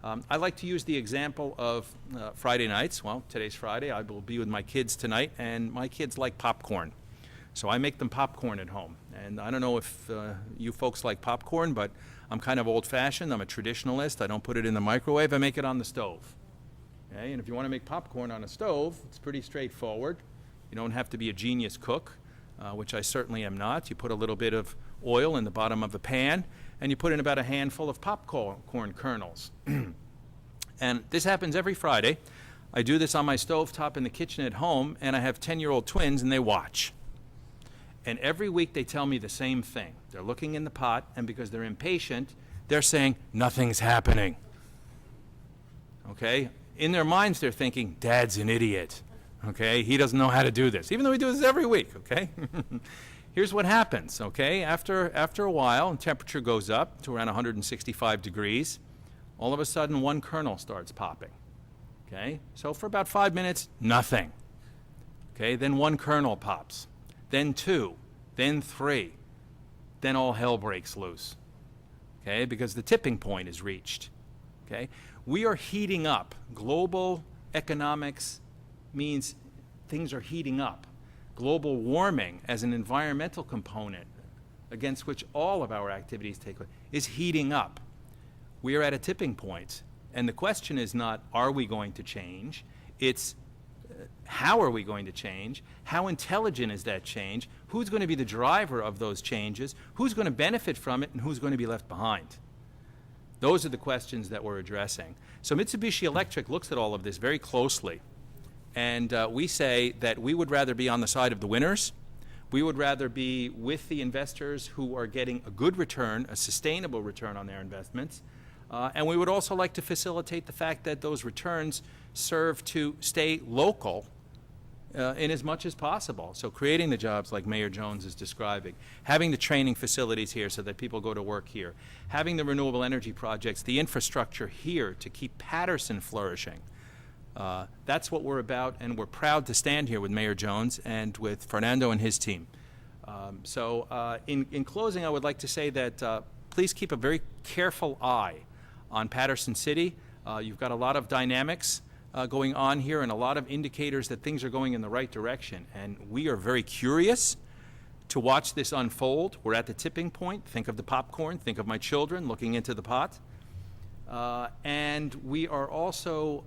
I like to use the example of Friday nights. Well, today's Friday. I will be with my kids tonight, and my kids like popcorn. So I make them popcorn at home. And I don't know if you folks like popcorn, but I'm kind of old-fashioned. I'm a traditionalist. I don't put it in the microwave. I make it on the stove. Okay, and if you want to make popcorn on a stove, it's pretty straightforward. You don't have to be a genius cook, which I certainly am not. You put a little bit of oil in the bottom of a pan, and you put in about a handful of popcorn kernels. And this happens every Friday. I do this on my stovetop in the kitchen at home, and I have 10-year-old twins, and they watch. And every week they tell me the same thing. They're looking in the pot, and because they're impatient, they're saying, nothing's happening. Okay? In their minds, they're thinking, Dad's an idiot, okay? He doesn't know how to do this, even though we do this every week, okay? Here's what happens, okay? After a while, and temperature goes up to around 165 degrees. All of a sudden, one kernel starts popping, okay? So for about 5 minutes, nothing, okay? Then one kernel pops, then 2, then 3. Then all hell breaks loose, okay? Because the tipping point is reached, okay? We are heating up. Global economics means things are heating up. Global warming as an environmental component against which all of our activities take place is heating up. We are at a tipping point. And the question is not, are we going to change? It's how are we going to change? How intelligent is that change? Who's going to be the driver of those changes? Who's going to benefit from it? And who's going to be left behind? Those are the questions that we're addressing. So Mitsubishi Electric looks at all of this very closely. And we say that we would rather be on the side of the winners. We would rather be with the investors who are getting a good return, a sustainable return on their investments. And we would also like to facilitate the fact that those returns serve to stay local in as much as possible. So creating the jobs like Mayor Jones is describing, having the training facilities here so that people go to work here, having the renewable energy projects, the infrastructure here to keep Patterson flourishing. That's what we're about, and we're proud to stand here with Mayor Jones and with Fernando and his team. In closing, I would like to say that please keep a very careful eye on Patterson City. You've got a lot of dynamics going on here and a lot of indicators that things are going in the right direction. And we are very curious to watch this unfold. We're at the tipping point. Think of the popcorn. Think of my children looking into the pot. And we are also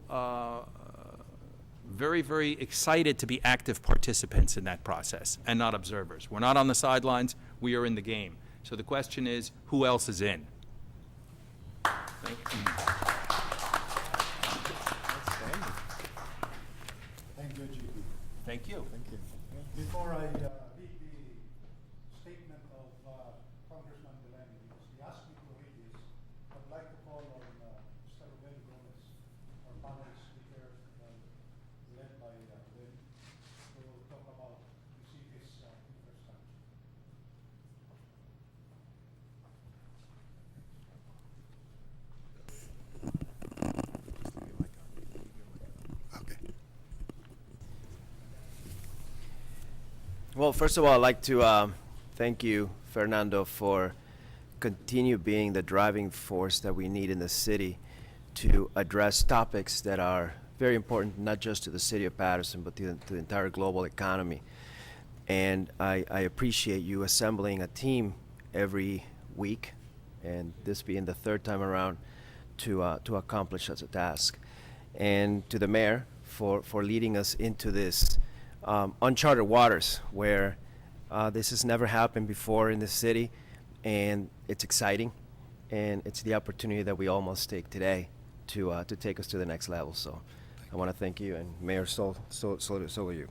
very, very excited to be active participants in that process and not observers. We're not on the sidelines. We are in the game. So the question is, who else is in? Thank you. Thank you, GP. Thank you. Before I read the statement of Congressman Delaney, because he asked me to read this, I'd like to call on Mr. Ruben Gomez, our panel speaker, led by Ruben, to talk about the city's infrastructure. Okay. Well, first of all, I'd like to thank you, Fernando, for continue being the driving force that we need in the city to address topics that are very important, not just to the city of Patterson, but to the entire global economy. And I appreciate you assembling a team every week, and this being the third time around, to accomplish such a task. And to the mayor for leading us into this uncharted waters where this has never happened before in the city, and it's exciting, and it's the opportunity that we almost take today to take us to the next level. So I want to thank you, and Mayor, so will you.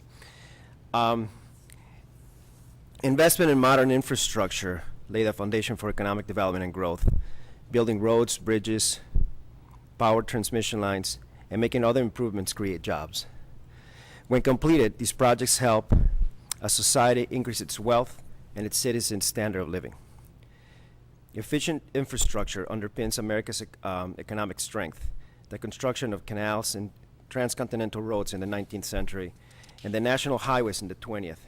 Investment in modern infrastructure lay the foundation for economic development and growth, building roads, bridges, power transmission lines, and making other improvements create jobs. When completed, these projects help a society increase its wealth and its citizens' standard of living. Efficient infrastructure underpins America's economic strength. The construction of canals and transcontinental roads in the 19th century and the national highways in the 20th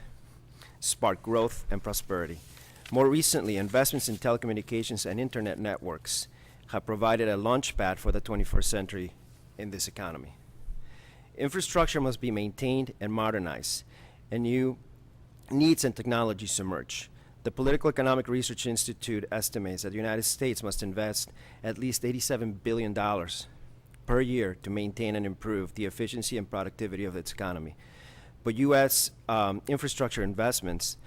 sparked growth and prosperity. More recently, investments in telecommunications and internet networks have provided a launchpad for the 21st century in this economy. Infrastructure must be maintained and modernized, and new needs and technologies emerge. The Political Economic Research Institute estimates that the United States must invest at least $87 billion per year to maintain and improve the efficiency and productivity of its economy. But U.S. Infrastructure investments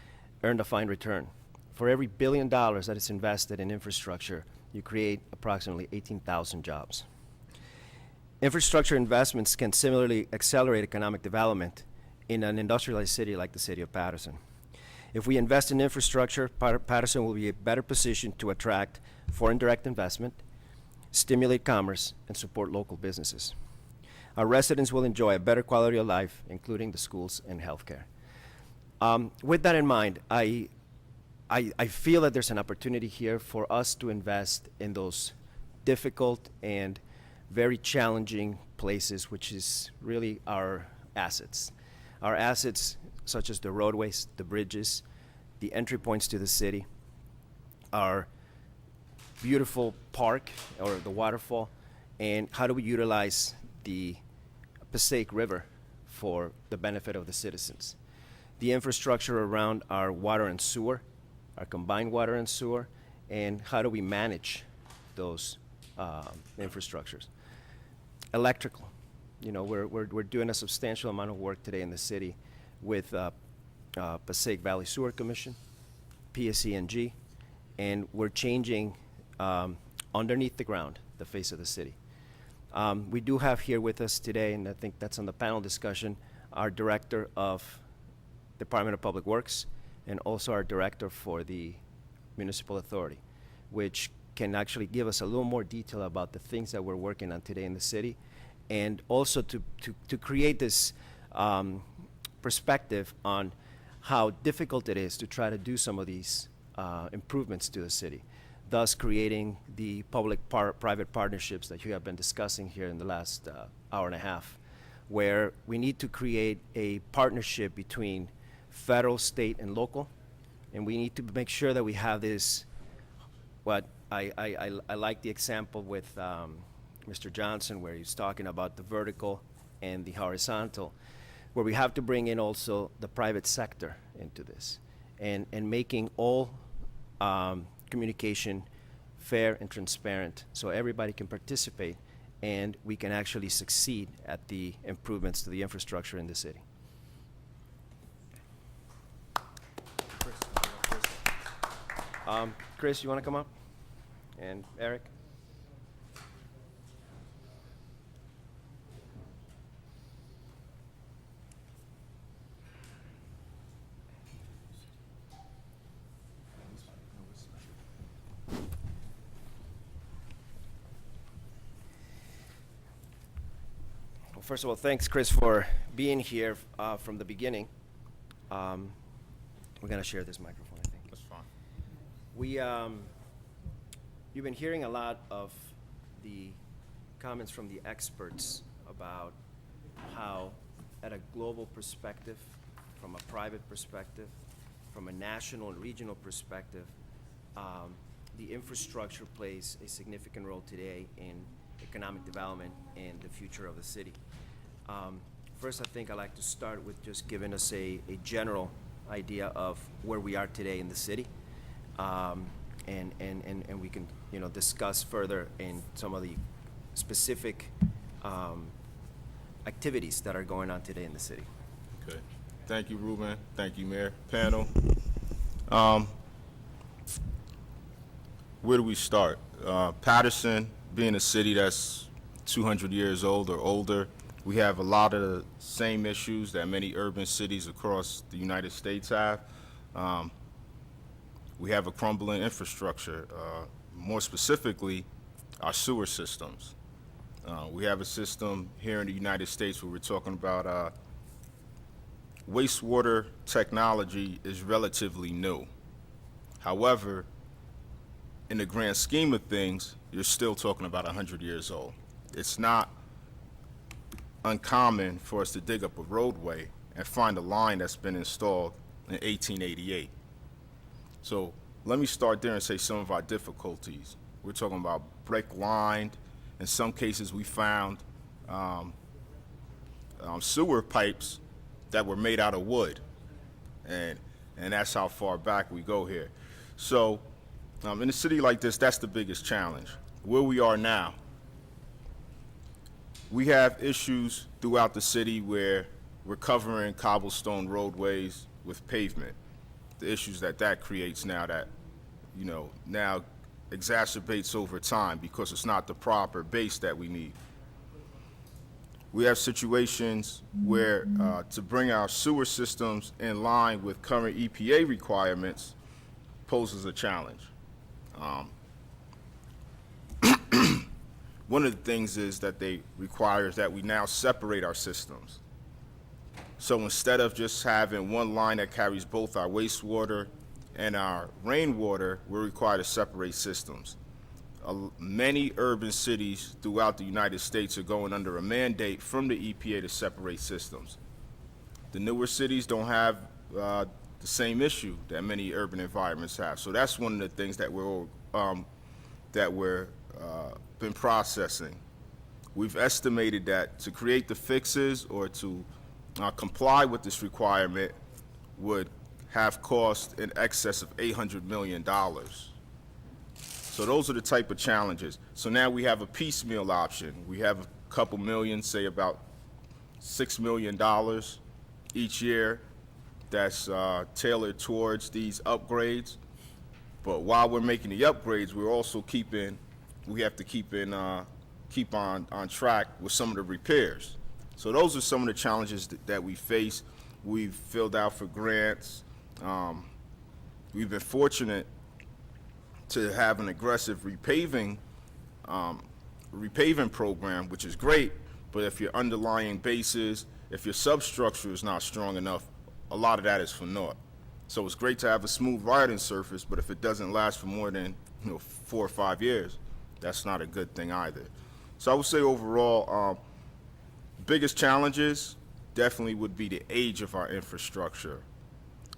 earn a fine return. For every $1 billion that is invested in infrastructure, you create approximately 18,000 jobs. Infrastructure investments can similarly accelerate economic development in an industrialized city like the city of Patterson. If we invest in infrastructure, Patterson will be in a better position to attract foreign direct investment, stimulate commerce, and support local businesses. Our residents will enjoy a better quality of life, including the schools and healthcare. With that in mind, I feel that there's an opportunity here for us to invest in those difficult and very challenging places, which is really our assets. Our assets such as the roadways, the bridges, the entry points to the city, our beautiful park or the waterfall, and how do we utilize the Passaic River for the benefit of the citizens. The infrastructure around our water and sewer, our combined water and sewer, and how do we manage those infrastructures. Electrical, you know, we're doing a substantial amount of work today in the city with Passaic Valley Sewer Commission, PSE&G, and we're changing underneath the ground the face of the city. We do have here with us today, and I think that's on the panel discussion, our Director of Department of Public Works and also our Director for the Municipal Authority, which can actually give us a little more detail about the things that we're working on today in the city, and also to create this perspective on how difficult it is to try to do some of these improvements to the city, thus creating the public-private partnerships that you have been discussing here in the last hour and a half, where we need to create a partnership between federal, state, and local, and we need to make sure that we have this, what I like the example with Mr. Johnson, where he's talking about the vertical and the horizontal, where we have to bring in also the private sector into this, and making all communication fair and transparent so everybody can participate and we can actually succeed at the improvements to the infrastructure in the city. Chris, you want to come up? And Eric? Well, first of all, thanks, Chris, for being here from the beginning. We're going to share this microphone, I think. That's fine. You've been hearing a lot of the comments from the experts about how, at a global perspective, from a private perspective, from a national and regional perspective, the infrastructure plays a significant role today in economic development and the future of the city. First, I think I'd like to start with just giving us a general idea of where we are today in the city. And we can, discuss further in some of the specific activities that are going on today in the city. Okay. Thank you, Ruben. Thank you, Mayor. Panel. Where do we start? Patterson, being a city that's 200 years old or older, we have a lot of the same issues that many urban cities across the United States have. We have a crumbling infrastructure, more specifically, our sewer systems. We have a system here in the United States where we're talking about wastewater technology is relatively new. However, in the grand scheme of things, you're still talking about 100 years old. It's not uncommon for us to dig up a roadway and find a line that's been installed in 1888. So let me start there and say some of our difficulties. We're talking about brick lined. In some cases, we found sewer pipes that were made out of wood, and that's how far back we go here. So in a city like this, that's the biggest challenge. Where we are now, we have issues throughout the city where we're covering cobblestone roadways with pavement. The issues that creates now that, now exacerbates over time because it's not the proper base that we need. We have situations where to bring our sewer systems in line with current EPA requirements poses a challenge. One of the things is that they require is that we now separate our systems. So instead of just having one line that carries both our wastewater and our rainwater, we're required to separate systems. Many urban cities throughout the United States are going under a mandate from the EPA to separate systems. The newer cities don't have the same issue that many urban environments have. So that's one of the things that we're been processing. We've estimated that to create the fixes or to comply with this requirement would have cost in excess of $800 million. So those are the type of challenges. So now we have a piecemeal option. We have a couple million, say about $6 million each year that's tailored towards these upgrades. But while we're making the upgrades, we're also we have to keep on track with some of the repairs. So those are some of the challenges that we face. We've filled out for grants. We've been fortunate to have an aggressive repaving program, which is great, but if your underlying bases, if your substructure is not strong enough, a lot of that is for naught. So it's great to have a smooth riding surface, but if it doesn't last for more than 4 or 5 years, that's not a good thing either. So I would say overall, biggest challenges definitely would be the age of our infrastructure.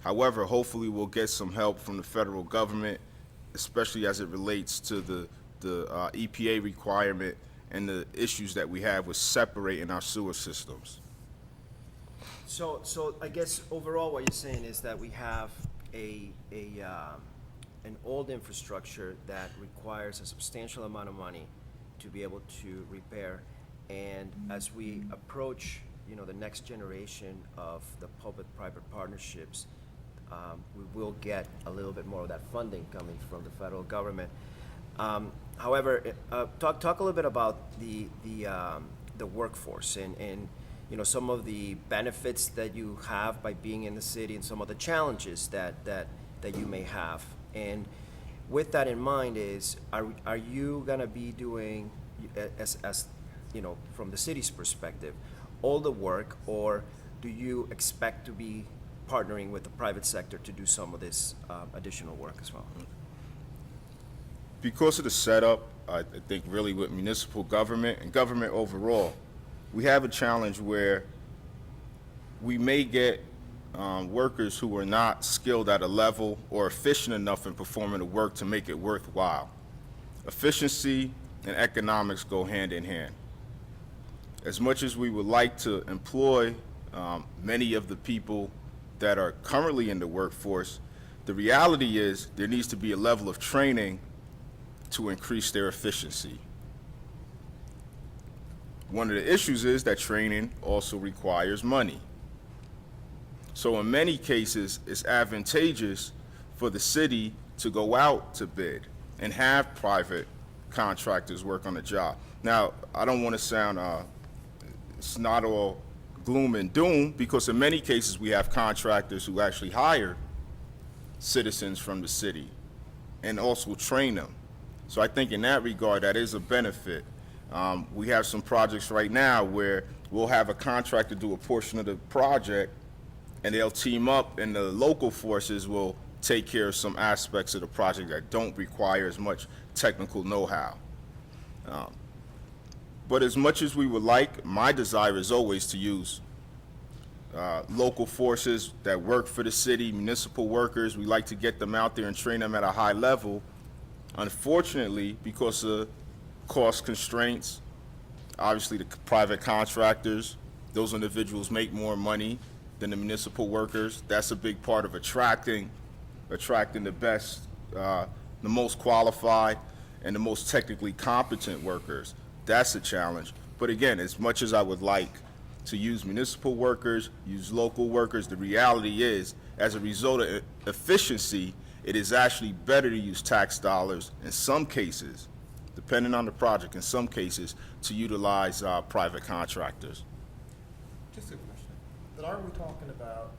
However, hopefully we'll get some help from the federal government, especially as it relates to the EPA requirement and the issues that we have with separating our sewer systems. So I guess overall what you're saying is that we have an old infrastructure that requires a substantial amount of money to be able to repair. And as we approach, the next generation of the public-private partnerships, we will get a little bit more of that funding coming from the federal government. However, talk a little bit about the workforce and you know, some of the benefits that you have by being in the city and some of the challenges that you may have. And with that in mind, are you gonna be doing, as you know, from the city's perspective, all the work, or do you expect to be partnering with the private sector to do some of this additional work as well? Because of the setup, I think really with municipal government and government overall, we have a challenge where we may get workers who are not skilled at a level or efficient enough in performing the work to make it worthwhile. Efficiency and economics go hand in hand. As much as we would like to employ many of the people that are currently in the workforce, the reality is there needs to be a level of training to increase their efficiency. One of the issues is that training also requires money. So in many cases, it's advantageous for the city to go out to bid and have private contractors work on the job. Now, I don't want to sound, it's not all gloom and doom, because in many cases we have contractors who actually hire citizens from the city and also train them. So I think in that regard, that is a benefit. We have some projects right now where we'll have a contractor do a portion of the project, and they'll team up, and the local forces will take care of some aspects of the project that don't require as much technical know-how. But as much as we would like, my desire is always to use local forces that work for the city, municipal workers. We like to get them out there and train them at a high level. Unfortunately, because of cost constraints, obviously the private contractors, those individuals make more money than the municipal workers. That's a big part of attracting the best, the most qualified, and the most technically competent workers. That's a challenge. But again, as much as I would like to use municipal workers, use local workers, the reality is, as a result of efficiency, it is actually better to use tax dollars in some cases, depending on the project, in some cases, to utilize private contractors. Just a question. But aren't we talking about,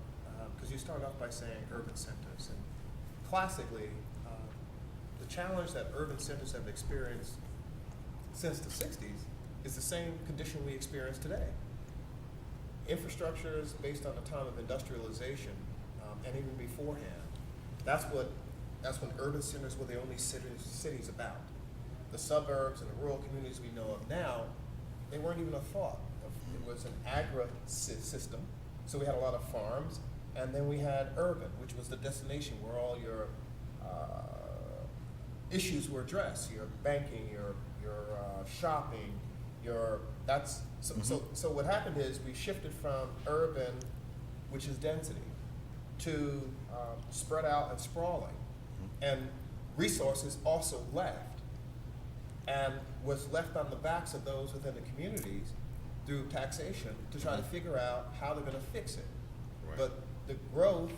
because you started off by saying urban centers, and classically, the challenge that urban centers have experienced since the 60s is the same condition we experience today. Infrastructure is based on the time of industrialization, and even beforehand. That's when urban centers were the only cities about. The suburbs and the rural communities we know of now, they weren't even a thought. It was an agri-system, so we had a lot of farms, and then we had urban, which was the destination where all your issues were addressed, your banking, your shopping, so what happened is we shifted from urban, which is density, to spread out and sprawling. And resources also left, and was left on the backs of those within the communities through taxation to try to figure out how they're going to fix it. Right. But the growth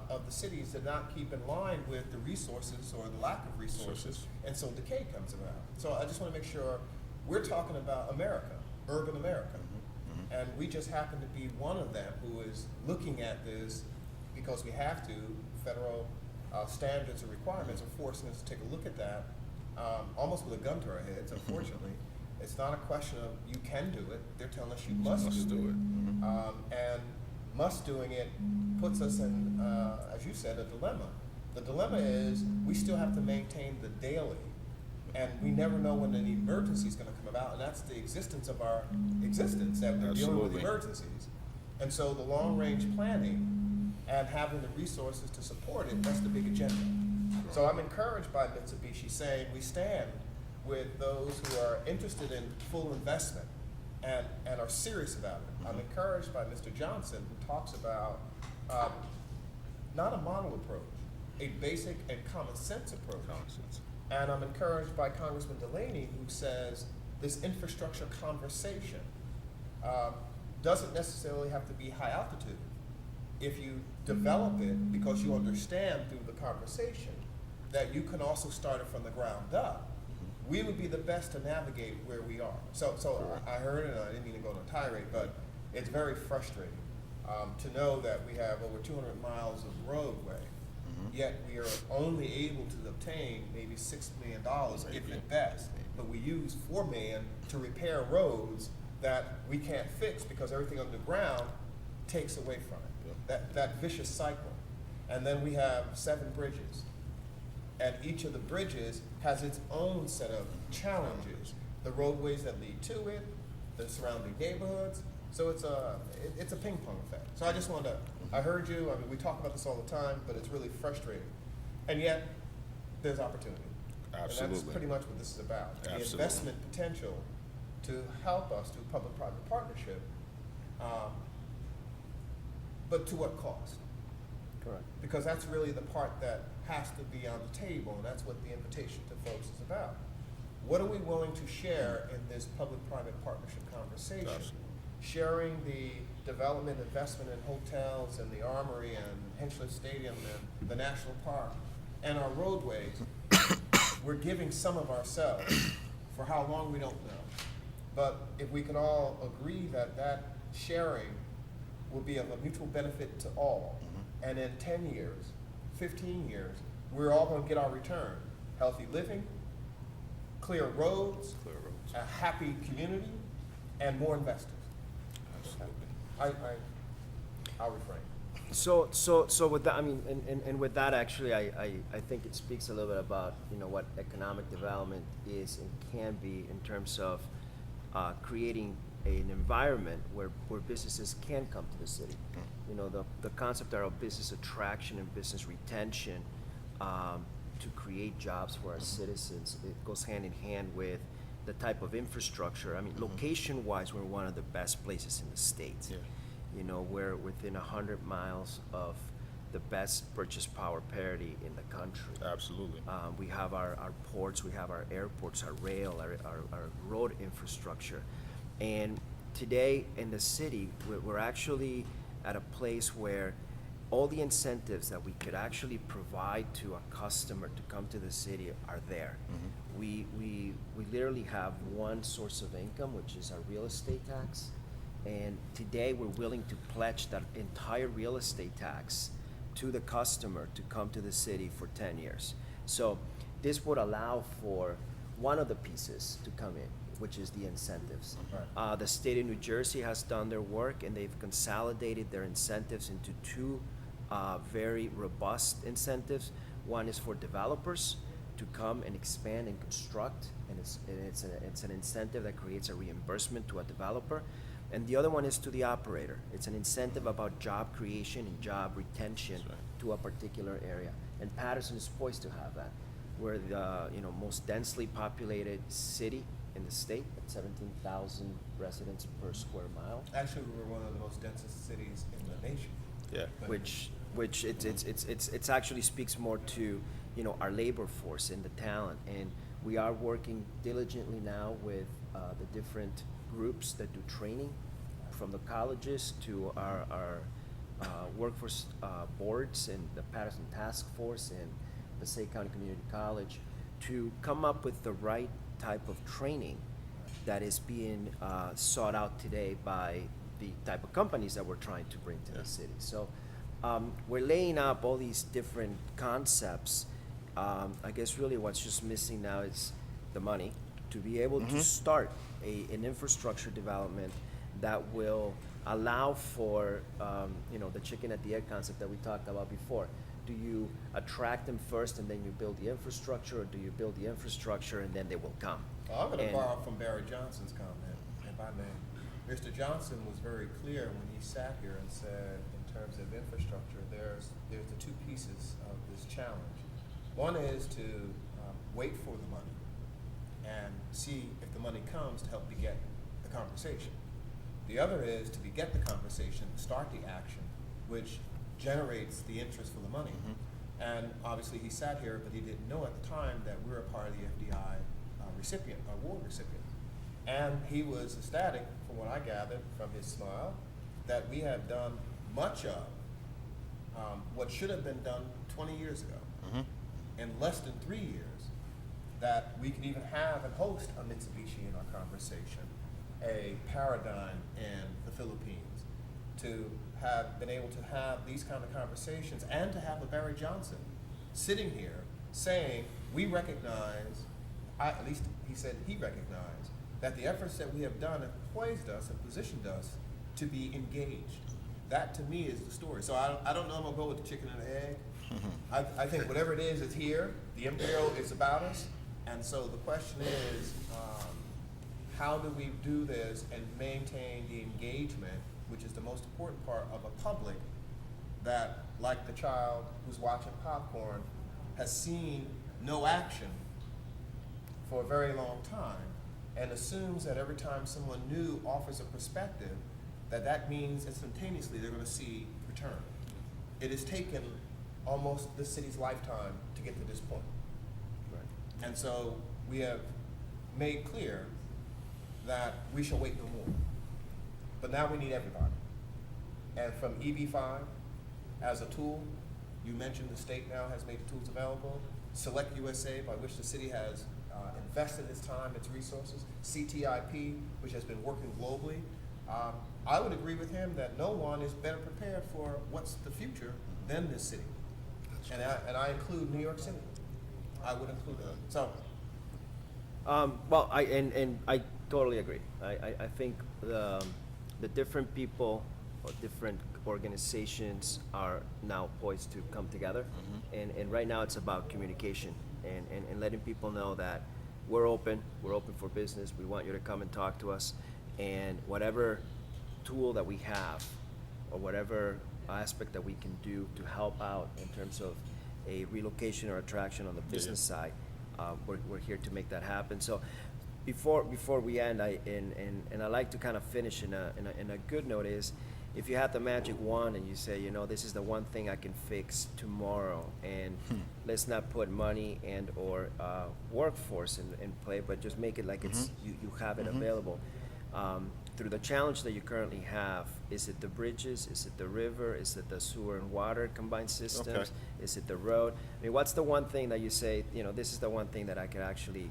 of the cities did not keep in line with the resources or the lack of resources, and so decay comes about. So I just want to make sure we're talking about America, urban America. And we just happen to be one of them who is looking at this because we have to. Federal standards and requirements are forcing us to take a look at that, almost with a gun to our heads, unfortunately. It's not a question of you can do it, they're telling us you must do it. And must doing it puts us in, as you said, a dilemma. The dilemma is we still have to maintain the daily, and we never know when an emergency is going to come about, and that's the existence of our existence, that we're dealing with emergencies. And so the long-range planning and having the resources to support it, that's the big agenda. So I'm encouraged by Mitsubishi saying we stand with those who are interested in full investment and are serious about it. I'm encouraged by Mr. Johnson, who talks about not a model approach, a basic and common sense approach. And I'm encouraged by Congressman Delaney, who says this infrastructure conversation doesn't necessarily have to be high altitude. if you develop it because you understand through the conversation that you can also start it from the ground up, we would be the best to navigate where we are. So I heard it, and I didn't mean to go on a tirade, but it's very frustrating to know that we have over 200 miles of roadway, yet we are only able to obtain maybe $6 million, if at best. But we use $4 million to repair roads that we can't fix because everything underground takes away from it. That vicious cycle. And then we have 7 bridges. And each of the bridges has its own set of challenges. The roadways that lead to it, the surrounding neighborhoods. So it's a ping pong effect. So I just wanted to, I heard you, I mean, we talk about this all the time, but it's really frustrating. And yet, there's opportunity. Absolutely. And that's pretty much what this is about. The Absolutely. investment potential to help us do public-private partnership, but to what cost? Correct. Because that's really the part that has to be on the table, and that's what the invitation to folks is about. What are we willing to share in this public-private partnership conversation? Absolutely. Sharing the development, investment in hotels and the Armory and Henschler Stadium and the National Park and our roadways. We're giving some of ourselves for how long we don't know. But if we can all agree that that sharing will be of a mutual benefit to all, and in 10 years, 15 years, we're all going to get our return. Healthy living, clear roads, a happy community, and more investors. Absolutely. I'll refrain. So with that, I mean, and with that, actually, I think it speaks a little bit about, you know, what economic development is and can be in terms of creating an environment where businesses can come to the city. You know, the concept of business attraction and business retention to create jobs for our citizens, it goes hand in hand with the type of infrastructure. I mean, location-wise, we're one of the best places in the state. Yeah. You know, we're within 100 miles of the best purchase power parity in the country. Absolutely. We have our ports, we have our airports, our rail, our road infrastructure. And today in the city, we're actually at a place where all the incentives that we could actually provide to a customer to come to the city are there. We literally have one source of income, which is our real estate tax. And today we're willing to pledge that entire real estate tax to the customer to come to the city for 10 years. So this would allow for one of the pieces to come in, which is the incentives. Right. The state of New Jersey has done their work, and they've consolidated their incentives into 2 very robust incentives. One is for developers to come and expand and construct, and it's an incentive that creates a reimbursement to a developer. And the other one is to the operator. It's an incentive about job creation and job retention to a particular area. And Patterson is poised to have that. We're the most densely populated city in the state at 17,000 residents per square mile. Actually, we're one of the most densest cities in the nation. Yeah. Which it's actually speaks more to our labor force and the talent, and we are working diligently now with the different groups that do training, from the colleges to our workforce boards and the Patterson Task Force and Passaic County Community College, to come up with the right type of training that is being sought out today by the type of companies that we're trying to bring to the city. So we're laying up all these different concepts. I guess really what's just missing now is the money to be able to start an infrastructure development that will allow for the chicken at the egg concept that we talked about before. Do you attract them first and then you build the infrastructure, or do you build the infrastructure and then they will come? Well, I'm going to And- borrow from Barry Johnson's comment, if I may. Mr. Johnson was very clear when he sat here and said, in terms of infrastructure, there's the 2 pieces of this challenge. One is to wait for the money and see if the money comes to help beget the conversation. The other is to beget the conversation, start the action, which generates the interest for the money. And obviously he sat here, but he didn't know at the time that we were a part of the FDI award recipient. And he was ecstatic, from what I gathered from his smile, that we have done much of what should have been done 20 years ago, in less than 3 years, that we can even have and host a Mitsubishi in our conversation, a Paradigm in the Philippines, to have been able to have these kind of conversations, and to have a Barry Johnson sitting here saying, we recognize, at least he said he recognized, that the efforts that we have done have poised us and positioned us to be engaged. That to me is the story. So I don't know if I'll go with the chicken and the egg. I think whatever it is here. The embryo is about us. And so the question is, how do we do this and maintain the engagement, which is the most important part of a public that, like the child who's watching popcorn, has seen no action for a very long time, and assumes that every time someone new offers a perspective, that means instantaneously they're going to see return. It has taken almost this city's lifetime to get to this point. Right. And so we have made clear that we shall wait no more. But now we need everybody. And from EB5 as a tool, you mentioned the state now has made the tools available. Select USA, by which the city has invested its time, its resources. CTIP, which has been working globally. I would agree with him that no one is better prepared for what's the future than this city. And I include New York City. I would include that. So. Well, I totally agree. I think the different people or different organizations are now poised to come together, and right now it's about communication and letting people know that we're open for business. We want you to come and talk to us, and whatever tool that we have or whatever aspect that we can do to help out in terms of a relocation or attraction on the business side, we're here to make that happen. So before we end, I like to kind of finish in a good note is, if you had the magic wand and you say, this is the one thing I can fix tomorrow, and let's not put money and or workforce in play, but just make it like it's you have it available. Through the challenge that you currently have, is it the bridges? Is it the river? Is it the sewer and water combined systems? Okay. Is it the road? I mean, what's the one thing that you say, this is the one thing that I could actually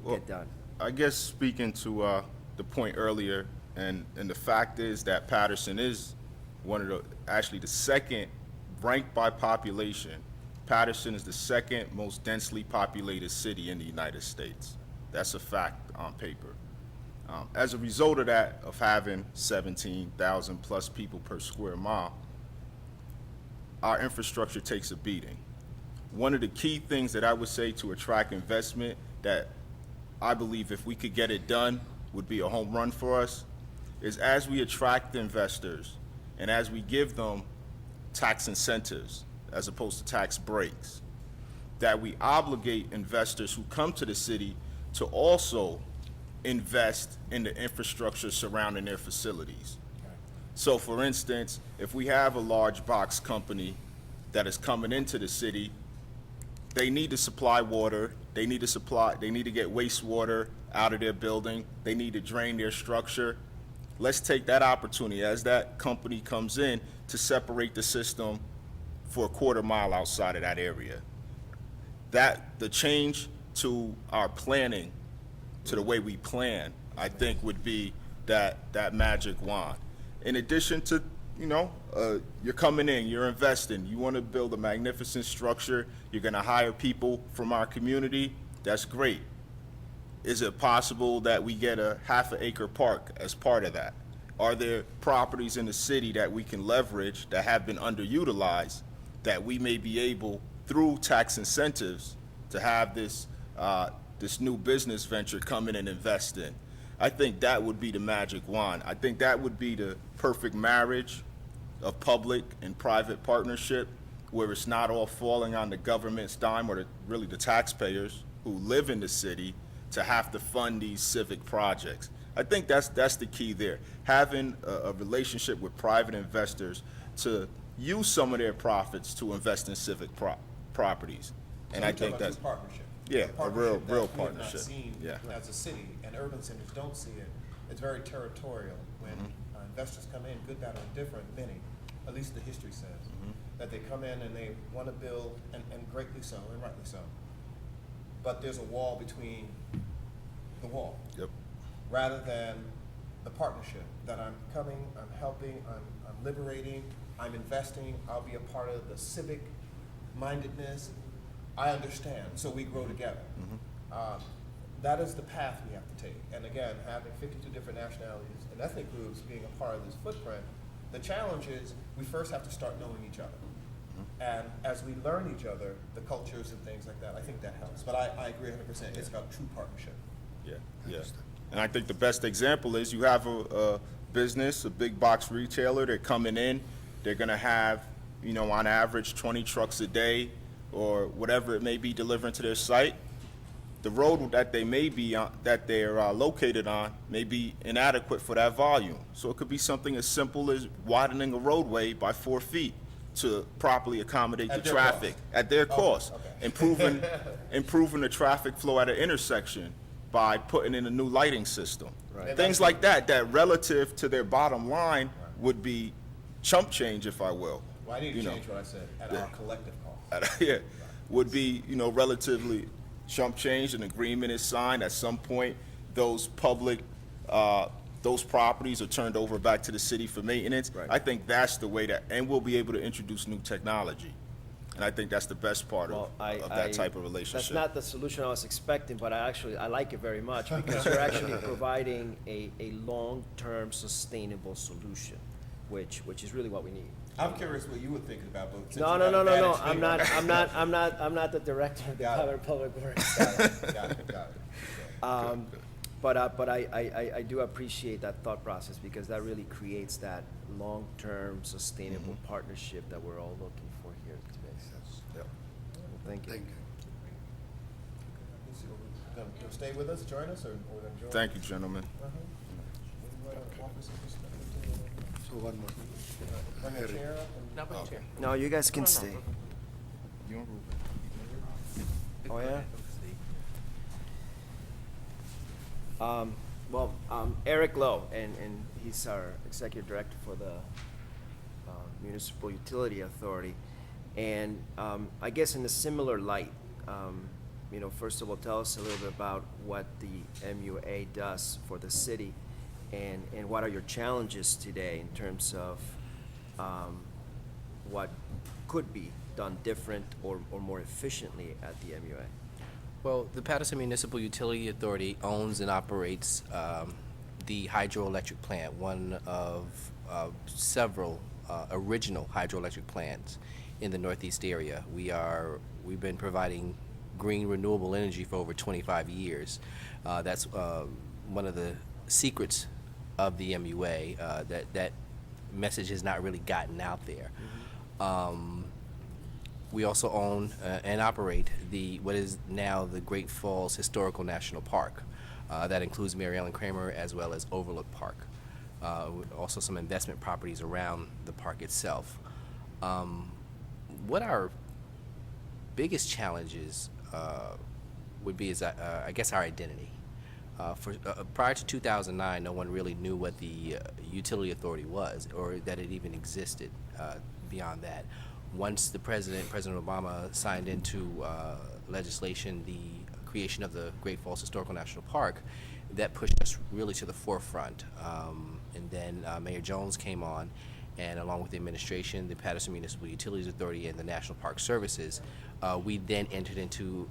get done? I guess speaking to the point earlier, and the fact is that Patterson is actually the second, ranked by population, Patterson is the second most densely populated city in the United States. That's a fact on paper. As a result of that, of having 17,000 plus people per square mile, our infrastructure takes a beating. One of the key things that I would say to attract investment that I believe if we could get it done would be a home run for us is, as we attract investors and as we give them tax incentives as opposed to tax breaks, that we obligate investors who come to the city to also invest in the infrastructure surrounding their facilities. So for instance, if we have a large box company that is coming into the city, they need to supply water, they need to get wastewater out of their building, they need to drain their structure. Let's take that opportunity as that company comes in to separate the system for a quarter mile outside of that area. The change to our planning, to the way we plan, I think would be that magic wand. In addition to, you're coming in, you're investing, you want to build a magnificent structure, you're going to hire people from our community, that's great. Is it possible that we get a half-acre park as part of that? Are there properties in the city that we can leverage that have been underutilized that we may be able, through tax incentives, to have this new business venture come in and invest in? I think that would be the magic wand. I think that would be the perfect marriage of public and private partnership, where it's not all falling on the government's dime or really the taxpayers who live in the city to have to fund these civic projects. I think that's the key there. Having a relationship with private investors to use some of their profits to invest in civic properties. And I think that's partnership. Yeah, a real that we have partnership. not seen as a city, and urban centers don't see it. It's very territorial when investors come in, good, bad, or indifferent, many. at least the history says, that they come in and they want to build, and greatly so, and rightly so, but there's a wall between the wall. Yep. Rather than the partnership, that I'm coming, I'm helping, I'm liberating, I'm investing, I'll be a part of the civic mindedness. I understand, so we grow together. That is the path we have to take. And again, having 52 different nationalities and ethnic groups being a part of this footprint, the challenge is we first have to start knowing each other. And as we learn each other, the cultures and things like that, I think that helps. But I agree 100%. It's about true partnership. Yeah, yeah. And I think the best example is you have a business, a big box retailer, they're coming in, they're gonna have, you know, on average 20 trucks a day or whatever it may be delivering to their site. The road that they may be on, that they're located on, may be inadequate for that volume. So it could be something as simple as widening a roadway by 4 feet to properly accommodate the traffic at their cost. Okay. Improving the traffic flow at an intersection by putting in a new lighting system. Right. Things like that, that relative to their bottom line would be chump change, if I will. Well, I need to You know. change what I said, at our collective cost. Yeah, would be, you know, relatively chump change. An agreement is signed. At some point, those public, those properties are turned over back to the city for maintenance. Right. I think that's the way that, and we'll be able to introduce new technology. And I think that's the best part of that type of relationship. That's not the solution I was expecting, but I like it very much because you're actually providing a long-term sustainable solution, which is really what we need. I'm curious what you were thinking about, but since No. you have a bad I'm not the director of the Got it. Color Public Works. Got it. But I do appreciate that thought process because that really creates that long-term sustainable partnership that we're all looking for here today. Yep. Well, thank you. Thank you. Gonna stay with us, join us, or we're gonna join? Thank you, gentlemen. So one more. Bring a chair up and. No, you guys can stay. Oh, yeah? Eric Lowe, and he's our executive director for the Municipal Utility Authority. And I guess in a similar light, you know, first of all, tell us a little bit about what the MUA does for the city and what are your challenges today in terms of what could be done different or more efficiently at the MUA? Well, the Patterson Municipal Utility Authority owns and operates the hydroelectric plant, one of several original hydroelectric plants in the Northeast area. We've been providing green renewable energy for over 25 years. That's one of the secrets of the MUA, that message has not really gotten out there. We also own and operate what is now the Great Falls Historical National Park. That includes Mary Ellen Kramer as well as Overlook Park. Also some investment properties around the park itself. What our biggest challenges would be is, I guess, our identity. Prior to 2009, no one really knew what the utility authority was or that it even existed beyond that. Once President Obama signed into legislation the creation of the Great Falls Historical National Park, that pushed us really to the forefront. And then Mayor Jones came on, and along with the administration, the Patterson Municipal Utilities Authority, and the National Park Services, we then entered into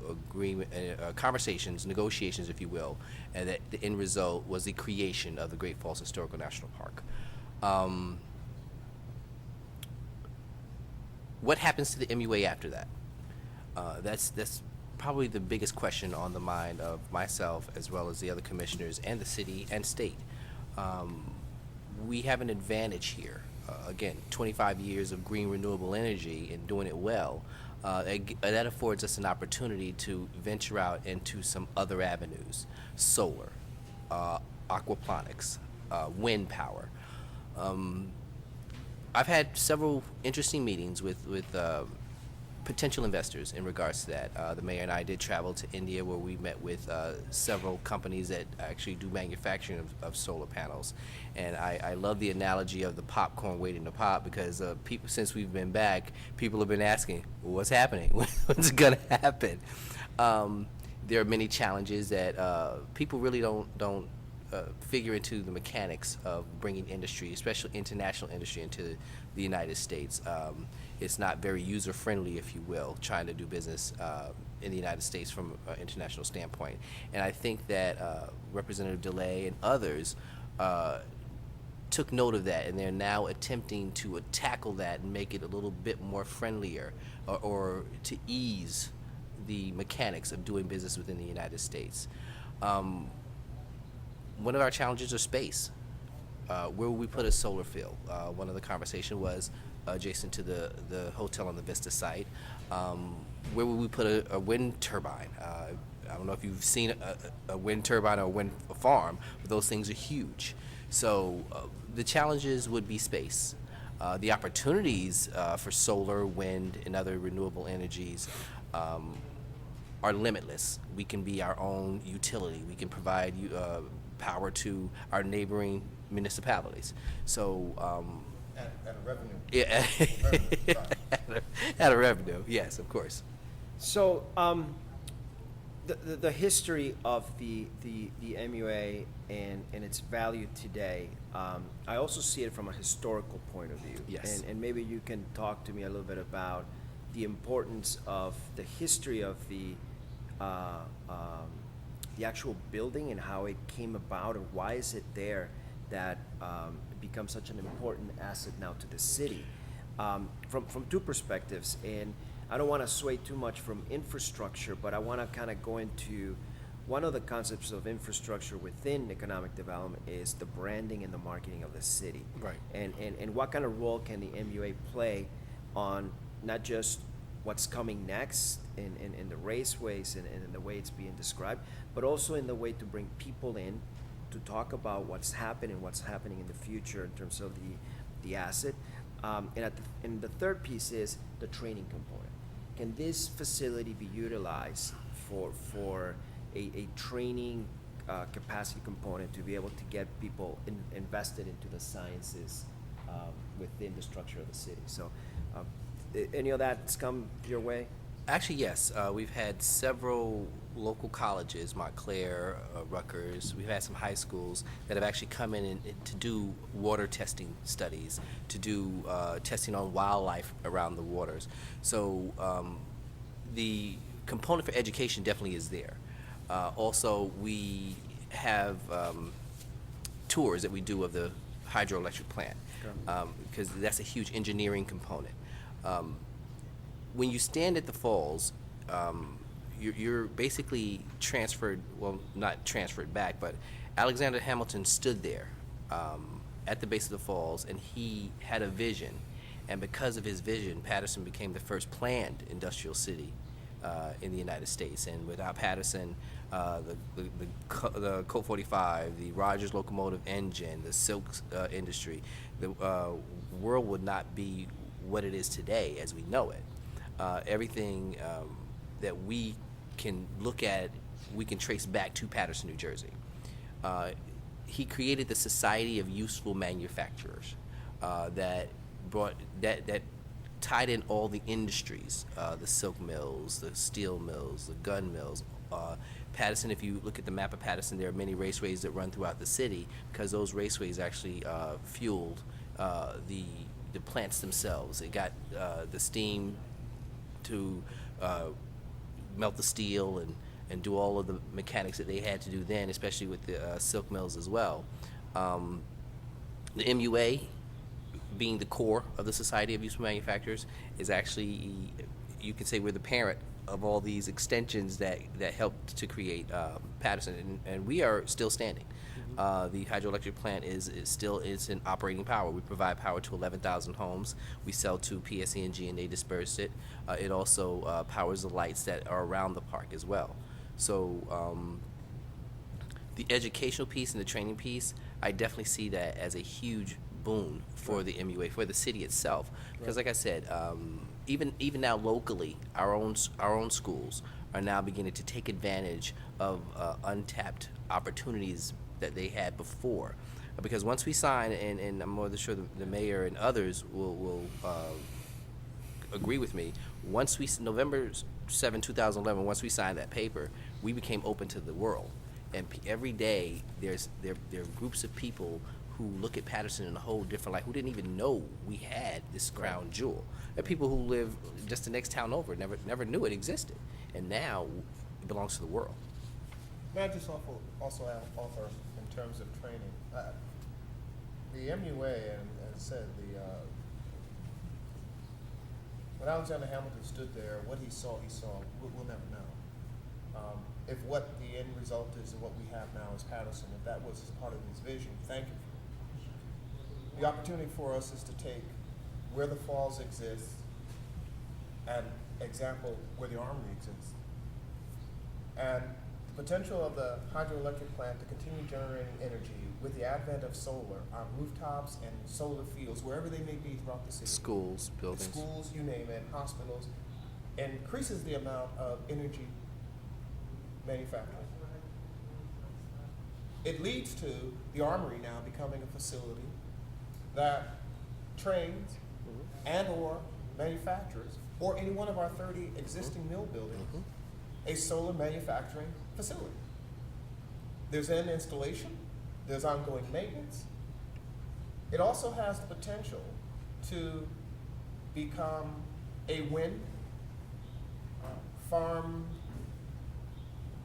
conversations, negotiations, if you will, and that the end result was the creation of the Great Falls Historical National Park. What happens to the MUA after that? That's probably the biggest question on the mind of myself as well as the other commissioners and the city and state. We have an advantage here. Again, 25 years of green renewable energy and doing it well. That affords us an opportunity to venture out into some other avenues: solar, aquaponics, wind power. I've had several interesting meetings with potential investors in regards to that. The mayor and I did travel to India, where we met with several companies that actually do manufacturing of solar panels. And I love the analogy of the popcorn waiting to pop, because people, since we've been back, people have been asking, well, what's happening? When's it going to happen? There are many challenges that people really don't figure into the mechanics of bringing industry, especially international industry, into the United States. It's not very user-friendly, if you will, trying to do business in the United States from an international standpoint. And I think that Representative DeLay and others took note of that, and they're now attempting to tackle that and make it a little bit more friendlier, or to ease the mechanics of doing business within the United States. One of our challenges is space. Where will we put a solar field? One of the conversation was adjacent to the hotel on the Vista site. Where will we put a wind turbine? I don't know if you've seen a wind turbine or a wind farm, but those things are huge. So the challenges would be space. The opportunities for solar, wind, and other renewable energies are limitless. We can be our own utility. We can provide power to our neighboring municipalities. So At a revenue. yeah, at a revenue, yes, of course. So, the history of the MUA and its value today, I also see it from a historical point of view. Yes. And maybe you can talk to me a little bit about the importance of the history of the actual building and how it came about, and why is it there that it becomes such an important asset now to the city, from two perspectives. And I don't want to sway too much from infrastructure, but I want to kind of go into one of the concepts of infrastructure within economic development is the branding and the marketing of the city. Right. And what kind of role can the MUA play on not just what's coming next in the raceways and in the way it's being described, but also in the way to bring people in to talk about what's happening in the future in terms of the asset. And the third piece is the training component. Can this facility be utilized for a training capacity component to be able to get people invested into the sciences within the structure of the city? So any of that's come your way? Actually, yes. We've had several local colleges, Montclair, Rutgers. We've had some high schools that have actually come in and to do water testing studies, to do testing on wildlife around the waters. So the component for education definitely is there. Also, we have tours that we do of the hydroelectric plant, because that's a huge engineering component. When you stand at the falls, you're basically transferred, well, not transferred back, but Alexander Hamilton stood there at the base of the falls, and he had a vision. And because of his vision, Patterson became the first planned industrial city in the United States. And without Patterson, the Colt 45, the Rogers locomotive engine, the silk industry, the world would not be what it is today as we know it. Everything that we can look at, we can trace back to Patterson, New Jersey. He created the Society of Useful Manufacturers that tied in all the industries, the silk mills, the steel mills, the gun mills. Patterson, if you look at the map of Patterson, there are many raceways that run throughout the city, because those raceways actually fueled the plants themselves. It got the steam to melt the steel and do all of the mechanics that they had to do then, especially with the silk mills as well. The MUA, being the core of the Society of Useful Manufacturers, is actually, you could say, we're the parent of all these extensions that helped to create Patterson, and we are still standing. The hydroelectric plant is still in operating power. We provide power to 11,000 homes. We sell to PSE&G, and they disperse it. It also powers the lights that are around the park as well. So the educational piece and the training piece, I definitely see that as a huge boon for the MUA, for the city itself. Because like I said, even now locally, our own schools are now beginning to take advantage of untapped opportunities that they had before. Because once we sign, and I'm more than sure the mayor and others will agree with me, once we, November 7, 2011, once we signed that paper, we became open to the world. And every day there are groups of people who look at Patterson in a whole different light, who didn't even know we had this crown jewel. There are people who live just the next town over, never knew it existed, and now it belongs to the world. May I just also offer in terms of training? The MUA, and as I said, when Alexander Hamilton stood there, what he saw, we'll never know. If what the end result is and what we have now is Patterson, if that was part of his vision, thank you. The opportunity for us is to take where the falls exist and example where the armory exists. And the potential of the hydroelectric plant to continue generating energy with the advent of solar on rooftops and solar fields, wherever they may be throughout the city. Schools, buildings. Schools, you name it, hospitals, increases the amount of energy manufacturing. It leads to the armory now becoming a facility that trains and or manufactures, or any one of our 30 existing mill buildings, a solar manufacturing facility. There's an installation, there's ongoing maintenance. It also has the potential to become a wind farm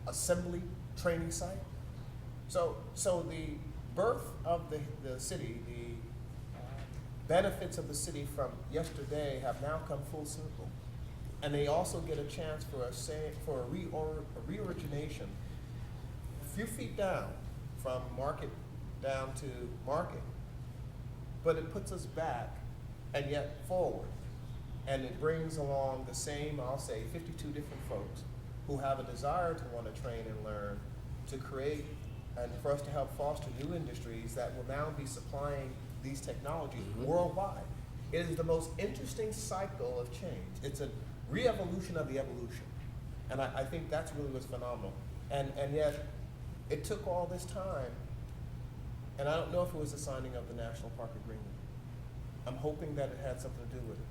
assembly training site. So the birth of the city, the benefits of the city from yesterday have now come full circle. And they also get a chance for a reorigination a few feet down from market down to market. But it puts us back and yet forward. And it brings along the same, I'll say, 52 different folks who have a desire to want to train and learn, to create, and for us to help foster new industries that will now be supplying these technologies worldwide. It is the most interesting cycle of change. It's a re-evolution of the evolution. And I think that's really what's phenomenal. And yet, it took all this time, and I don't know if it was the signing of the National Park Agreement. I'm hoping that it had something to do with it.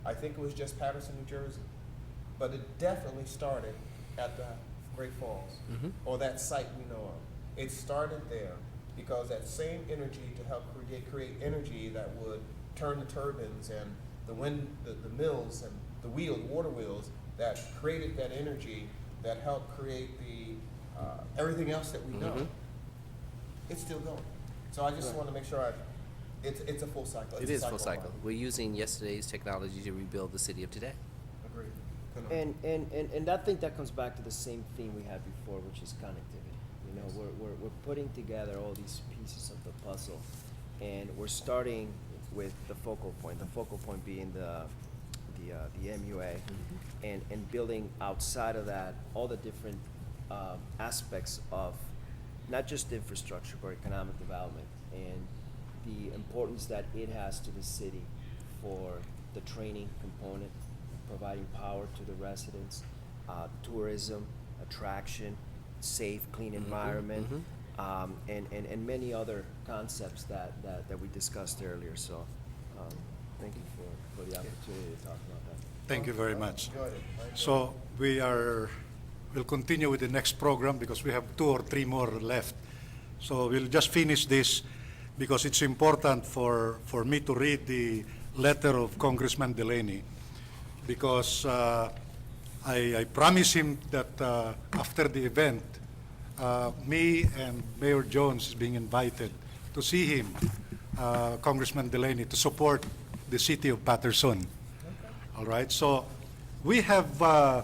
I think it was just Patterson, New Jersey. But it definitely started at the Great Falls, or that site we know of. It started there because that same energy to help create energy that would turn the turbines and the wind, the mills and the water wheels that created that energy that helped create the everything else that we know. It's still going. So I just want to make sure it's a full cycle. It is full cycle. We're using yesterday's technology to rebuild the city of today. Agreed. And I think that comes back to the same theme we had before, which is connectivity. You know, we're putting together all these pieces of the puzzle, and we're starting with the focal point. The focal point being the MUA, and building outside of that all the different aspects of not just infrastructure but economic development, and the importance that it has to the city for the training component, providing power to the residents, tourism, attraction, safe, clean environment, and many other concepts that we discussed earlier. So thank you for the opportunity to talk about that. Thank you very much. Enjoyed it. I enjoyed So we'll continue with the next program because we have 2 or 3 more left. So we'll just finish this because it's important for me to read the letter of Congressman Delaney, because I promised him that after the event, me and Mayor Jones is being invited to see him, Congressman Delaney, to support the city of Patterson. All right, so we have a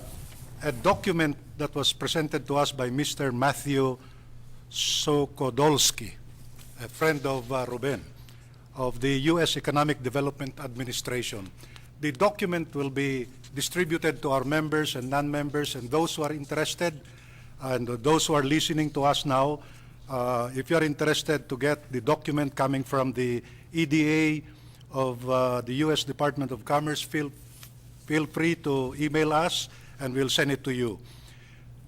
document that was presented to us by Mr. Matthew Sokodolski, a friend of Ruben, of the U.S. Economic Development Administration. The document will be distributed to our members and non-members and those who are interested, and those who are listening to us now. If you are interested to get the document coming from the EDA of the U.S. Department of Commerce, feel feel free to email us and we'll send it to you.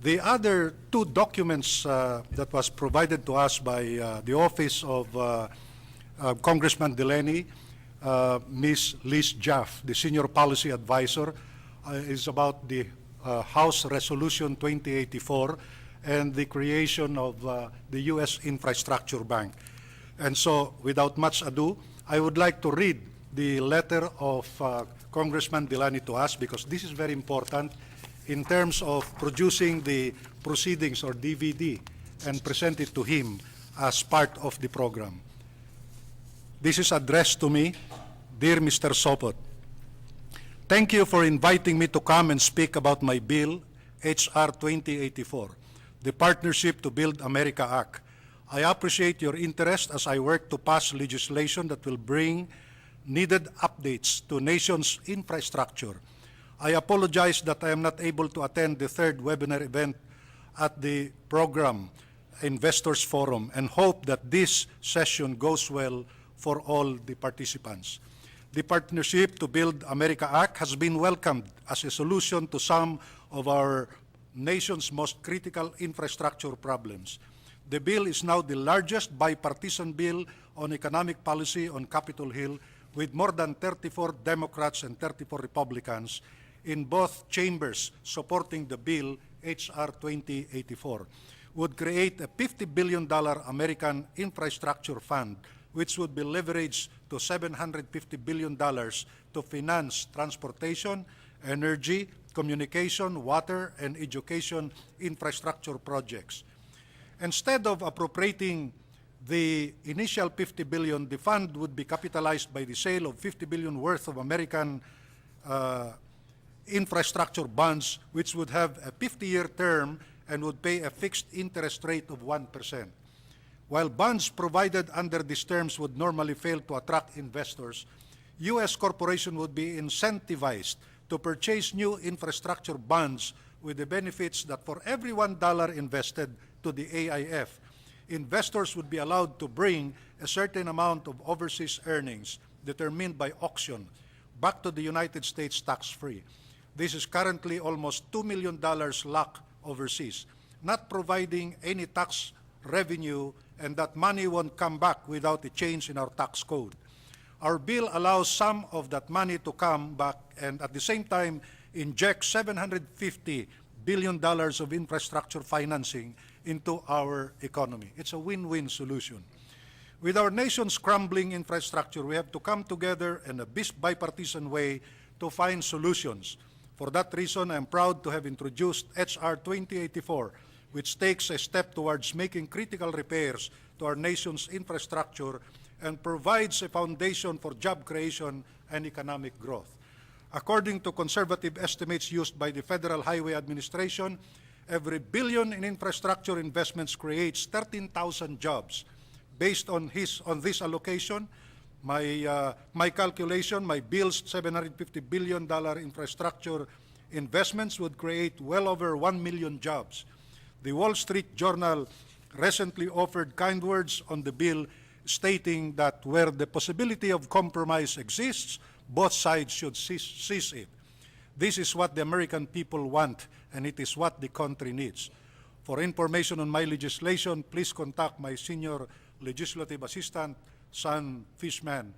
The other two documents that was provided to us by the office of Congressman Delaney, Ms. Liz Jaff, the Senior Policy Advisor, is about the House Resolution 2084 and the creation of the U.S. Infrastructure Bank. And so, without much ado, I would like to read the letter of Congressman Delaney to us, because this is very important in terms of producing the proceedings or DVD and present it to him as part of the program. This is addressed to me, dear Mr. Sopot. Thank you for inviting me to come and speak about my bill, H.R. 2084, the Partnership to Build America Act. I appreciate your interest as I work to pass legislation that will bring needed updates to nation's infrastructure. I apologize that I am not able to attend the third webinar event at the program Investors Forum and hope that this session goes well for all the participants. The Partnership to Build America Act has been welcomed as a solution to some of our nation's most critical infrastructure problems. The bill is now the largest bipartisan bill on economic policy on Capitol Hill, with more than 34 Democrats and 34 Republicans in both chambers supporting the bill. H.R. 2084 would create a $50 billion American infrastructure fund, which would be leveraged to $750 billion to finance transportation, energy, communication, water, and education infrastructure projects. Instead of appropriating the initial $50 billion, the fund would be capitalized by the sale of $50 billion worth of American infrastructure bonds, which would have a 50-year term and would pay a fixed interest rate of 1%. While bonds provided under these terms would normally fail to attract investors, U.S. corporations would be incentivized to purchase new infrastructure bonds with the benefits that for every $1 invested to the AIF, investors would be allowed to bring a certain amount of overseas earnings determined by auction back to the United States tax-free. This is currently almost $2 million locked overseas, not providing any tax revenue, and that money won't come back without a change in our tax code. Our bill allows some of that money to come back and at the same time inject $750 billion of infrastructure financing into our economy. It's a win-win solution. With our nation's crumbling infrastructure, we have to come together in a bipartisan way to find solutions. For that reason, I am proud to have introduced H.R. 2084, which takes a step towards making critical repairs to our nation's infrastructure and provides a foundation for job creation and economic growth. According to conservative estimates used by the Federal Highway Administration, every billion in infrastructure investments creates 13,000 jobs. Based on this allocation, my calculation, my bill's $750 billion infrastructure investments would create well over 1 million jobs. The Wall Street Journal recently offered kind words on the bill, stating that where the possibility of compromise exists, both sides should seize it. This is what the American people want, and it is what the country needs. For information on my legislation, please contact my senior legislative assistant, Son Fishman,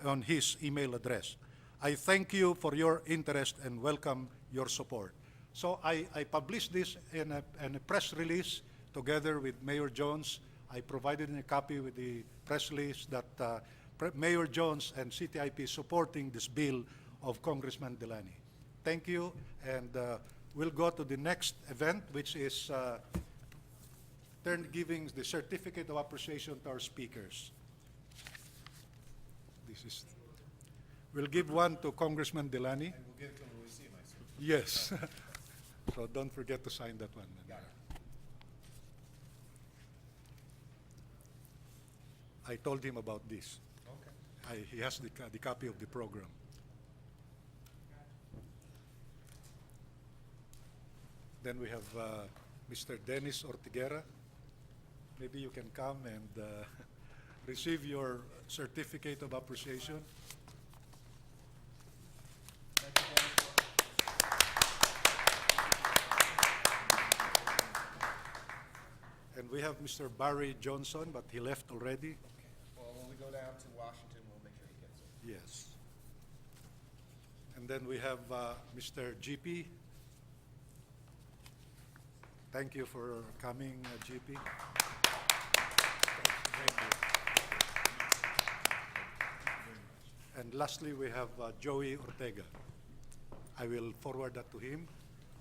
on his email address. I thank you for your interest and welcome your support. So I published this in a press release together with Mayor Jones. I provided a copy with the press release that Mayor Jones and CTIP supporting this bill of Congressman Delaney. Thank you, and we'll go to the next event, which is giving the certificate of appreciation to our speakers. We'll give one to Congressman Delaney. And we'll give it to Lucy, yes. So don't forget to sign that one. Got it. I told him about this. Okay. He has the copy of the program. Then we have Mr. Dennis Ortiguera. Maybe you can come and receive your certificate of appreciation. Thank you, Dennis. We have Mr. Barry Johnson, but he left already. Well, when we go down to Washington, we'll make sure he gets it. Yes. And then we have Mr. GP. Thank you for coming, GP. Thank you. And lastly, we have Joey Ortega. I will forward that to him.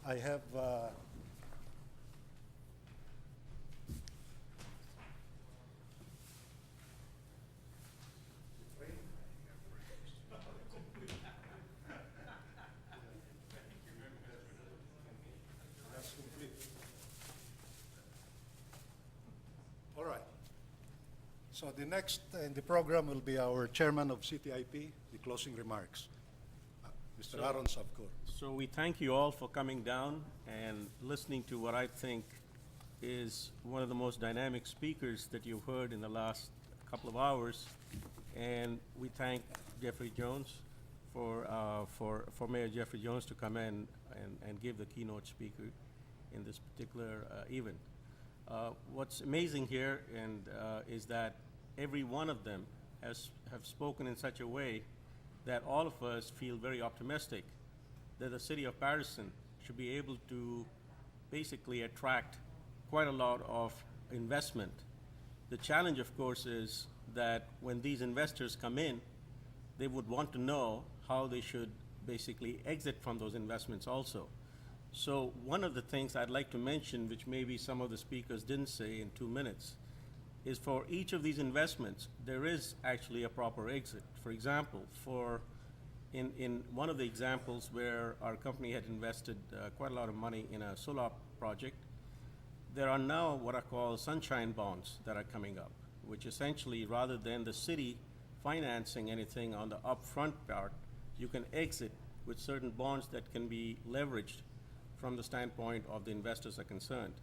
I have that's complete. All right. So the next in the program will be our chairman of CTIP, the closing remarks. Mr. Aaron Sabkor. So we thank you all for coming down and listening to what I think is one of the most dynamic speakers that you've heard in the last couple of hours. And we thank Jeffrey Jones for Mayor Jeffrey Jones to come in and give the keynote speaker in this particular event. What's amazing here is that every one of them have spoken in such a way that all of us feel very optimistic that the city of Patterson should be able to basically attract quite a lot of investment. The challenge, of course, is that when these investors come in, they would want to know how they should basically exit from those investments also. So one of the things I'd like to mention, which maybe some of the speakers didn't say in 2 minutes, is for each of these investments, there is actually a proper exit. For example, in one of the examples where our company had invested quite a lot of money in a solar project, there are now what I call sunshine bonds that are coming up, which essentially, rather than the city financing anything on the upfront part, you can exit with certain bonds that can be leveraged from the standpoint of the investors are concerned.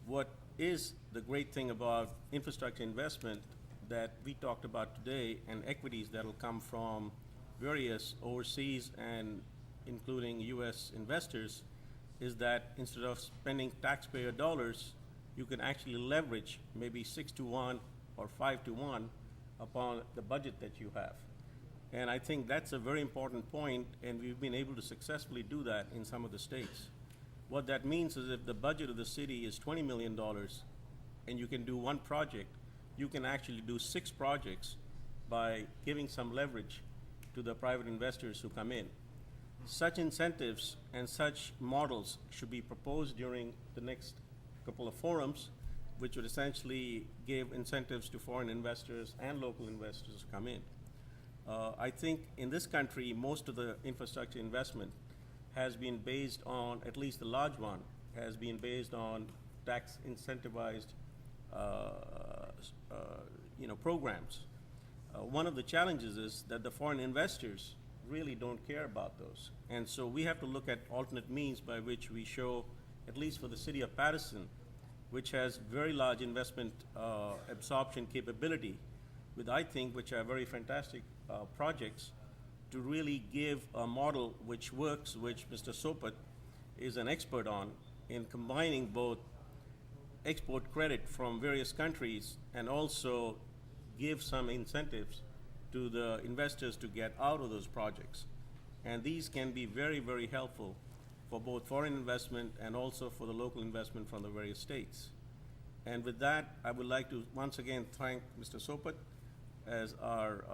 What is the great thing about infrastructure investment that we talked about today, and equities that will come from various overseas and including U.S. investors, is that instead of spending taxpayer dollars, you can actually leverage maybe 6-to-1 or 5-to-1 upon the budget that you have. And I think that's a very important point, and we've been able to successfully do that in some of the states. What that means is if the budget of the city is $20 million and you can do one project, you can actually do 6 projects by giving some leverage to the private investors who come in. Such incentives and such models should be proposed during the next couple of forums, which would essentially give incentives to foreign investors and local investors to come in. I think in this country, most of the infrastructure investment has been based on, at least the large one, has been based on tax incentivized programs. One of the challenges is that the foreign investors really don't care about those. And so we have to look at alternate means by which we show, at least for the city of Patterson, which has very large investment absorption capability, with I think which are very fantastic projects, to really give a model which works, which Mr. Sopat is an expert on, in combining both export credit from various countries and also give some incentives to the investors to get out of those projects. And these can be very, very helpful for both foreign investment and also for the local investment from the various states. And with that, I would like to once again thank Mr. Sopat as our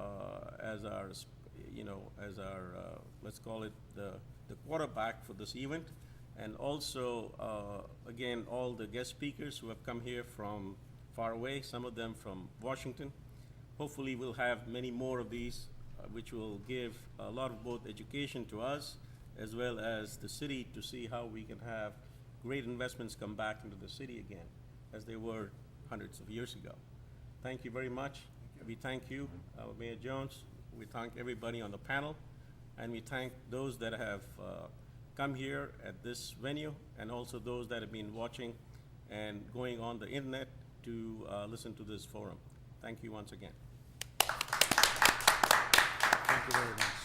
let's call it the quarterback for this event, and also again all the guest speakers who have come here from far away, some of them from Washington. Hopefully we'll have many more of these, which will give a lot of both education to us as well as the city to see how we can have great investments come back into the city again, as they were hundreds of years ago. Thank you very much. We thank you, Mayor Jones. We thank everybody on the panel, and we thank those that have come here at this venue, and also those that have been watching and going on the internet to listen to this forum. Thank you once again. Thank you very much.